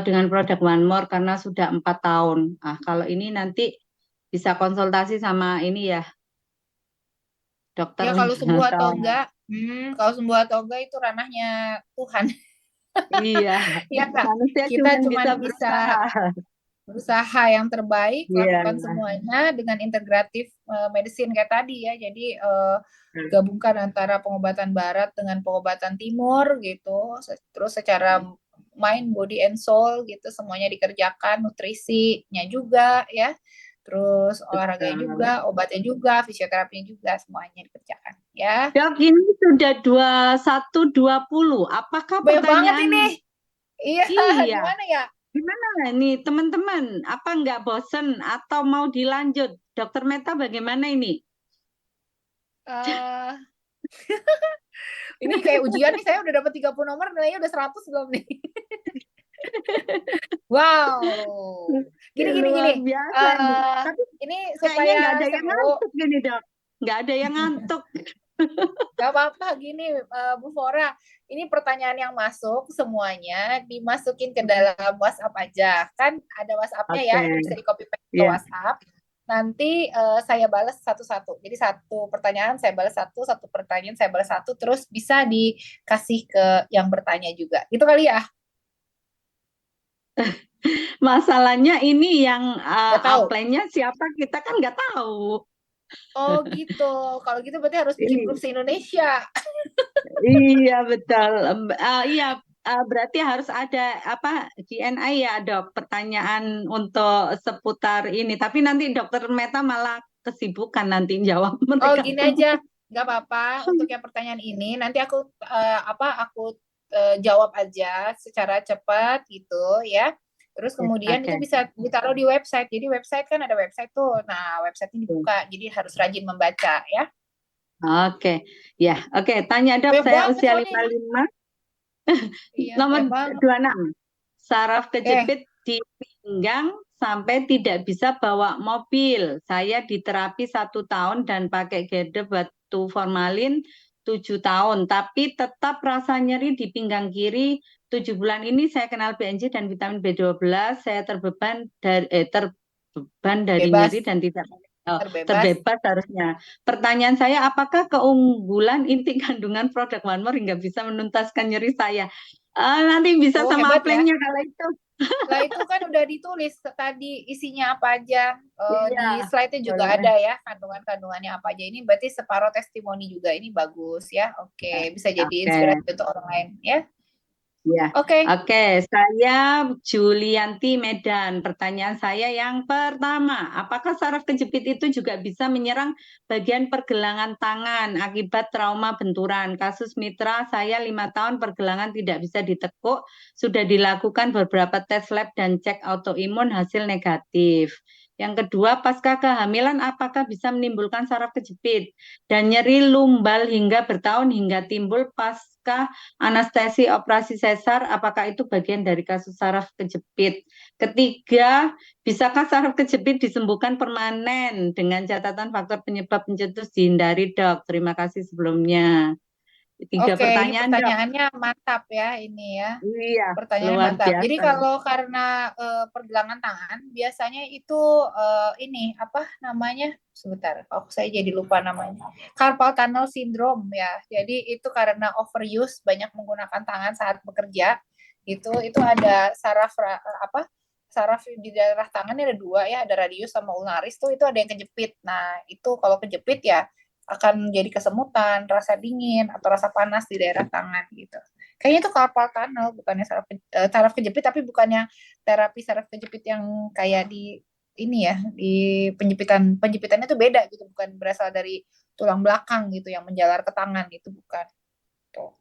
dengan produk One More karena sudah 4 tahun? Kalau ini nanti bisa konsultasi sama ini ya, dokter Ya kalau sembuh atau atau enggak, kalau sembuh atau enggak itu ranahnya Tuhan. iya, Ya enggak, manusia kita cuma cuma bisa bisa berusaha. berusaha yang terbaik, Iya. lakukan semuanya dengan integratif medicine kayak tadi ya. Jadi gabungkan antara pengobatan barat dengan pengobatan timur gitu. Terus secara mind, body and soul gitu semuanya dikerjakan, nutrisinya juga ya. Terus olahraganya juga, Betul. obatnya juga, fisioterapinya juga semuanya dikerjakan ya. Dok, ini sudah 21.20. Apakah Banyak banget pertanyaan ini. Iya, iya? gimana ya? Gimana nih teman-teman? Apa nggak bosen atau mau dilanjut? Dokter Meta bagaimana ini? Eh, ini kayak ujian nih, saya udah dapat 30 nomor, nilainya udah 100 belum nih? Wow. Gini. Luar biasa ini. Tapi Ini kayaknya nggak supaya ada yang seru. ngantuk gini, dok. Nggak ada yang ngantuk. Gak apa-apa gini, Bu Fora. Ini pertanyaan yang masuk semuanya dimasukin ke dalam WhatsApp aja. Kan ada WhatsApp-nya ya, Oke. ini bisa di-copy paste ke Iya. WhatsApp. Nanti saya balas satu-satu. Jadi satu pertanyaan saya balas satu pertanyaan saya balas satu, terus bisa dikasih ke yang bertanya juga. Itu kali ya? Masalahnya ini yang Nggak tahu. upline-nya siapa kita kan nggak tahu. Oh gitu. Kalau gitu berarti harus bikin grup se-Indonesia. Iya betul. Iya berarti harus ada apa GNI ya, dok, pertanyaan untuk seputar ini. Tapi nanti dokter Meta malah kesibukan nanti jawab Oh mereka gini semua. aja, nggak apa-apa. Untuk yang pertanyaan ini nanti aku jawab aja secara cepat gitu ya. Terus kemudian itu Oke. bisa ditaruh di website. Jadi website kan ada website tuh. Nah website ini dibuka. Jadi harus rajin membaca ya. Oke. Ya, oke. Tanya, dok, Banyak saya banget usia soalnya ini. 55, Iya, nomor banyak banget. 26. Saraf Oke. kejepit di pinggang sampai tidak bisa bawa mobil. Saya diterapi 1 tahun dan pakai gede batu formalin 7 tahun, tapi tetap rasa nyeri di pinggang kiri. 7 bulan ini saya kenal BNJ dan vitamin B12. Saya terbeban dari Bebas. nyeri dan tidak Terbebas. terbebas harusnya. Pertanyaan saya, apakah keunggulan inti kandungan produk One More hingga bisa menuntaskan nyeri saya? Nanti bisa Oh sama hebat ya. upline-nya kalau itu. Lah itu kan udah ditulis tadi isinya apa aja. Di Iya, slide-nya juga boleh. ada ya kandungan-kandungannya apa aja. Ini berarti separuh testimoni juga. Ini bagus ya. Oke, bisa jadi Oke. inspirasi untuk orang lain ya. Ya, Oke. oke. Saya Julianti Medan. Pertanyaan saya yang pertama, apakah saraf kejepit itu juga bisa menyerang bagian pergelangan tangan akibat trauma benturan? Kasus mitra saya 5 tahun pergelangan tidak bisa ditekuk, sudah dilakukan beberapa tes lab dan cek autoimun hasil negatif. Yang kedua, pasca kehamilan apakah bisa menimbulkan saraf kejepit dan nyeri lumbal hingga bertahun hingga timbul pasca anestesi operasi sesar, apakah itu bagian dari kasus saraf kejepit? Ketiga, bisakah saraf kejepit disembuhkan permanen dengan catatan faktor penyebab pencetus dihindari, Dok? Terima kasih sebelumnya. Tiga Oke, ini pertanyaan, Dok. pertanyaannya mantap ya ini ya. Iya, Pertanyaannya luar mantap. Jadi biasa. kalau karena pergelangan tangan, biasanya itu ini apa namanya? Sebentar, oh saya jadi lupa namanya. Carpal tunnel syndrome ya. Jadi itu karena overuse, banyak menggunakan tangan saat bekerja. Itu ada apa? Saraf di daerah tangan ini ada dua ya, ada radius sama ulnaris tuh itu ada yang kejepit. Nah, itu kalau kejepit ya akan jadi kesemutan, rasa dingin atau rasa panas di daerah tangan gitu. Kayaknya itu carpal tunnel, bukannya saraf kejepit, tapi bukannya terapi saraf kejepit yang kayak di ini ya, di penjepitannya itu beda gitu, bukan berasal dari tulang belakang gitu yang menjalar ke tangan itu bukan. Tuh.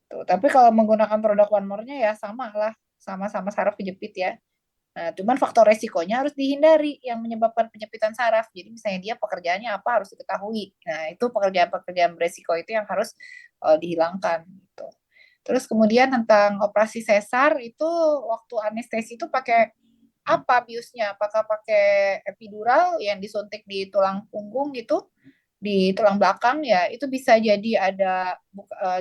Tuh. Tapi kalau menggunakan produk One More-nya ya sama lah, sama-sama saraf kejepit ya. Nah, cuman faktor resikonya harus dihindari yang menyebabkan penjepitan saraf. Jadi misalnya dia pekerjaannya apa harus diketahui. Nah, itu pekerjaan-pekerjaan beresiko itu yang harus dihilangkan gitu. Terus kemudian tentang operasi sesar itu waktu anestesi itu pakai apa biusnya? Apakah pakai epidural yang disuntik di tulang punggung gitu, di tulang belakang ya? Itu bisa jadi ada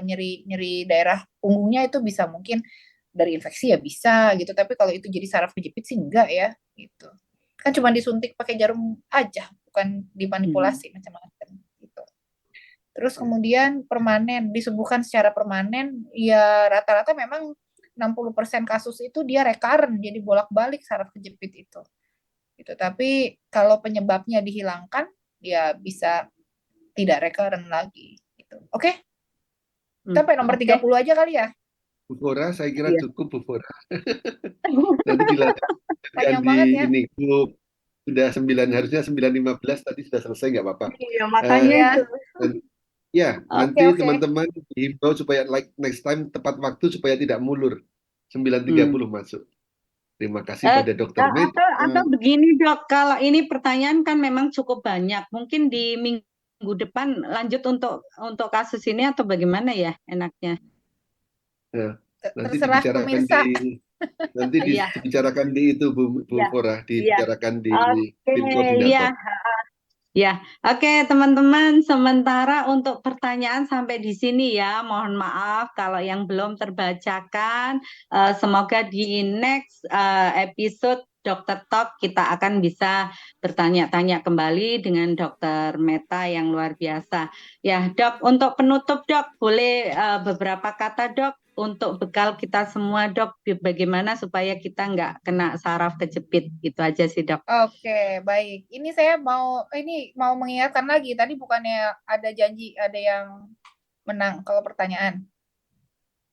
nyeri-nyeri daerah punggungnya itu bisa mungkin dari infeksi ya bisa gitu. Tapi kalau itu jadi saraf kejepit sih enggak ya gitu. Kan cuma disuntik pakai jarum aja, bukan dimanipulasi macam-macam gitu. Terus kemudian permanen, disembuhkan secara permanen, ya rata-rata memang 60% kasus itu dia recurrent, jadi bolak-balik saraf kejepit itu. Gitu. Tapi kalau penyebabnya dihilangkan, ya bisa tidak recurrent lagi. Gitu. Oke, sampai nomor Oke. 30 aja kali ya. Bu Fora, saya kira Iya. cukup Bu Fora. Nanti dilanjutkan Panjang di banget ya. ini. Bu, sudah 9, harusnya 9:15 tadi sudah selesai nggak apa-apa. Iya, makanya Eh, Ya, itu. ya, oke nanti oke. teman-teman dihimbau supaya like next time tepat waktu supaya tidak mulur. 9:30 Hmm. masuk. Terima kasih pada Dokter Meta. Atau begini, Dok, kalau ini pertanyaan kan memang cukup banyak. Mungkin di minggu depan lanjut untuk kasus ini atau bagaimana ya enaknya? Nah, nanti Terserah dibicarakan pemirsa. Iya, dibicarakan di itu Bu iya, Fora, iya. dibicarakan di Oke, tim iya. koordinator. Ya, oke teman-teman, sementara untuk pertanyaan sampai di sini ya. Mohon maaf kalau yang belum terbacakan. Semoga di next episode Dokter Talk kita akan bisa bertanya-tanya kembali dengan Dokter Meta yang luar biasa. Ya, Dok, untuk penutup Dok, boleh beberapa kata Dok untuk bekal kita semua Dok, bagaimana supaya kita nggak kena saraf kejepit gitu aja sih Dok. Oke, baik. Ini saya mau mengingatkan lagi. Tadi bukannya ada janji ada yang menang kalau pertanyaan.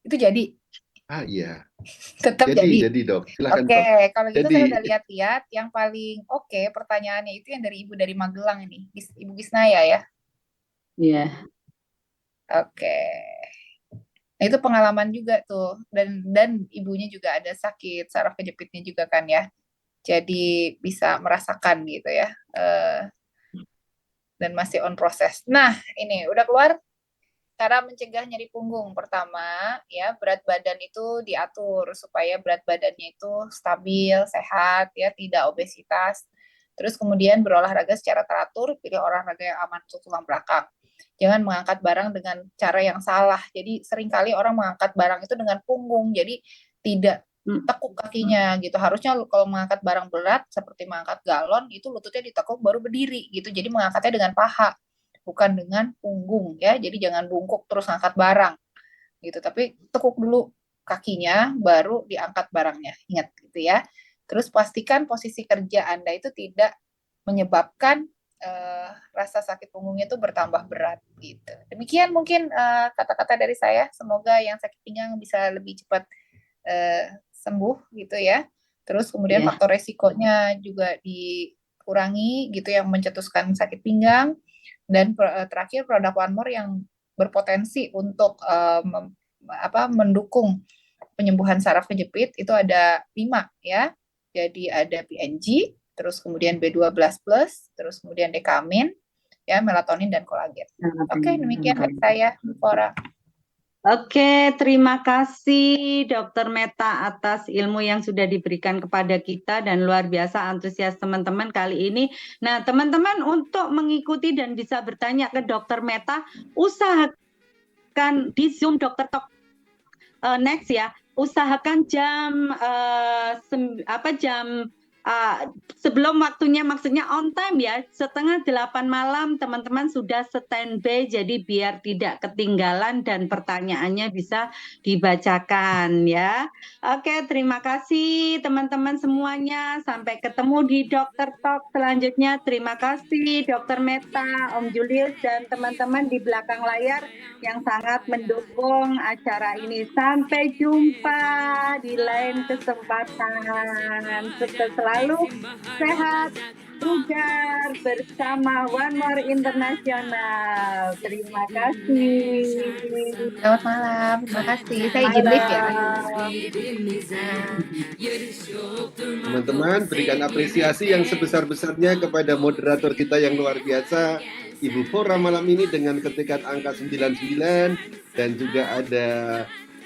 Itu jadi, Ah iya, tetap jadi. jadi Dok, silakan Oke, Dok. kalau gitu Jadi, saya udah lihat-lihat yang paling oke pertanyaannya itu yang dari Ibu dari Magelang ini, Ibu Gisnaya ya. Iya. Oke. Nah, itu pengalaman juga tuh dan ibunya juga ada sakit saraf kejepitnya juga kan ya. Jadi bisa merasakan gitu ya. Dan masih on proses. Nah, ini udah keluar cara mencegah nyeri punggung. Pertama, ya berat badan itu diatur supaya berat badannya itu stabil, sehat, ya tidak obesitas. Terus kemudian berolahraga secara teratur, pilih olahraga yang aman untuk tulang belakang. Jangan mengangkat barang dengan cara yang salah. Jadi seringkali orang mengangkat barang itu dengan punggung. Jadi tidak tekuk kakinya gitu. Harusnya kalau mengangkat barang berat seperti mengangkat galon itu lututnya ditekuk baru berdiri gitu. Jadi mengangkatnya dengan paha bukan dengan punggung ya. Jadi jangan bungkuk terus ngangkat barang gitu. Tapi tekuk dulu kakinya, baru diangkat barangnya. Ingat gitu ya. Terus pastikan posisi kerja Anda itu tidak menyebabkan rasa sakit punggungnya itu bertambah berat gitu. Demikian mungkin kata-kata dari saya. Semoga yang sakit pinggang bisa lebih cepat sembuh gitu ya. Terus kemudian faktor resikonya juga dikurangi gitu yang mencetuskan sakit pinggang. Dan terakhir produk One More yang berpotensi untuk mendukung penyembuhan saraf kejepit itu ada 5 ya. Jadi ada PNG, terus kemudian B12+, terus kemudian dekamin, ya melatonin dan kolagen. Oke, demikian dari saya, Fora. Oke, terima kasih Dokter Meta atas ilmu yang sudah diberikan kepada kita dan luar biasa antusias teman-teman kali ini. Nah, teman-teman untuk mengikuti dan bisa bertanya ke Dokter Meta, usahakan di Zoom Dokter Talk next ya. Usahakan jam sebelum waktunya, maksudnya on time ya, 7:30 malam teman-teman sudah standby, jadi biar tidak ketinggalan dan pertanyaannya bisa dibacakan ya. Oke, terima kasih teman-teman semuanya. Sampai ketemu di Dokter Talk selanjutnya. Terima kasih Dokter Meta, Om Julius, dan teman-teman di belakang layar yang sangat mendukung acara ini. Sampai jumpa di lain kesempatan. Sukses selalu, sehat, bugar bersama One More International. Terima kasih. Selamat malam, terima kasih. Saya izin live ya. Teman-teman, berikan apresiasi yang sebesar-besarnya kepada moderator kita yang luar biasa, Ibu Fora malam ini dengan ketikat angka 99, dan juga ada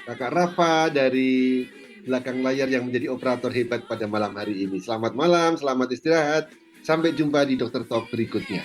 Kakak Rafa dari belakang layar yang menjadi operator hebat pada malam hari ini. Selamat malam, selamat istirahat. Sampai jumpa di Dokter Talk berikutnya.